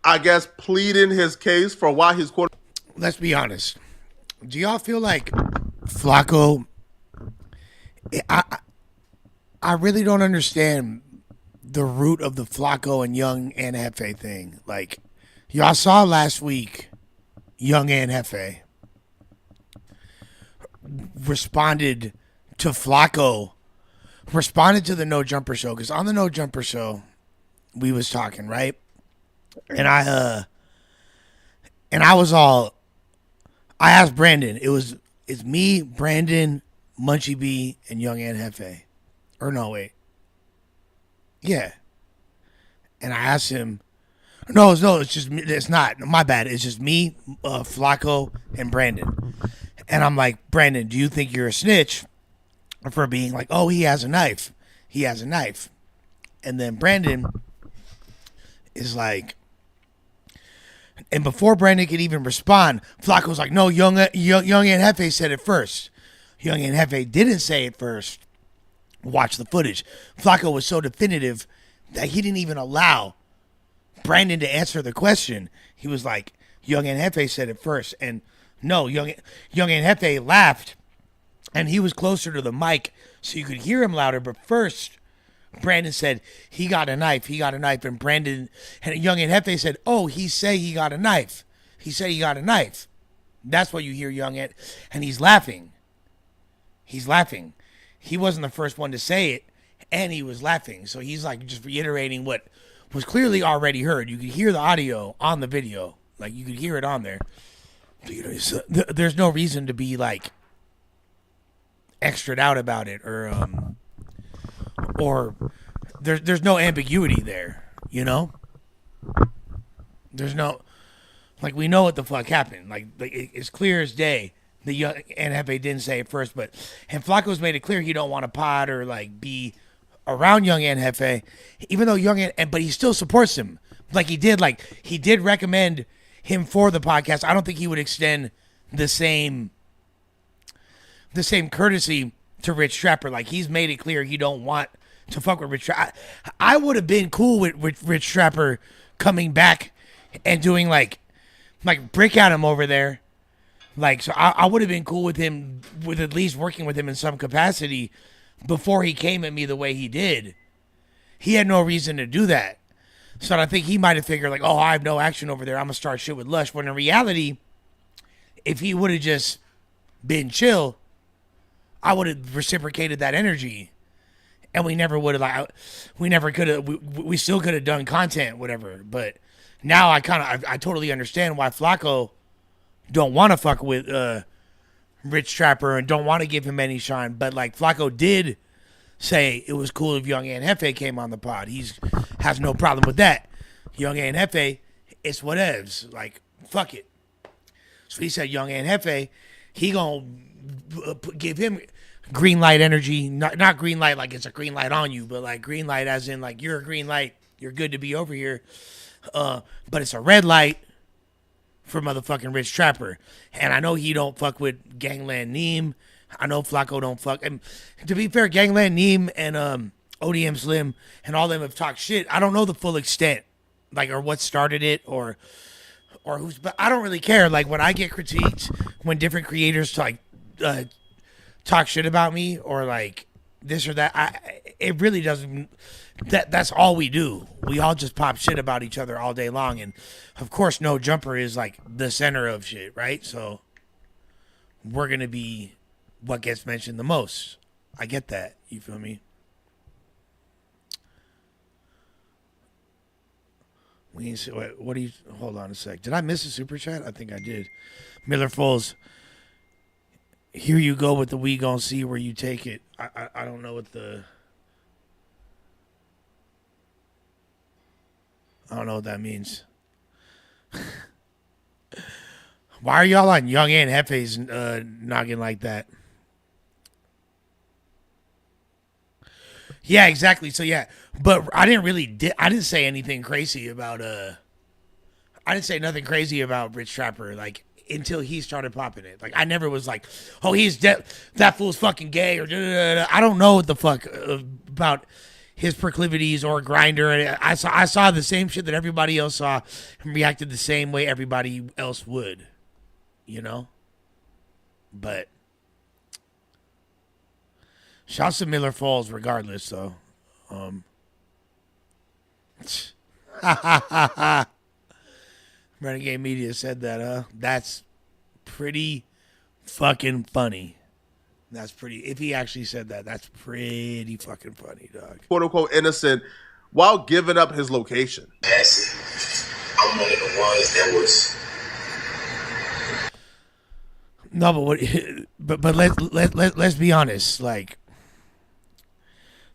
I guess, pleading his case for why he's quarterback. Let's be honest. Do y'all feel like Flacco? I really don't understand the root of the Flacco and Young and Hefe thing. Like, y'all saw last week, Young and Hefe responded to Flacco, responded to the No Jumper show, because on the No Jumper show, we was talking, right? And I was all, I asked Brandon, it's me, Brandon, Munchie B, and Young and Hefe. Or no, wait. Yeah. And I asked him, no, it's just me. It's not. My bad. It's just me, Flacco, and Brandon. And I'm like, Brandon, do you think you're a snitch for being like, oh, he has a knife. He has a knife. And then Brandon is like, and before Brandon could even respond, Flacco's like, no, Young and Hefe said it first. Young and Hefe didn't say it first. Watch the footage. Flacco was so definitive that he didn't even allow Brandon to answer the question. He was like, Young and Hefe said it first. And no, Young and Hefe laughed, and he was closer to the mic so you could hear him louder. But first, Brandon said, he got a knife. And Brandon and Young and Hefe said, oh, he said he got a knife. He said he got a knife. That's what you hear Young and he's laughing. He's laughing. He wasn't the first one to say it, and he was laughing. So he's like just reiterating what was clearly already heard. You could hear the audio on the video. Like, you could hear it on there. You know, so there's no reason to be like extra'd out about it, or there's no ambiguity there, you know? There's no, like, we know what the fuck happened. Like it's clear as day. The Young and Hefe didn't say it first, and Flacco's made it clear he don't want to pod or like be around Young and Hefe, even though but he still supports him. Like he did recommend him for the podcast. I don't think he would extend the same courtesy to Rich Trapper. Like, he's made it clear he don't want to fuck with Rich Trapper. I would have been cool with Rich Trapper coming back and doing like Brick Adam over there. Like, so I would have been cool with him, with at least working with him in some capacity before he came at me the way he did. He had no reason to do that. So I think he might have figured like, oh, I have no action over there. I'm going to start shit with Lush. When in reality, if he would have just been chill, I would have reciprocated that energy. And we never would have, we never could have, we still could have done content, whatever. But now I totally understand why Flacco don't want to fuck with Rich Trapper and don't want to give him any shine. But like Flacco did say it was cool if Young and Hefe came on the pod. He's has no problem with that. Young and Hefe, it's whatevs. Like, fuck it. So he said Young and Hefe, he gonna give him green light energy. Not green light like it's a green light on you, but like green light as in like you're a green light. You're good to be over here. But it's a red light for motherfucking Rich Trapper. And I know he don't fuck with Gangland Neem. I know Flacco don't fuck. And to be fair, Gangland Neem and ODM Slim and all them have talked shit. I don't know the full extent, like, or what started it or who's, but I don't really care. Like, when I get critiqued, when different creators talk shit about me or like this or that, it really doesn't. That's all we do. We all just pop shit about each other all day long, and of course, No Jumper is like the center of shit, right? So we're gonna be what gets mentioned the most. I get that. You feel me? What do you? Hold on a sec. Did I miss a super chat? I think I did. Miller Foles. Here you go with the we gon' see where you take it. I don't know what the. I don't know what that means. Why are y'all on Young and Hefe's noggin like that? Yeah, exactly. So yeah, but I didn't say anything crazy about I didn't say nothing crazy about Rich Trapper like until he started popping it. Like I never was like, oh, he's that fool's fucking gay or I don't know what the fuck about his proclivities or Grinder. I saw the same shit that everybody else saw and reacted the same way everybody else would, you know. But shouts to Miller Falls regardless, though. Renegade Media said that, that's pretty fucking funny. That's pretty. If he actually said that, that's pretty fucking funny, dog. "Quote unquote" innocent while giving up his location. I'm one of the ones that was. No, but let's be honest. Like,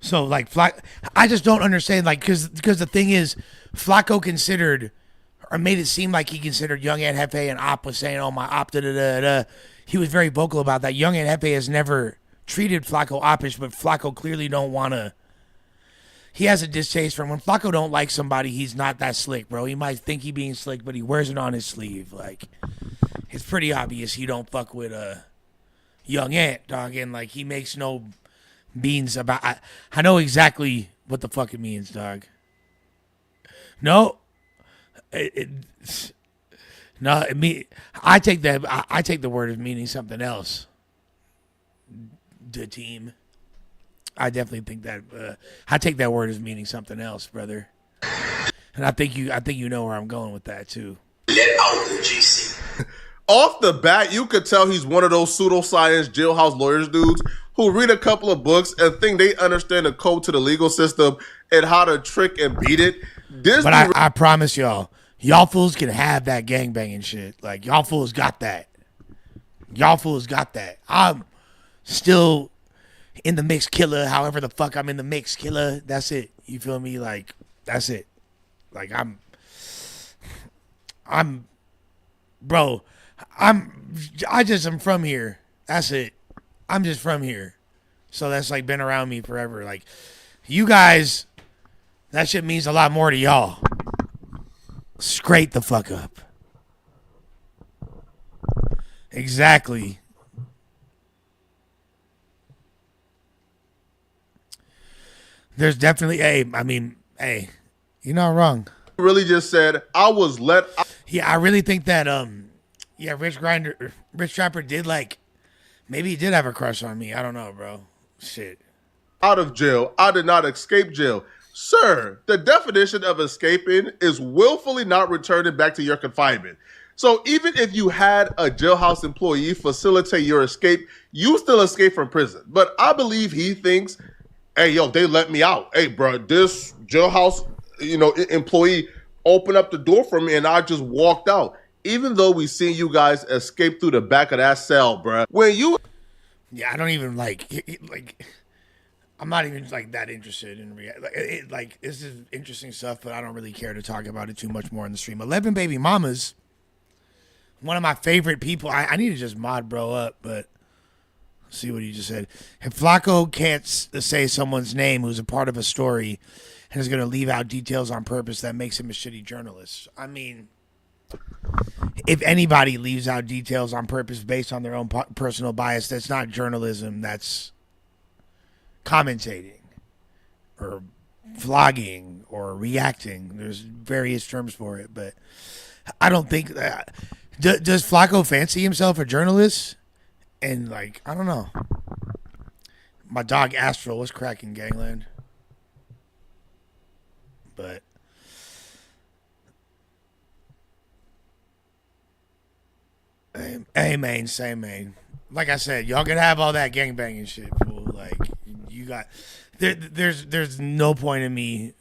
so like I just don't understand. Like, because the thing is, Flacco considered or made it seem like he considered Young and Hefe and Op was saying, "Oh my Op da da da da." He was very vocal about that. Young and Hefe has never treated Flacco oppish, but Flacco clearly don't want to. He has a distaste for him. When Flacco don't like somebody, he's not that slick, bro. He might think he being slick, but he wears it on his sleeve. Like, it's pretty obvious he don't fuck with Young Ant, dog. And, like, he makes no beans about... I know exactly what the fuck it means, dog. No. No, I take the word as meaning something else. The team. I definitely think that I take that word as meaning something else, brother. And I think you know where I'm going with that too. Let out the GC. Off the bat, you could tell he's one of those pseudoscience jailhouse lawyers dudes who read a couple of books and think they understand the code to the legal system and how to trick and beat it. But I promise y'all fools can have that gangbanging shit. Like, y'all fools got that. Y'all fools got that. I'm still in the mix killer, however the fuck I'm in the mix killer. That's it. You feel me? Like, that's it. Like, I'm from here. That's it. I'm just from here. So that's like been around me forever. Like, you guys, that shit means a lot more to y'all. Straight the fuck up. Exactly. There's definitely, I mean, you're not wrong. Really just said, I was let out. Yeah, I really think that, Rich Trapper did maybe he did have a crush on me. I don't know, bro. Shit. Out of jail. I did not escape jail. Sir, the definition of escaping is willfully not returning back to your confinement. So even if you had a jailhouse employee facilitate your escape, you still escape from prison. But I believe he thinks, hey, yo, they let me out. Hey, bro, this jailhouse, employee opened up the door for me and I just walked out. Even though we seen you guys escape through the back of that cell, bro. When you... Yeah, I don't even I'm not even that interested in this is interesting stuff, but I don't really care to talk about it too much more in the stream. 11 Baby Mamas, one of my favorite people. I need to just mod bro up, but see what he just said. If Flacco can't say someone's name who's a part of a story and is going to leave out details on purpose, that makes him a shitty journalist. I mean, if anybody leaves out details on purpose based on their own personal bias, that's not journalism. That's commentating or vlogging or reacting. There's various terms for it, but I don't think that. Does Flacco fancy himself a journalist? And I don't know. My dog Astral was cracking, gangland. But hey, man, same man. Like I said, y'all can have all that gangbanging shit, fool. You got there's no point in me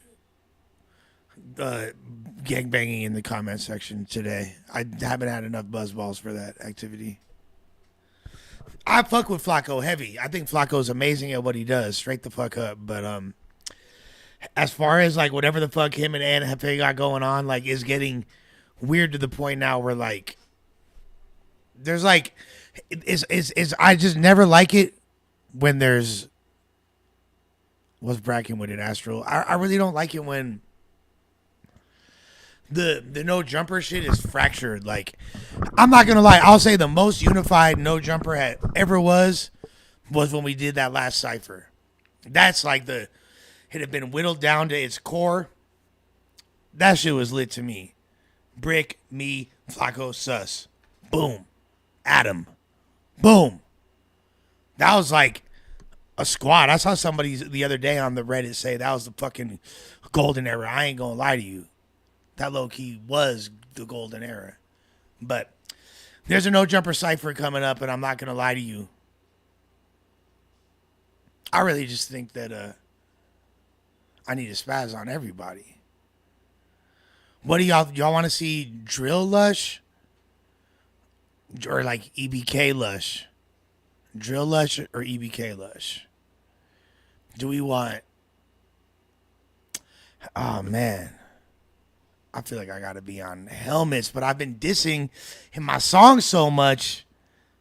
gangbanging in the comment section today. I haven't had enough buzzballs for that activity. I fuck with Flacco heavy. I think Flacco's amazing at what he does. Straight the fuck up. But as far as whatever the fuck him and Anna Hefe got going on, is getting weird to the point now where there's I just never like it when there's what's Bracken with it, Astral. I really don't like it when the no jumper shit is fractured. I'm not gonna lie, I'll say the most unified no jumper ever was when we did that last cipher. That's it had been whittled down to its core. That shit was lit to me. Brick, me, Flacco, Sus. Boom. Adam. Boom. That was a squad. I saw somebody the other day on the Reddit say that was the fucking golden era. I ain't gonna lie to you. That low-key was the golden era. But there's a no-jumper cipher coming up, and I'm not gonna lie to you. I really just think that I need to spaz on everybody. What do y'all want to see? Drill Lush? Or EBK Lush? Drill Lush or EBK Lush? Do we want... Oh, man. I feel like I got to be on helmets, but I've been dissing in my song so much.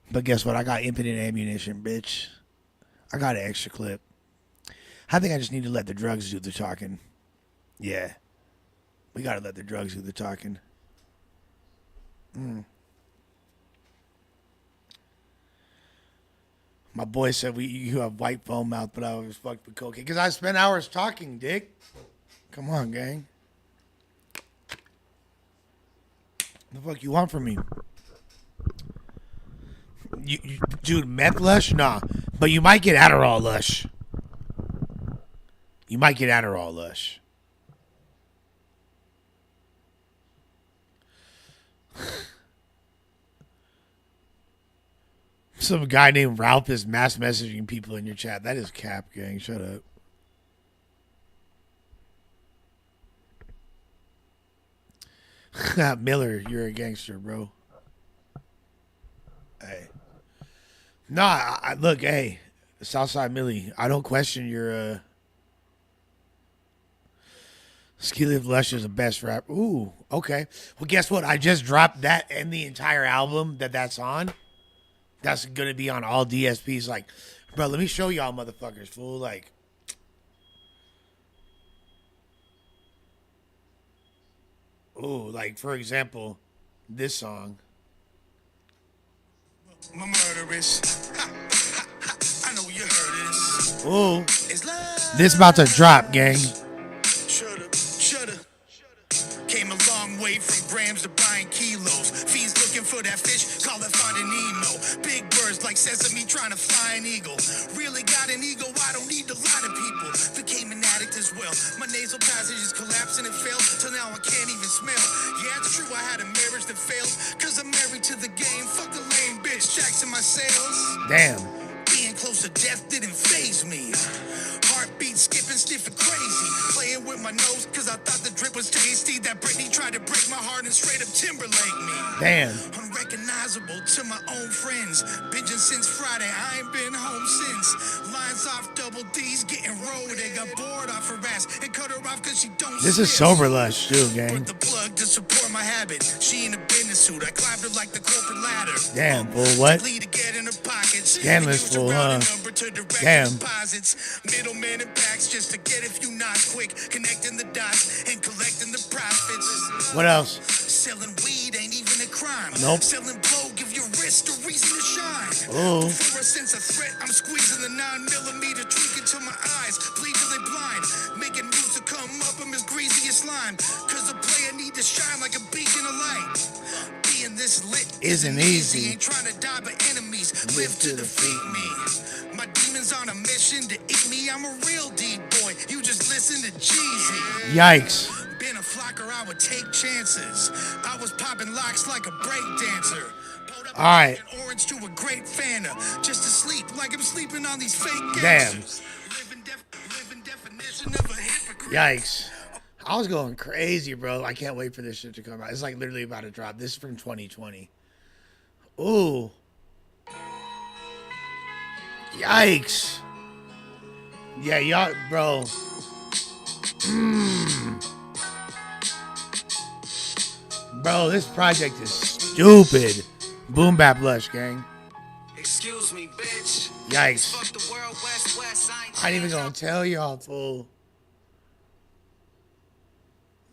But guess what? I got infinite ammunition, bitch. I got an extra clip. I think I just need to let the drugs do the talking. Yeah. We got to let the drugs do the talking. My boy said you have white foam mouth, but I was fucked with cocaine. Because I spent hours talking, dick. Come on, gang. The fuck you want from me? Dude, meth Lush? Nah. But you might get Adderall Lush. You might get Adderall Lush. Some guy named Ralph is mass messaging people in your chat. That is cap, gang. Shut up. Miller, you're a gangster, bro. Hey. Nah, look, hey. Southside Millie, I don't question your Ski Live Lush is the best rap. Ooh, okay. Well, guess what? I just dropped that and the entire album that's on. That's going to be on all DSPs. Bro, let me show y'all motherfuckers, fool. For example, this song. My murderous. I know you heard this. Ooh. It's love. This about to drop, gang. Came a long way from grams to buying kilos. Fiends looking for that fish, call it finding Nemo. Big birds like sesame trying to fly an eagle. Really got an ego, I don't need a lot of people. Became an addict as well. My nasal passage is collapsing and failed till now I can't even smell. Yeah, it's true I had a marriage that failed, cause I'm married to the game. Fuck a lame bitch, Jackson my sales. Damn. Being close to death didn't faze me. Heartbeat skipping, sniffing crazy. Playing with my nose, cause I thought the drip was tasty. That Britney tried to break my heart and straight up Timberlake me. Damn. Unrecognizable to my own friends. Binging since Friday, I ain't been home since. Lines off double D's, getting rolled. They got bored off her ass and cut her off cause she don't This is sniff. sober Lush too, gang. The plug to support my habit. She in a business suit, I climbed her like the corporate ladder. Damn, fool, what? To get in her pockets. Scandalous, fool, huh? Damn. Deposits, middlemen and packs just to get a few knots quick, connecting the dots and collecting the profits. What else? Selling weed ain't even a crime. Nope. Selling blow, give your wrist a reason to shine. Ooh. Before I sense a threat, I'm squeezing the 9mm, tweaking till my eyes bleed till they blind. Making moves to come up, I'm as greasy as slime. Cause the player need to shine like a beacon of light. Being this lit Isn't easy. Ain't trying to die, but enemies live to defeat me. My demons on a mission to eat me. I'm a real deep boy. You just listen to Jeezy. Yikes. Been a flocker, I would take chances. I was popping locks like a break dancer. All right. Orange to a great Fanta. Just to sleep like I'm sleeping on these fake Damn. gangsters. Living definition of a hypocrite. Yikes. I was going crazy, bro. I can't wait for this shit to come out. It's like literally about to drop. This is from 2020. Ooh. Yikes. Yeah, y'all, bro. Bro, this project is stupid. Boom bap Lush, gang. Excuse me, bitch. Yikes. Fuck the world, west, I ain't even gonna tell y'all, fool.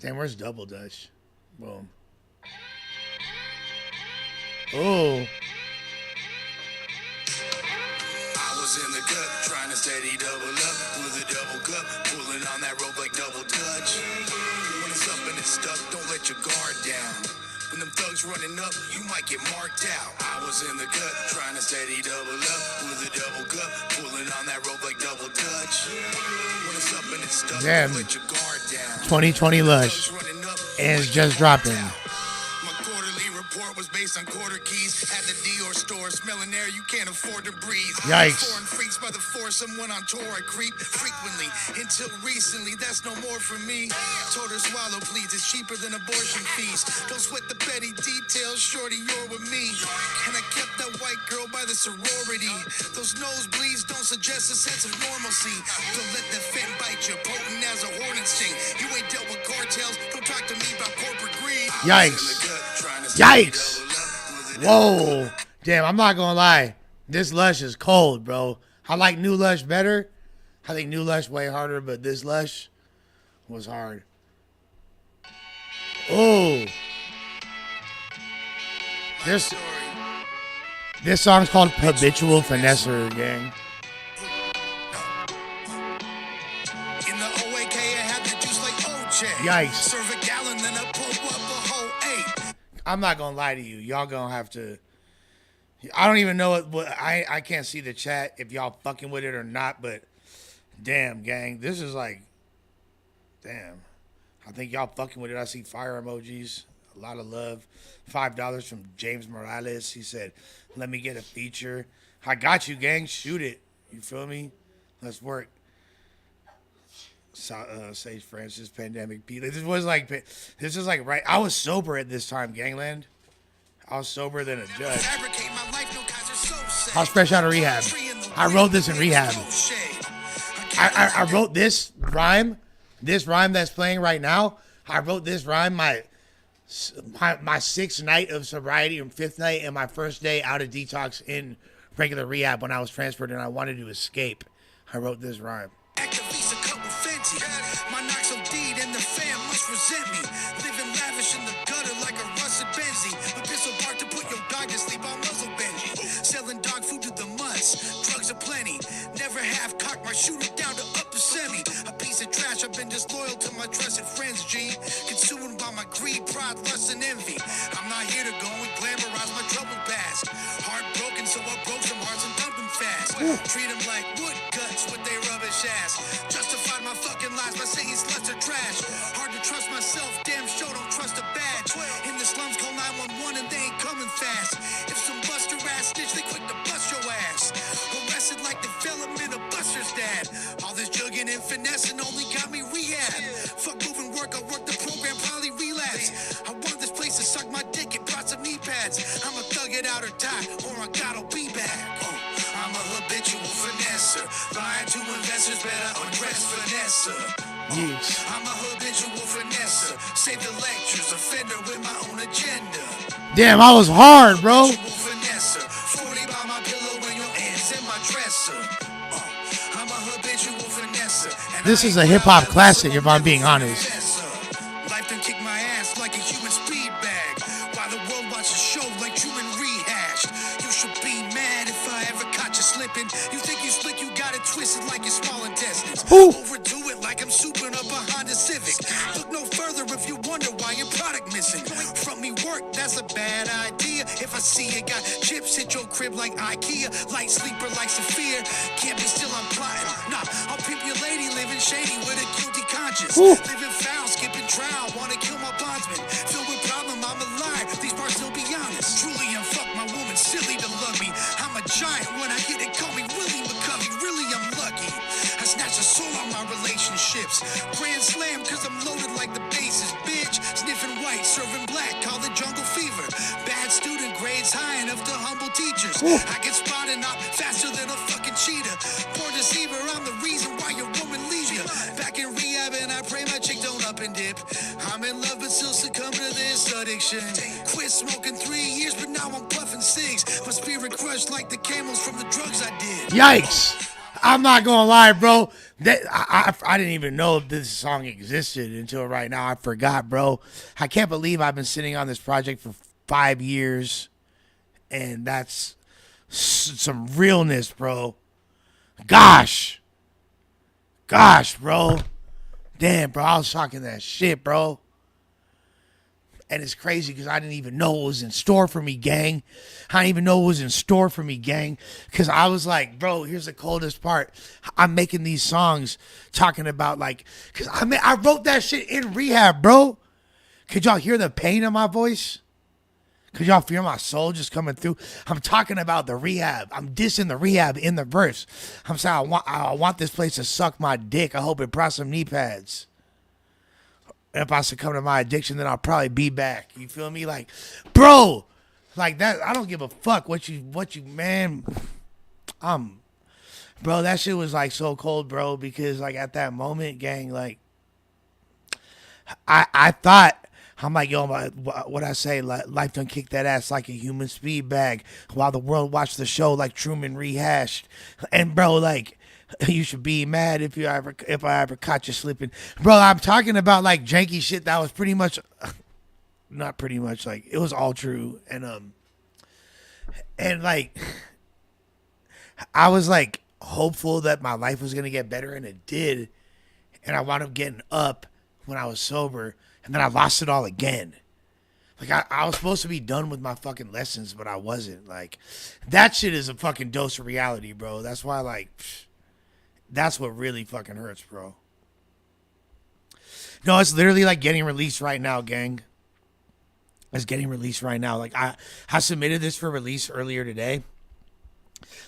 Damn, where's Double Dutch? Boom. Oh. I was in the gut, trying to steady double up with a double cup, pulling on that rope like double dutch. When it's up and it's stuck, don't let your guard down. When them thugs running up, you might get marked out. I was in the gut, trying to steady double up with a double cup, pulling on that rope like double dutch. When it's up and it's stuck, Damn. don't let your guard down. 2020 Lush. And it's just dropping. My quarterly report was based on quarter keys at the Dior store, smelling air you can't afford to breathe. Yikes. Foreign freaks by the foursome, went on tour, I creep frequently. Until recently, that's no more for me. Told her swallow please, it's cheaper than abortion fees. Don't sweat the petty details, shorty, you're with me. And I kept that white girl by the sorority. Those nosebleeds don't suggest a sense of normalcy. Don't let the fent bite you, potent as a hornet's sting. You ain't dealt with cartels, don't talk to me about corporate greed. Yikes. Yikes. Whoa. Damn, I'm not gonna lie. This Lush is cold, bro. I like New Lush better. I think New Lush way harder, but this Lush was hard. Oh. This song's called Habitual Finesser, gang. In the OAK, I had the juice like OJ. Yikes. Serve a gallon, then I pull up a whole 8. I'm not gonna lie to you. Y'all gonna have to. I don't even know what I can't see the chat if y'all fucking with it or not, but damn, gang, this is like, damn. I think y'all fucking with it. I see fire emojis. A lot of love. $5 from James Morales. He said, "Let me get a feature." I got you, gang. Shoot it. You feel me? Let's work. Sage Francis, Pandemic Pete. This is like right. I was sober at this time, gangland. I was sober than a judge. I was fresh out of rehab. I wrote this in rehab. I wrote this rhyme that's playing right now. I wrote this rhyme my 6th night of sobriety and 5th night and my first day out of detox in regular rehab when I was transferred and I wanted to escape. I wrote this rhyme. My knocks OD'd and the fam must resent me. Living lavish in the gutter like a rusted Benzie. A pistol bark to put your dog to sleep on muzzle Benji. Selling dog food to the mutts, drugs aplenty. Never half cocked my shooter down to upper semi. cash, I've been disloyal to my trusted friends, G. Consumed by my greed, pride, lust, and envy. I'm not here to go and glamorize my troubled past. Heartbroken, so I broke some hearts and dumped them fast. Treat them like wood guts with their rubbish ass. Justified my fucking lies by saying sluts are trash. Hard to trust myself, damn sure don't trust a badge. In the slums, call 911 and they ain't coming fast. If some buster ass snitch, they quick to bust your ass. Arrested like the film in a buster's dad. All this jugging and finessing only got me rehab. Fuck moving work, I work the program, probably relapse. I want this place to suck my dick, it brought some knee pads. I'ma thug it out or die, or I gotta be back. I'm a habitual finesser, lying to investors, better undress Vanessa. I'm a habitual finesser, save the lectures, offender with my own agenda. Damn, I was hard, bro. Finesser, 40 by my pillow and your hands in my dresser. I'm a habitual finesser. This is a hip hop classic, if I'm being honest. Life done kick my ass like a human speed bag. While the world watches show like Truman rehashed. You should be mad if I ever caught you slipping. You think you slick, you got it twisted like your small intestines. Overdo it like I'm souping up a Honda Civic. Look no further if you wonder why your product missing. From me work, that's a bad idea. If I see it got chips, hit your crib like IKEA. Light sleeper like Sophia. Can't be still, I'm plotting. Nah, I'll pimp your lady, living shady with a guilty conscience. Living foul, skipping trial, wanna kill my bondsman. Filled with problem, I'm a liar. These bars still be honest. Truly, I'm fuck my woman, silly to love me. I'm a giant when I hit it, call me Willie McCovey. Really, I'm lucky. I snatch a soul on my relationships. Grand slam, cause I'm loaded like the bases, bitch. Sniffing white, serving black, call it jungle fever. Bad student, grades high enough to humble teachers. I get spotted up faster than a fucking cheetah. Poor deceiver, I'm the reason why your woman leaves you. Back in rehab and I pray my chick don't up and dip. I'm in love but still succumb to this addiction. Quit smoking 3 years but now I'm puffing cigs. My spirit crushed like the camels from the drugs I did. Yikes. I'm not gonna lie, bro. I didn't even know if this song existed until right now. I forgot, bro. I can't believe I've been sitting on this project for 5 years, and that's some realness, bro. Gosh, bro. Damn, bro. I was talking that shit, bro. And it's crazy because I didn't even know what was in store for me, gang. I didn't even know what was in store for me, gang. Because I was like, bro, here's the coldest part. I'm making these songs talking about like, because I wrote that shit in rehab, bro. Could y'all hear the pain in my voice? Could y'all feel my soul just coming through? I'm talking about the rehab. I'm dissing the rehab in the verse. I'm saying I want this place to suck my dick. I hope it brought some knee pads. If I succumb to my addiction, then I'll probably be back. You feel me? Like, bro, like that. I don't give a fuck what you, man. Bro, that shit was like so cold, bro, because like at that moment, gang, like, I thought, I'm like, yo, what I say, like, life done kick that ass like a human speed bag while the world watched the show like Truman rehashed. And bro, like, you should be mad if I ever caught you slipping. Bro, I'm talking about like janky shit that was pretty much, not pretty much, like it was all true. And like, I was like hopeful that my life was going to get better, and it did. And I wound up getting up when I was sober, and then I lost it all again. Like I was supposed to be done with my fucking lessons, but I wasn't. Like that shit is a fucking dose of reality, bro. That's why like, that's what really fucking hurts, bro. No, it's literally like getting released right now, gang. It's getting released right now. Like I submitted this for release earlier today.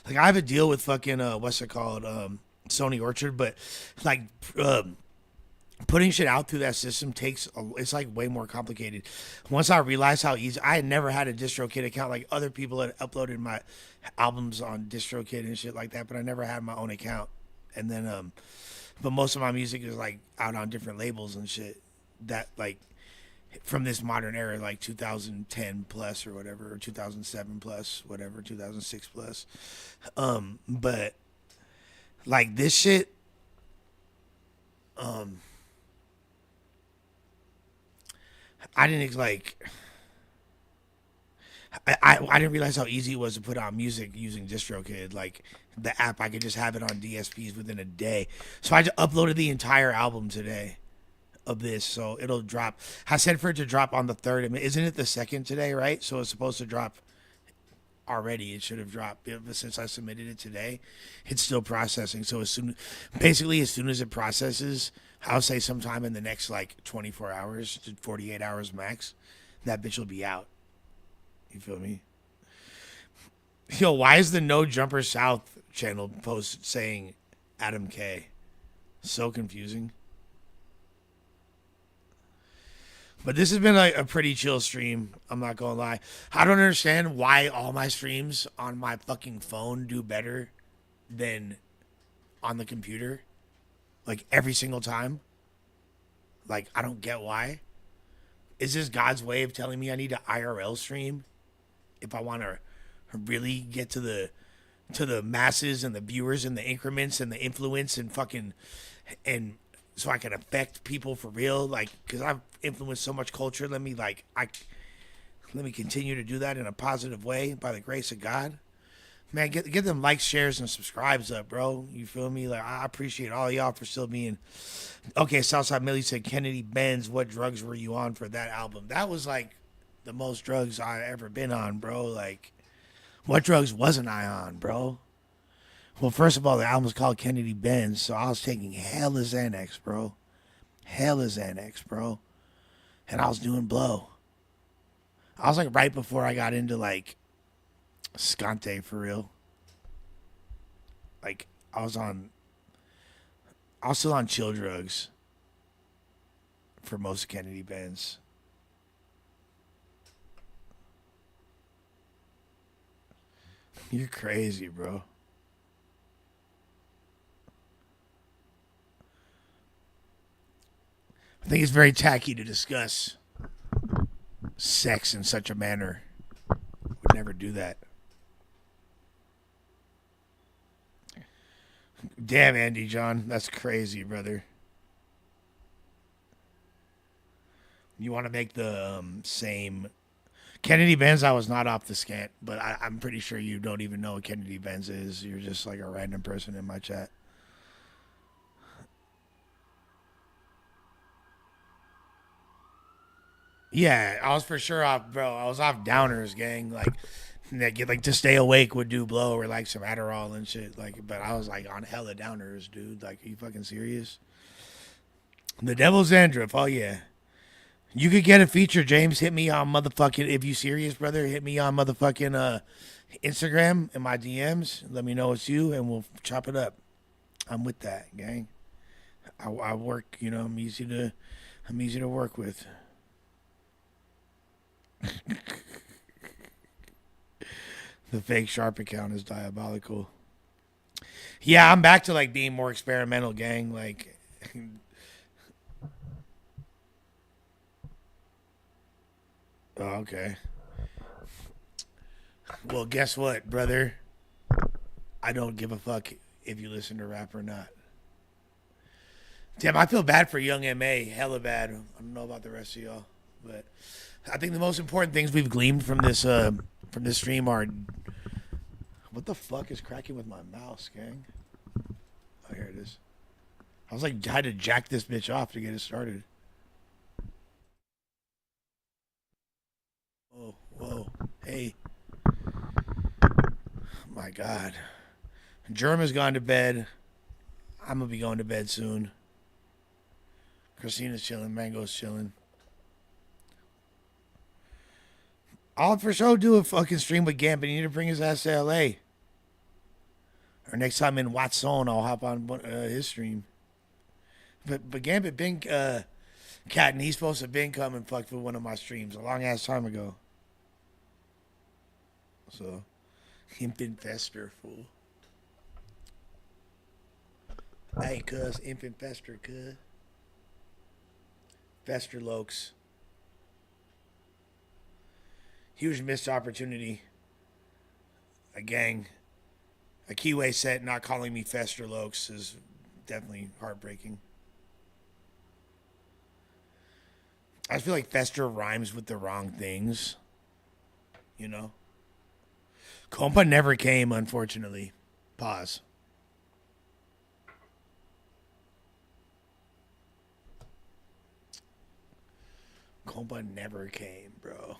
Like I have a deal with fucking what's it called, Sony Orchard, but like putting shit out through that system it's like way more complicated. Once I realized how easy, I had never had a DistroKid account. Like other people had uploaded my albums on DistroKid and shit like that, but I never had my own account. And then, but most of my music is like out on different labels and shit that like from this modern era, like 2010 plus or whatever, or 2007 plus, whatever, 2006 plus. But like this shit, I didn't like, I didn't realize how easy it was to put out music using DistroKid. Like the app, I could just have it on DSPs within a day. So I just uploaded the entire album today of this, so it'll drop. I said for it to drop on the 3rd. I mean, isn't it the 2nd today, right? So it's supposed to drop already. It should have dropped, but since I submitted it today, it's still processing. So as soon as it processes, I'll say sometime in the next like 24 hours to 48 hours max, that bitch will be out. You feel me? Yo, why is the No Jumper South channel post saying Adam K? So confusing. But this has been a pretty chill stream. I'm not gonna lie. I don't understand why all my streams on my fucking phone do better than on the computer. Like every single time. Like I don't get why. Is this God's way of telling me I need to IRL stream if I want to really get to the masses and the viewers and the increments and the influence and fucking and so I can affect people for real, like, because I've influenced so much culture. Let me continue to do that in a positive way by the grace of God. Man, get them likes, shares, and subscribes up, bro. You feel me? Like, I appreciate all y'all for still being. Okay, Southside Millie said, Kennedy Benz, what drugs were you on for that album? That was like the most drugs I ever been on, bro. Like, what drugs wasn't I on, bro? Well, first of all, the album's called Kennedy Benz, so I was taking hella Xanax, bro. Hella Xanax, bro. And I was doing blow. I was like right before I got into like Scante for real. Like I was still on chill drugs for most of Kennedy Benz. You're crazy, bro. I think it's very tacky to discuss sex in such a manner. Would never do that. Damn, Andy John, that's crazy, brother. You want to make the same Kennedy Benz? I was not off the scant, but I'm pretty sure you don't even know what Kennedy Benz is. You're just like a random person in my chat. Yeah, I was for sure off, bro. I was off downers, gang. Like to stay awake would do blow or like some Adderall and shit. Like, but I was like on hella downers, dude. Like, are you fucking serious? The Devil's Dandruff. Oh yeah, you could get a feature. James, hit me on motherfucking. If you serious, brother, hit me on motherfucking Instagram in my DMs. Let me know it's you, and we'll chop it up. I'm with that, gang. I work. You know, I'm easy to work with. The fake Sharp account is diabolical. Yeah, I'm back to like being more experimental, gang. Like, oh, okay. Well, guess what, brother? I don't give a fuck if you listen to rap or not. Damn, I feel bad for Young M.A. Hella bad. I don't know about the rest of y'all, but I think the most important things we've gleaned from this stream are. What the fuck is cracking with my mouse, gang? Oh, here it is. I was like, I had to jack this bitch off to get it started. Oh, whoa, hey. My God. Germa's gone to bed. I'm gonna be going to bed soon. Christina's chilling. Mango's chilling. I'll for sure do a fucking stream with Gambit. He need to bring his ass to LA. Or next time in Watson, I'll hop on his stream. But Gambit been cat, and he's supposed to been come and fucked with one of my streams a long ass time ago. So him been fester, fool. Hey, cuz, infant fester, cuz. Fester Lokes. Huge missed opportunity. A gang. A keyway set not calling me Fester Lokes is definitely heartbreaking. I feel like Fester rhymes with the wrong things. you know. Compa never came, unfortunately. Pause. Compa never came, bro.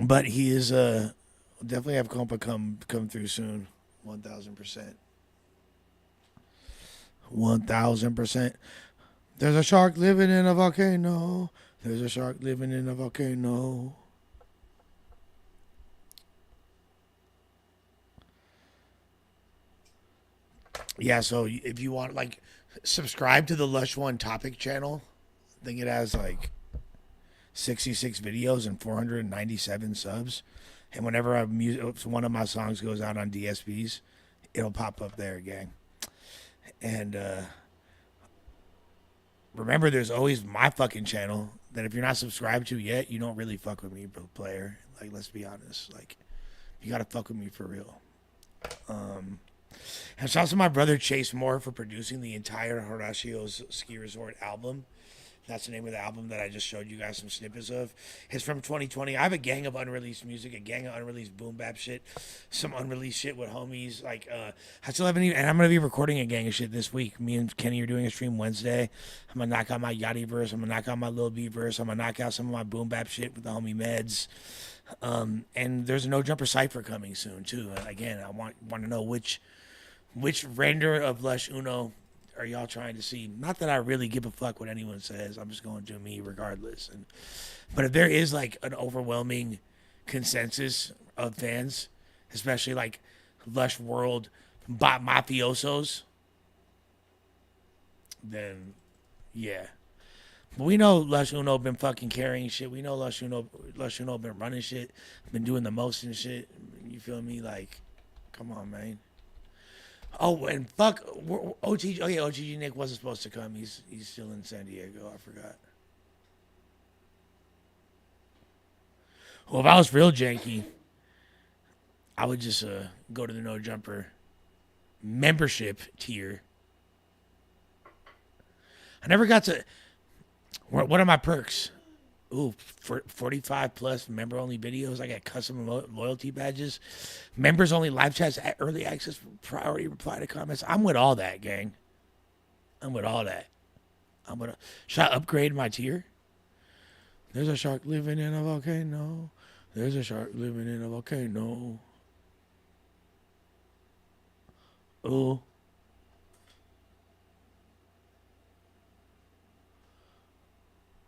But he is definitely have Compa come through soon. 1,000%. 1,000%. There's a shark living in a volcano. There's a shark living in a volcano. Yeah, so if you want, like, subscribe to the Lush One topic channel. I think it has, like, 66 videos and 497 subs. And whenever one of my songs goes out on DSPs, it'll pop up there, gang. And remember, there's always my fucking channel that if you're not subscribed to yet, you don't really fuck with me, player. Like, let's be honest. Like, you gotta fuck with me for real. And shout out to my brother Chase Moore for producing the entire Horacio's Ski Resort album. That's the name of the album that I just showed you guys some snippets of. It's from 2020. I have a gang of unreleased music, a gang of unreleased boom bap shit, some unreleased shit with homies. Like, I still haven't even, and I'm going to be recording a gang of shit this week. Me and Kenny are doing a stream Wednesday. I'm going to knock out my Yachty verse. I'm going to knock out my Lil B verse. I'm going to knock out some of my boom bap shit with the homie Meds. And there's a No Jumper Cypher coming soon, too. Again, I want to know which render of Lush Uno are y'all trying to see? Not that I really give a fuck what anyone says. I'm just going to do me regardless. But if there is like an overwhelming consensus of fans, especially like Lush World bot mafiosos, then yeah. But we know Lush Uno been fucking carrying shit. We know Lush Uno been running shit, been doing the most and shit. You feel me? Like, come on, man. Oh, and fuck, OTG. Oh yeah, OTG Nick wasn't supposed to come. He's still in San Diego. I forgot. Well, if I was real janky, I would just go to the No Jumper membership tier. I never got to. What are my perks? Ooh, for 45 plus member only videos. I got custom loyalty badges, members only live chats, early access, priority reply to comments. I'm with all that, gang. I'm with all that. Should I upgrade my tier? There's a shark living in a volcano. There's a shark living in a volcano. Ooh.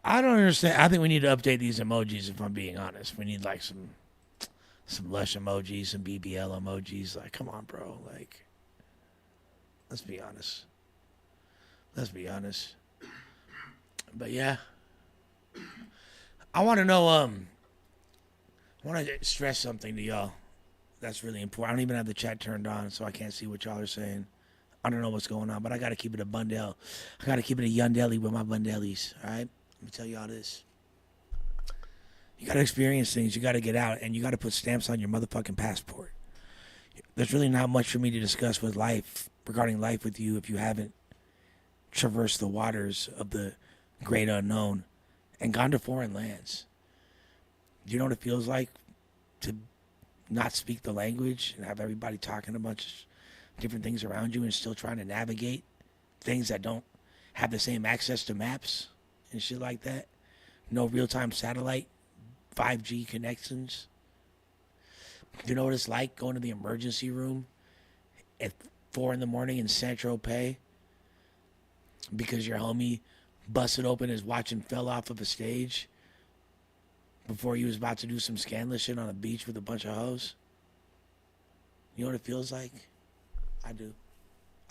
I don't understand. I think we need to update these emojis, if I'm being honest. We need like some Lush emojis, some BBL emojis. Like, come on, bro. Like, let's be honest. But yeah. I want to know, I want to stress something to y'all that's really important. I don't even have the chat turned on, so I can't see what y'all are saying. I don't know what's going on, but I got to keep it a bundle. I got to keep it a Yandeli with my bundelis, all right? Let me tell y'all this. You got to experience things. You got to get out, and you got to put stamps on your motherfucking passport. There's really not much for me to discuss regarding life with you if you haven't traversed the waters of the great unknown and gone to foreign lands. Do you know what it feels like to not speak the language and have everybody talking a bunch of different things around you and still trying to navigate things that don't have the same access to maps and shit like that? No real-time satellite, 5G connections. Do you know what it's like going to the emergency room at 4 a.m. in Saint-Tropez because your homie busted open his watch and fell off of a stage before he was about to do some scandalous shit on a beach with a bunch of hoes? You know what it feels like? I do.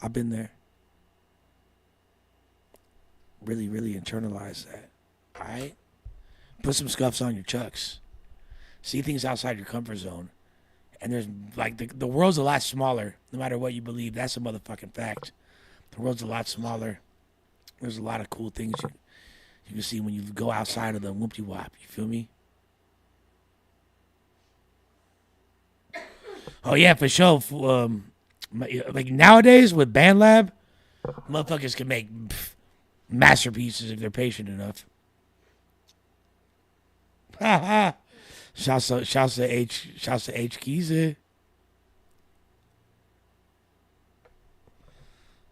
I've been there. Really, really internalize that. All right? Put some scuffs on your chucks. See things outside your comfort zone. And there's, like, the world's a lot smaller, no matter what you believe. That's a motherfucking fact. The world's a lot smaller. There's a lot of cool things you can see when you go outside of the whoopty-wop. You feel me? Oh, yeah, for sure. Like, nowadays, with BandLab, motherfuckers can make masterpieces if they're patient enough. Shouts to H Kiza.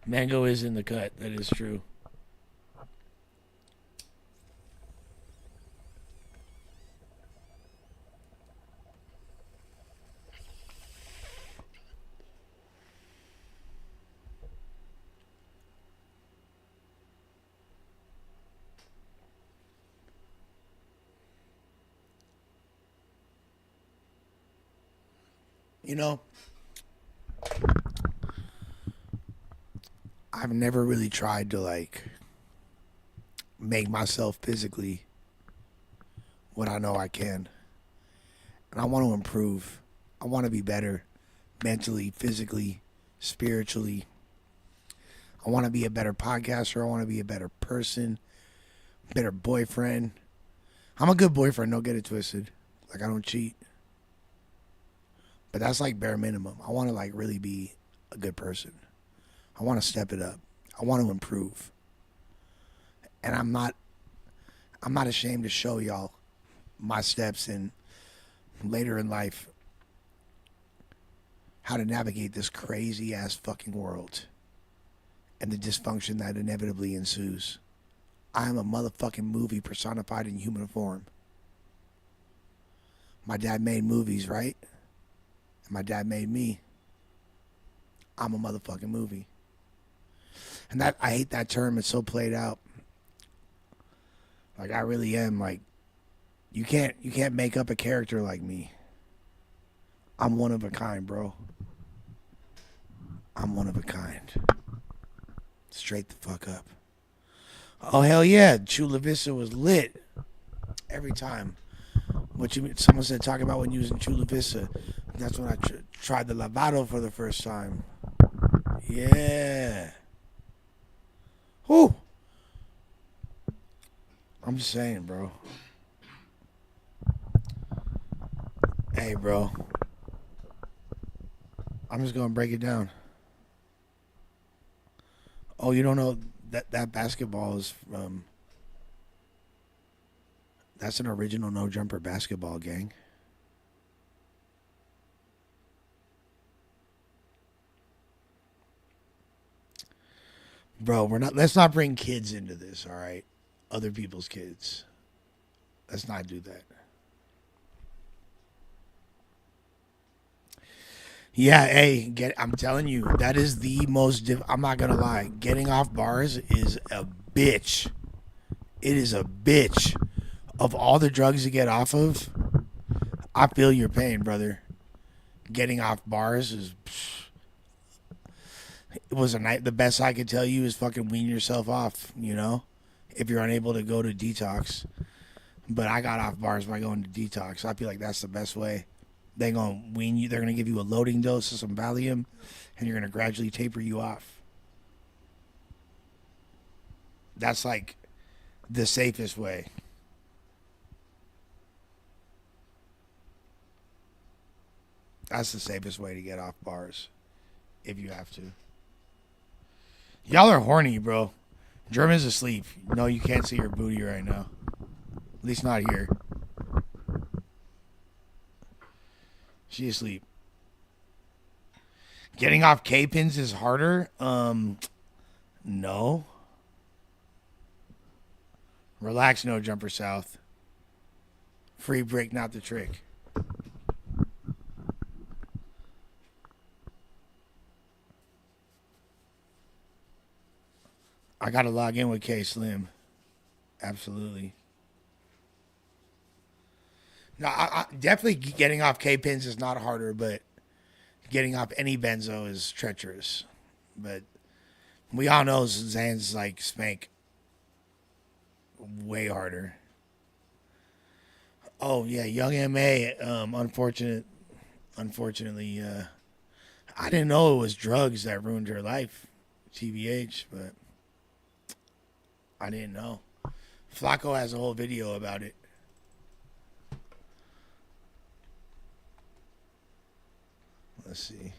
Mango is in the cut. That is true. You know, I've never really tried to like make myself physically what I know I can. And I want to improve. I want to be better mentally, physically, spiritually. I want to be a better podcaster. I want to be a better person, better boyfriend. I'm a good boyfriend, don't get it twisted. Like, I don't cheat. But that's like bare minimum. I want to like really be a good person. I want to step it up. I want to improve. And I'm not ashamed to show y'all my steps in later in life how to navigate this crazy ass fucking world and the dysfunction that inevitably ensues. I am a motherfucking movie personified in human form. My dad made movies, right? And my dad made me. I'm a motherfucking movie. And that, I hate that term. It's so played out. Like, I really am. Like, you can't make up a character like me. I'm one of a kind, bro. I'm one of a kind. Straight the fuck up. Oh, hell yeah. Chula Vista was lit. Every time. What you someone said talking about when you was in Chula Vista. That's when I tried the lavado for the first time. Yeah. Whew. I'm just saying, bro. Hey, bro. I'm just gonna break it down. Oh, you don't know that basketball is from... That's an original No Jumper basketball, gang. Bro, let's not bring kids into this, all right? Other people's kids. Let's not do that. Yeah, hey, I'm telling you, that is the most, I'm not going to lie. Getting off bars is a bitch. It is a bitch. Of all the drugs to get off of, I feel your pain, brother. Getting off bars is, it was a night. The best I could tell you is fucking wean yourself off, you know, if you're unable to go to detox. But I got off bars by going to detox. I feel like that's the best way. They're gonna wean you. They're gonna give you a loading dose of some Valium, and you're gonna gradually taper you off. That's like the safest way. That's the safest way to get off bars, if you have to. Y'all are horny, bro. German's asleep. No, you can't see her booty right now. At least not here. She's asleep. Getting off K-pins is harder? No. Relax, No Jumper South. Free break, not the trick. I gotta log in with K Slim. Absolutely. No, I definitely getting off K-pins is not harder, but getting off any benzo is treacherous. But we all know Zan's like spank. Way harder. Oh yeah, Young M.A. Unfortunately, I didn't know it was drugs that ruined her life. TBH, but I didn't know. Flacco has a whole video about it. Let's see.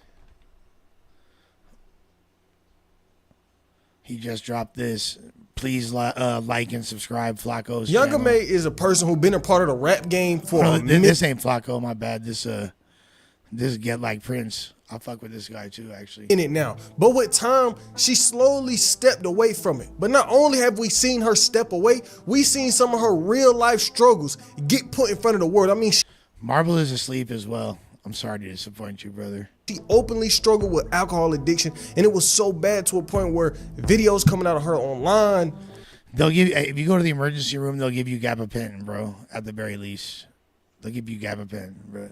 He just dropped this. Please like and subscribe, Flacco's Younger channel. May is a person who been a part of the rap game for a minute. This ain't Flacco, my bad. This Get Like Prince. I'll fuck with this guy too, actually. In it now. But with time, she slowly stepped away from it. But not only have we seen her step away, we seen some of her real life struggles get put in front of the world. I mean, Marble is asleep as well. I'm sorry to disappoint you, brother. She openly struggled with alcohol addiction, and it was so bad to a point where videos coming out of her online. They'll give you, if you go to the emergency room, they'll give you gabapentin, bro. At the very least, they'll give you gabapentin, bro.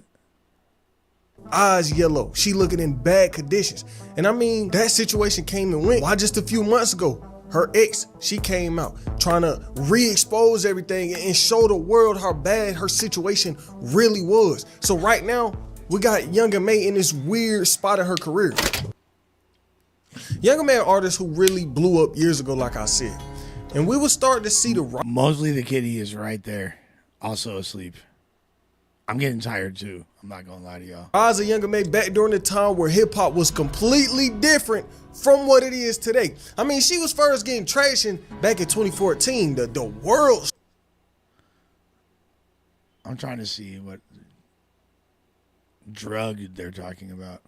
Eyes yellow. She looking in bad conditions. And I mean, that situation came and went. Why just a few months ago, her ex, she came out trying to re-expose everything and show the world how bad her situation really was. So right now, we got Younger May in this weird spot in her career. Younger May, an artist who really blew up years ago, like I said. And we will start to see the... Mosley the Kitty is right there, also asleep. I'm getting tired too. I'm not gonna lie to y'all. Rise of Younger May back during the time where hip hop was completely different from what it is today. I mean, she was first getting traction back in 2014. The world. I'm trying to see what drug they're talking about.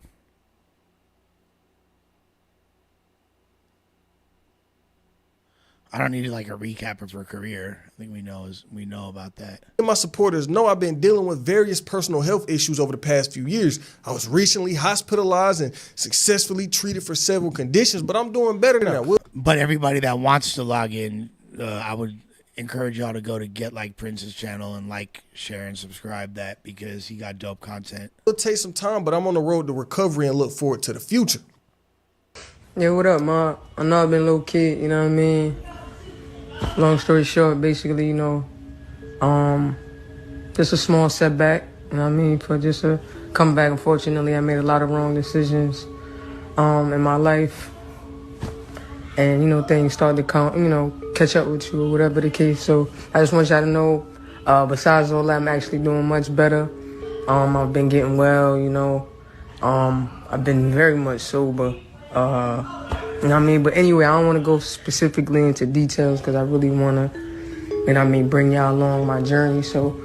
I don't need like a recap of her career. I think we know about that. My supporters know I've been dealing with various personal health issues over the past few years. I was recently hospitalized and successfully treated for several conditions, but I'm doing better now. But everybody that wants to log in, I would encourage y'all to go to Get Like Prince's channel and like, share, and subscribe that because he got dope content. It'll take some time, but I'm on the road to recovery and look forward to the future. Yeah, what up, Ma? I know I've been a little kid, you know what I mean? Long story short, basically, you know, just a small setback, you know what I mean, for just a comeback. Unfortunately, I made a lot of wrong decisions in my life. And, you know, things started to come, you know, catch up with you or whatever the case. So I just want y'all to know, besides all that, I'm actually doing much better. I've been getting well, you know. I've been very much sober. You know what I mean? But anyway, I don't want to go specifically into details because I really want to, you know what I mean, bring y'all along my journey. So,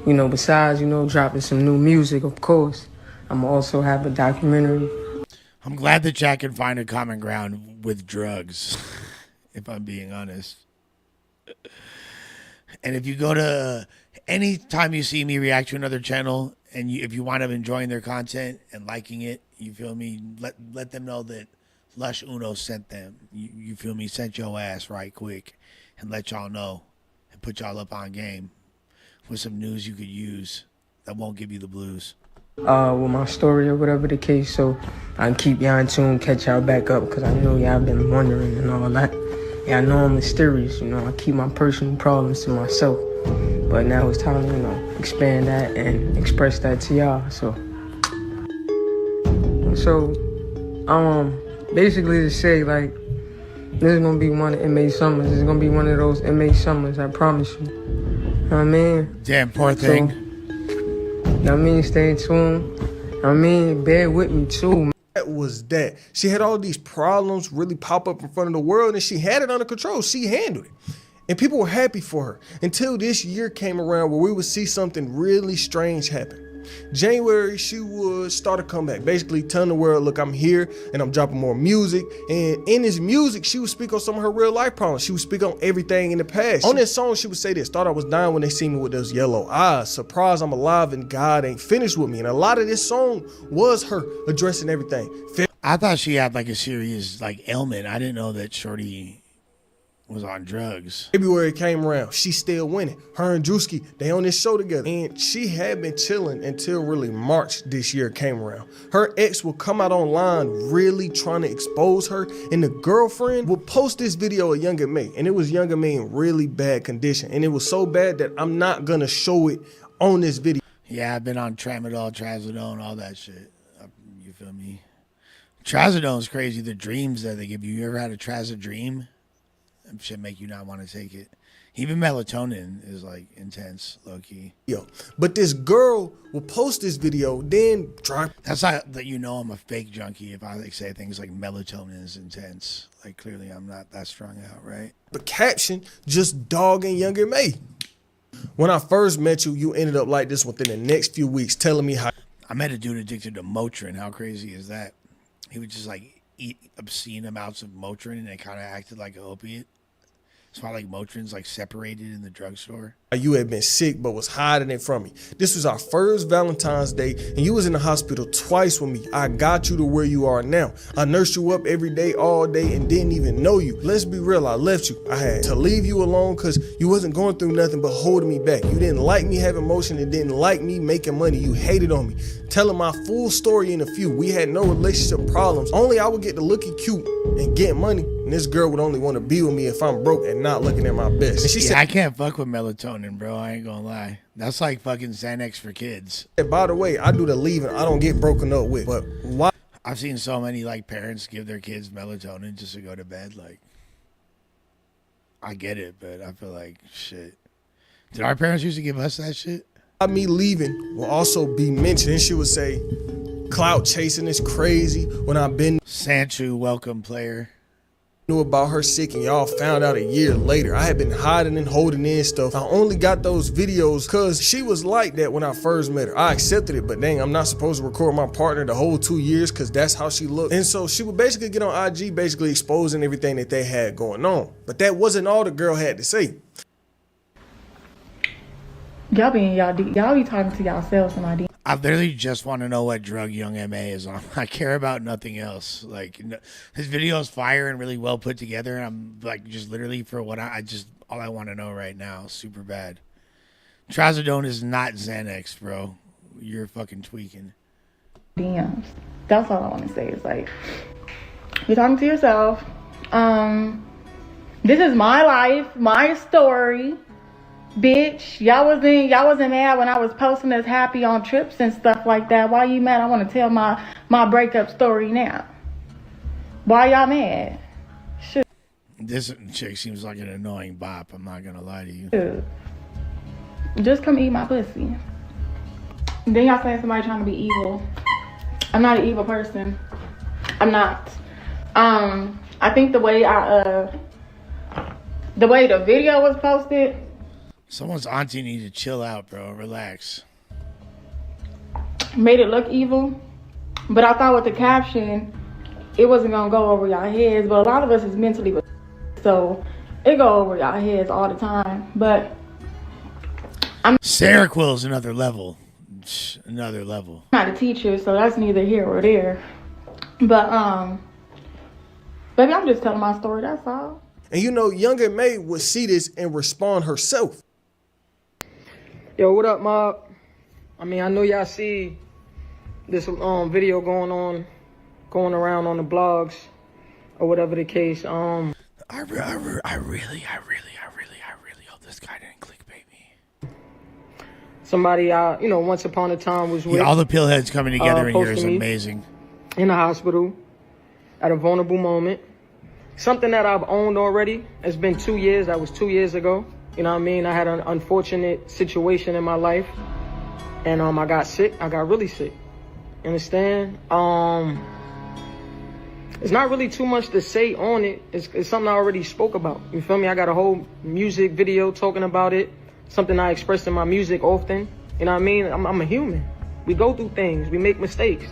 you know, besides, you know, dropping some new music, of course, I'm also have a documentary. I'm glad that Jack can find a common ground with drugs, if I'm being honest. And if you go to, anytime you see me react to another channel, and if you wind up enjoying their content and liking it, you feel me, let them know that Lush Uno sent them. You feel me? Sent your ass right quick and let y'all know and put y'all up on game with some news you could use that won't give you the blues. With my story or whatever the case, so I can keep y'all in tune, catch y'all back up, because I know y'all been wondering and all that. Yeah, I know I'm mysterious, you know, I keep my personal problems to myself. But now it's time to, you know, expand that and express that to y'all, so. Basically to say, like, this is gonna be one of inmate summers. This is gonna be one of those inmate summers, I promise you. You know what I mean? Damn, poor thing. So, you know what I mean? Stay tuned. I mean, bear with me too, man. That was that. She had all these problems really pop up in front of the world, and she had it under control. She handled it. And people were happy for her until this year came around where we would see something really strange happen. January, she would start a comeback, basically telling the world, look, I'm here and I'm dropping more music. And in this music, she would speak on some of her real life problems. She would speak on everything in the past. On this song, she would say this: thought I was dying when they see me with those yellow eyes. Surprised I'm alive and God ain't finished with me. And a lot of this song was her addressing everything. I thought she had like a serious like ailment. I didn't know that Shorty was on drugs. February came around, she still winning. Her and Drewski, they on this show together. And she had been chilling until really March this year came around. Her ex would come out online really trying to expose her, and the girlfriend would post this video of Younger May, and it was Younger May in really bad condition. And it was so bad that I'm not gonna show it on this video. Yeah, I've been on tramadol, trazodone, all that shit. You feel me? Trazodone's crazy, the dreams that they give you. You ever had a trazodream? Shit make you not want to take it. Even melatonin is like intense, low key. Yo, but this girl will post this video, then try. That's how that you know I'm a fake junkie if I like say things like melatonin is intense. Like clearly I'm not that strung out, right? The caption just dogging younger May. When I first met you, you ended up like this within the next few weeks, telling me how. I met a dude addicted to Motrin. How crazy is that? He would just like eat obscene amounts of Motrin and it kind of acted like an opiate. That's why like Motrin's like separated in the drugstore. You had been sick but was hiding it from me. This was our first Valentine's Day and you was in the hospital twice with me. I got you to where you are now. I nursed you up every day, all day, and didn't even know you. Let's be real, I left you. I had to leave you alone because you wasn't going through nothing but holding me back. You didn't like me having motion and didn't like me making money. You hated on me. Telling my full story in a few. We had no relationship problems. Only I would get to looking cute and get money. And this girl would only want to be with me if I'm broke and not looking at my best. And she said, I can't fuck with melatonin, bro. I ain't gonna lie. That's like fucking Xanax for kids. By the way, I do the leaving. I don't get broken up with. But why? I've seen so many like parents give their kids melatonin just to go to bed. Like, I get it, but I feel like shit. Did our parents used to give us that shit? Me leaving will also be mentioned. And she would say, clout chasing is crazy when I've been. Sanchu, welcome player. Knew about her sick and y'all found out a year later. I had been hiding and holding in stuff. I only got those videos because she was like that when I first met her. I accepted it, but dang, I'm not supposed to record my partner the whole 2 years because that's how she looked. And so she would basically get on IG, basically exposing everything that they had going on. But that wasn't all the girl had to say. Y'all be talking to yourselves in my DM. I literally just want to know what drug Young MA is on. I care about nothing else. Like, his video is fire and really well put together. And I'm like, just literally for what all I want to know right now. Super bad. Trazodone is not Xanax, bro. You're fucking tweaking. DMs. That's all I want to say is like, you're talking to yourself. This is my life, my story. Bitch, y'all wasn't mad when I was posting us happy on trips and stuff like that. Why you mad? I want to tell my breakup story now. Why y'all mad? Shit. This chick seems like an annoying bop. I'm not gonna lie to you. Dude. Just come eat my pussy. Then y'all saying somebody trying to be evil. I'm not an evil person. I'm not. I think the way the video was posted. Someone's auntie need to chill out, bro. Relax. Made it look evil. But I thought with the caption, it wasn't going to go over y'all heads. But a lot of us is mentally, so it go over y'all heads all the time. But Seroquel's another level. Another level. I'm not a teacher, so that's neither here or there. But, baby, I'm just telling my story, that's all. And you know, younger May would see this and respond herself. Yo, what up, mob? I mean, I know y'all see this video going around on the blogs or whatever the case. I really hope this guy didn't clickbait me. Somebody once upon a time was with. Yeah, all the pillheads coming together in here is me amazing. In the hospital at a vulnerable moment. Something that I've owned already. It's been 2 years. That was 2 years ago. You know what I mean? I had an unfortunate situation in my life. And I got sick. I got really sick. You understand? It's not really too much to say on it. It's something I already spoke about. You feel me? I got a whole music video talking about it. Something I express in my music often. You know what I mean? I'm a human. We go through things. We make mistakes.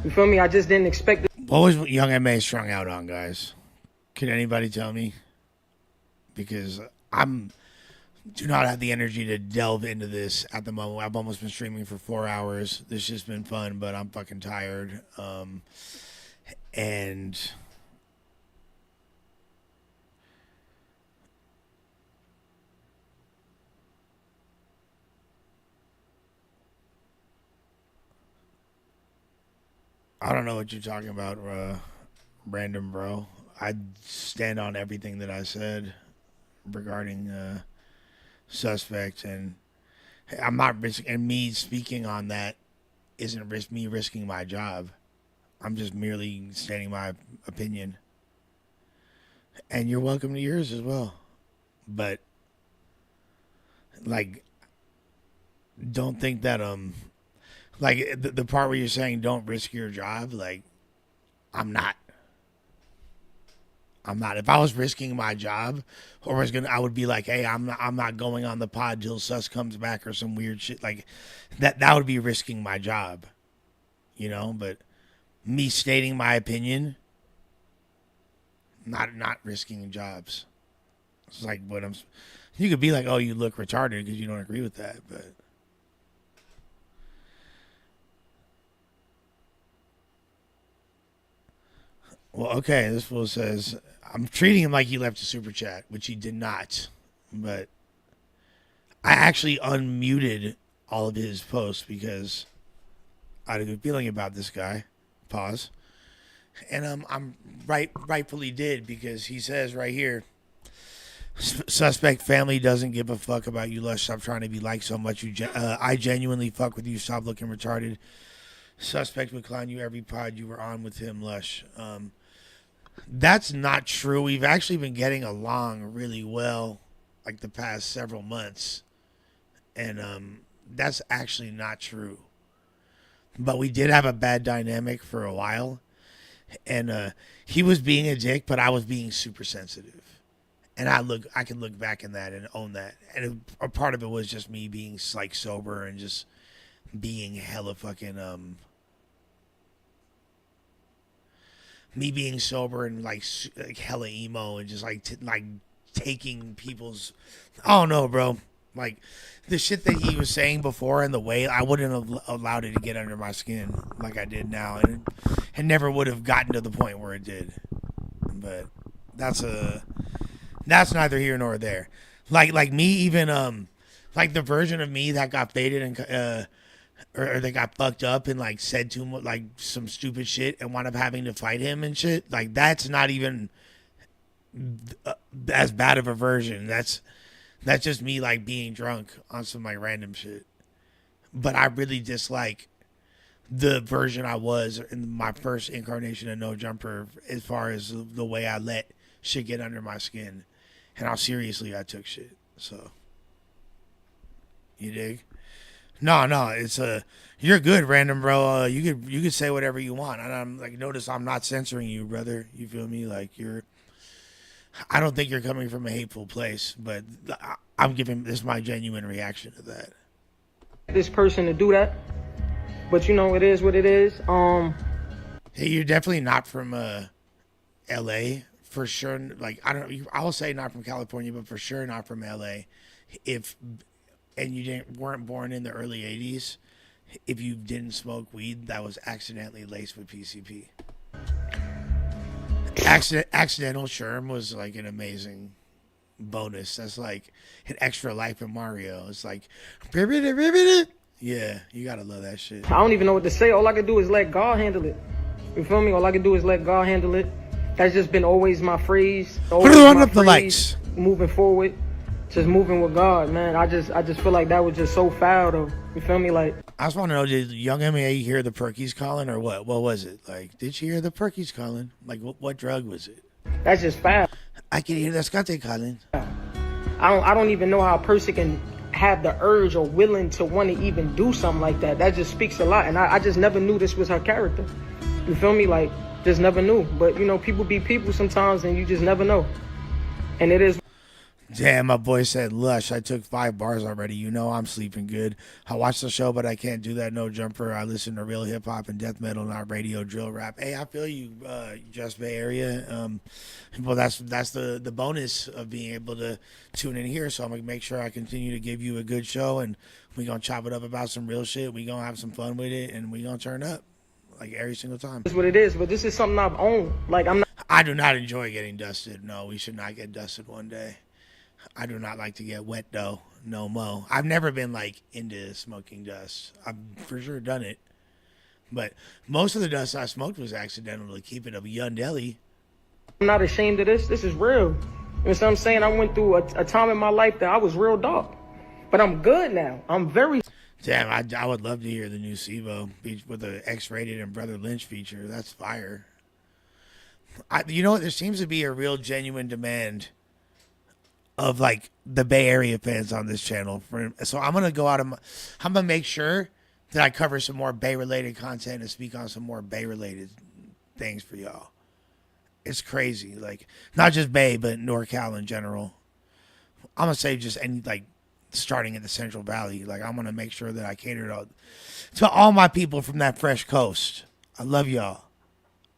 You feel me? I just didn't expect it. What was Young M.A. strung out on, guys? Can anybody tell me? Because do not have the energy to delve into this at the moment. I've almost been streaming for 4 hours. This has been fun, but I'm fucking tired. And I don't know what you're talking about, Brandon, bro. I stand on everything that I said regarding suspect, and I'm not risking. And me speaking on that isn't me risking my job. I'm just merely stating my opinion, and you're welcome to yours as well. But like, don't think that like the part where you're saying don't risk your job, like, I'm not. If I was risking my job, or I would be like, hey, I'm not going on the pod till Sus comes back or some weird shit like that. That would be risking my job, you know. But me stating my opinion, not risking jobs. It's like what I'm. You could be like, oh, you look retarded because you don't agree with that, but. Well, okay, this fool says, I'm treating him like he left a super chat, which he did not. But I actually unmuted all of his posts because I had a good feeling about this guy. Pause. And I'm rightfully did, because he says right here, suspect family doesn't give a fuck about you, Lush. Stop trying to be liked so much. I genuinely fuck with you. Stop looking retarded. Suspect would clown you every pod you were on with him, Lush. That's not true. We've actually been getting along really well, like the past several months, and that's actually not true. But we did have a bad dynamic for a while, and he was being a dick, but I was being super sensitive, and I can look back in that and own that. And a part of it was just me being like sober and just being hella fucking me being sober and like hella emo and just like taking people's, I don't know, bro. Like the shit that he was saying before and the way I wouldn't have allowed it to get under my skin like I did now, and it never would have gotten to the point where it did. But that's neither here nor there. Like me, even like the version of me that got faded and or they got fucked up and like said too much, like some stupid shit, and wound up having to fight him and shit. Like that's not even as bad of a version. That's just me like being drunk on some like random shit. But I really dislike the version I was in my first incarnation of No Jumper, as far as the way I let shit get under my skin and how seriously I took shit. So you dig? No, it's you're good, random bro. You could say whatever you want, and I'm like, notice I'm not censoring you, brother. You feel me? Like I don't think you're coming from a hateful place, but I'm giving this my genuine reaction to that. This person to do that, but you know it is what it is. Hey, you're definitely not from L.A. for sure. Like I'll say not from California, but for sure not from L.A. And you weren't born in the early 80s, if you didn't smoke weed that was accidentally laced with PCP. Accidental Sherm was like an amazing bonus. That's like an extra life in Mario. It's like, yeah, you gotta love that shit. I don't even know what to say. All I can do is let God handle it. You feel me? All I can do is let God handle it. That's just been always my phrase. Always my the lights. Moving forward. Just moving with God, man. I just feel like that was just so foul, though. You feel me? Like, I just want to know, did Young M.A. hear the Perkies calling, or what? What was it? Like, did she hear the Perkies calling? Like, what drug was it? That's just foul. I can hear the Scate calling. I don't even know how a person can have the urge or willing to want to even do something like that. That just speaks a lot. And I just never knew this was her character. You feel me? Like, just never knew. But, you know, people be people sometimes, and you just never know. And it is. Damn, my boy said, Lush, I took 5 bars already. You know I'm sleeping good. I watch the show, but I can't do that No Jumper. I listen to real hip-hop and death metal, not radio drill rap. Hey, I feel you, Just Bay Area. Well, that's the bonus of being able to tune in here, so I'm going to make sure I continue to give you a good show, and we're going to chop it up about some real shit. We're going to have some fun with it, and we're going to turn up, like every single time. That's what it is, but this is something I've owned. Like, I do not enjoy getting dusted. No, we should not get dusted one day. I do not like to get wet, though. No mo. I've never been, like, into smoking dust. I've for sure done it. But most of the dust I smoked was accidental to keep it a young deli. I'm not ashamed of this. This is real. You know what I'm saying? I went through a time in my life that I was real dark. But I'm good now. I'm very... Damn, I would love to hear the new SIVO with the X-rated and Brother Lynch feature. That's fire. You know what? There seems to be a real genuine demand of like the Bay Area fans on this channel. So I'm gonna go out of I'm gonna make sure that I cover some more Bay related content and speak on some more Bay related things for y'all. It's crazy, like not just Bay, but NorCal in general. I'm gonna say just any like starting at the Central Valley. Like I'm gonna make sure that I cater to all my people from that fresh coast. I love y'all,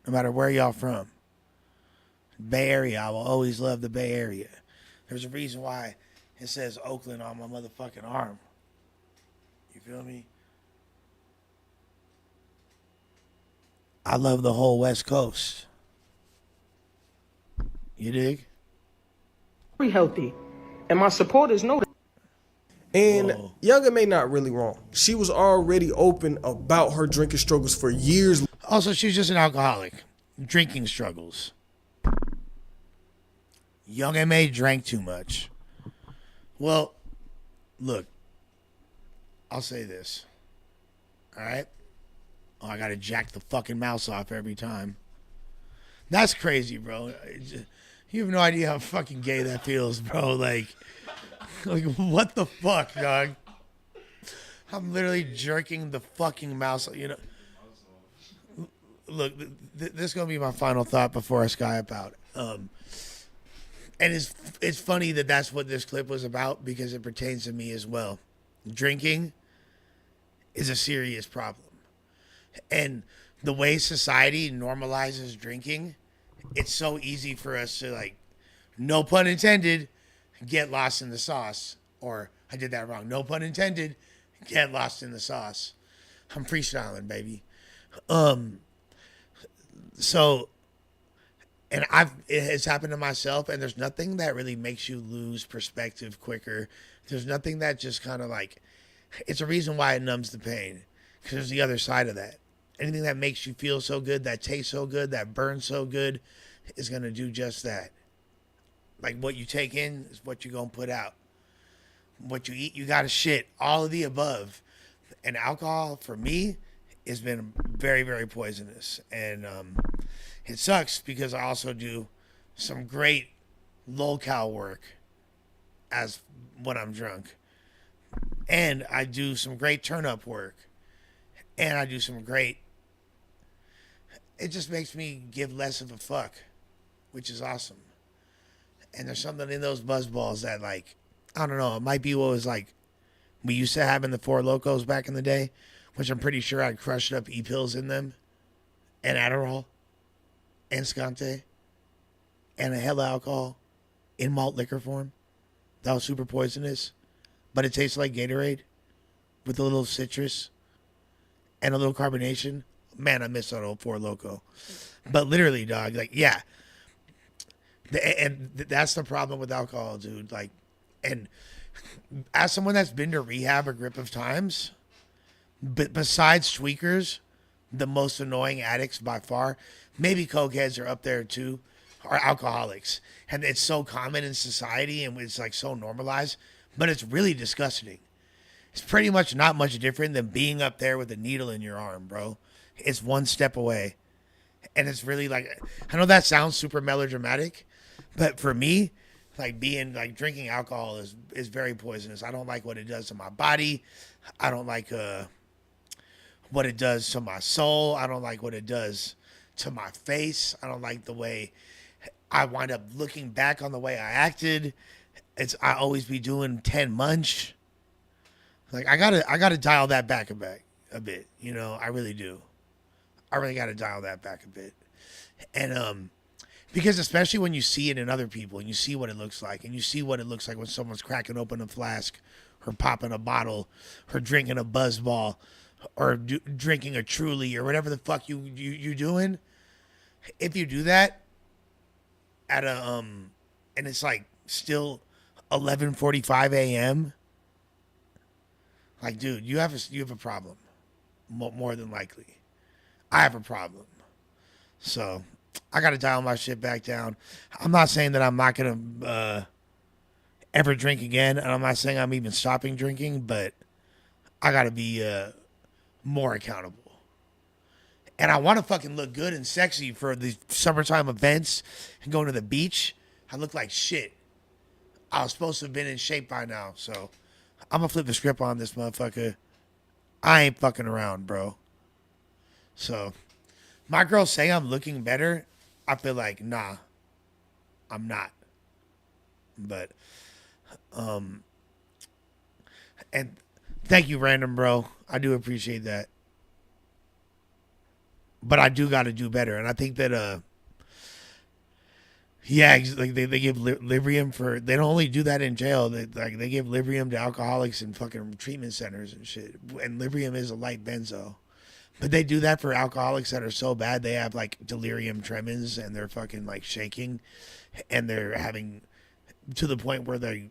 no matter where y'all from. Bay Area, I will always love the Bay Area. There's a reason why it says Oakland on my motherfucking arm. You feel me? I love the whole West Coast. You dig? Very healthy. And my supporters know that. And Youngin may not really wrong. She was already open about her drinking struggles for years. Also, she's just an alcoholic. Drinking struggles. Young M.A. drank too much. Well, look. I'll say this. Alright? Oh, I gotta jack the fucking mouse off every time. That's crazy, bro. You have no idea how fucking gay that feels, bro. Like what the fuck, dog? I'm literally jerking the fucking mouse. You know. Look, this is gonna be my final thought before I Skype out. And it's funny that that's what this clip was about because it pertains to me as well. Drinking is a serious problem, and the way society normalizes drinking, it's so easy for us to, like, no pun intended, get lost in the sauce. Or I did that wrong. No pun intended, get lost in the sauce. I'm freestyling, baby. So, and it has happened to myself, and there's nothing that really makes you lose perspective quicker. There's nothing that just kind of like, it's a reason why it numbs the pain, because there's the other side of that. Anything that makes you feel so good, that tastes so good, that burns so good, is going to do just that. Like, what you take in is what you're going to put out. What you eat, you got to shit. All of the above. And alcohol, for me, has been very, very poisonous. And it sucks because I also do some great locale work as when I'm drunk. And I do some great turn-up work. And I do some great... It just makes me give less of a fuck, which is awesome. And there's something in those buzzballs that, like, I don't know, it might be what was like we used to have in the Four Locos back in the day, which I'm pretty sure I crushed up E-pills in them, and Adderall, and Scante, and a hell of alcohol in malt liquor form. That was super poisonous, but it tastes like Gatorade with a little citrus and a little carbonation. Man, I miss that old Four Loko. But literally, dog, like, yeah. And that's the problem with alcohol, dude. Like, and as someone that's been to rehab a grip of times, but besides tweakers, the most annoying addicts by far, maybe cokeheads are up there too, are alcoholics. And it's so common in society and it's like so normalized, but it's really disgusting. It's pretty much not much different than being up there with a needle in your arm, bro. It's one step away. And it's really like, I know that sounds super melodramatic, but for me, like drinking alcohol is very poisonous. I don't like what it does to my body. I don't like what it does to my soul. I don't like what it does to my face. I don't like the way I wind up looking back on the way I acted. I always be doing 10 munch. Like I gotta dial that back a bit. You know, I really do. I really gotta dial that back a bit. And because especially when you see it in other people and you see what it looks like and you see what it looks like when someone's cracking open a flask or popping a bottle or drinking a Buzzball or drinking a Truly or whatever the fuck you doing. If you do that at and it's like still 11:45 a.m. Like, dude, you have a problem. More than likely. I have a problem. So I got to dial my shit back down. I'm not saying that I'm not going to ever drink again. And I'm not saying I'm even stopping drinking, but I got to be more accountable. And I want to fucking look good and sexy for the summertime events and going to the beach. I look like shit. I was supposed to have been in shape by now, so I'm gonna flip the script on this motherfucker. I ain't fucking around, bro. So, my girls say I'm looking better. I feel like, nah, I'm not. But, and thank you, random bro. I do appreciate that. But I do got to do better, and I think that, yeah, like they give Librium for. They don't only do that in jail. They give Librium to alcoholics in fucking treatment centers and shit. And Librium is a light benzo, but they do that for alcoholics that are so bad they have like delirium tremens and they're fucking like shaking, and they're having to the point where they're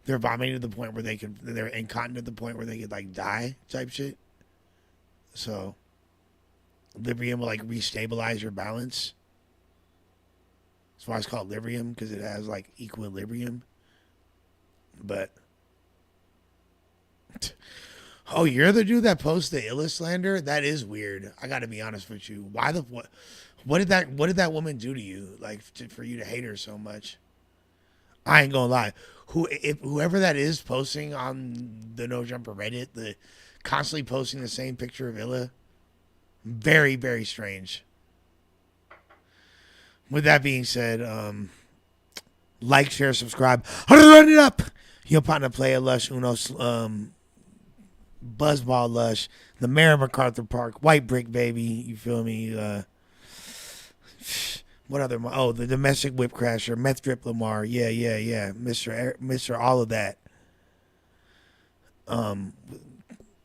vomiting to the point where they're incontinent to the point where they could like die type shit. So Librium will like restabilize your balance. That's why it's called Librium, because it has like equilibrium. But oh, you're the dude that posts the Illa slander? That is weird. I got to be honest with you. What did that woman do to you? Like for you to hate her so much? I ain't gonna lie. Whoever that is posting on the No Jumper Reddit, constantly posting the same picture of Illa, very, very strange. With that being said, like, share, subscribe. Run it up. Your partner play at Lush, Uno's Buzzball Lush, the Mayor of MacArthur Park, White Brick Baby. You feel me? What other? Oh, the Domestic Whip Crasher, Meth Drip Lamar. Yeah. Mr. All of that.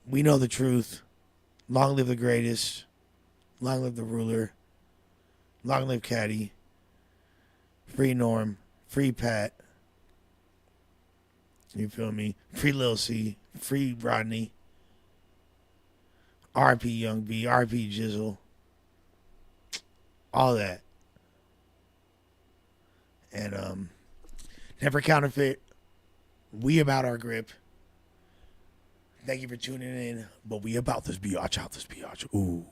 We know the truth. Long live the greatest. Long live the ruler. Long live Caddy. Free Norm. Free Pat. You feel me? Free Lil C. Free Rodney. RP Young B. RP Jizzle. All that. And never counterfeit. We about our grip. Thank you for tuning in. But we about this biatch out this biatch. Ooh.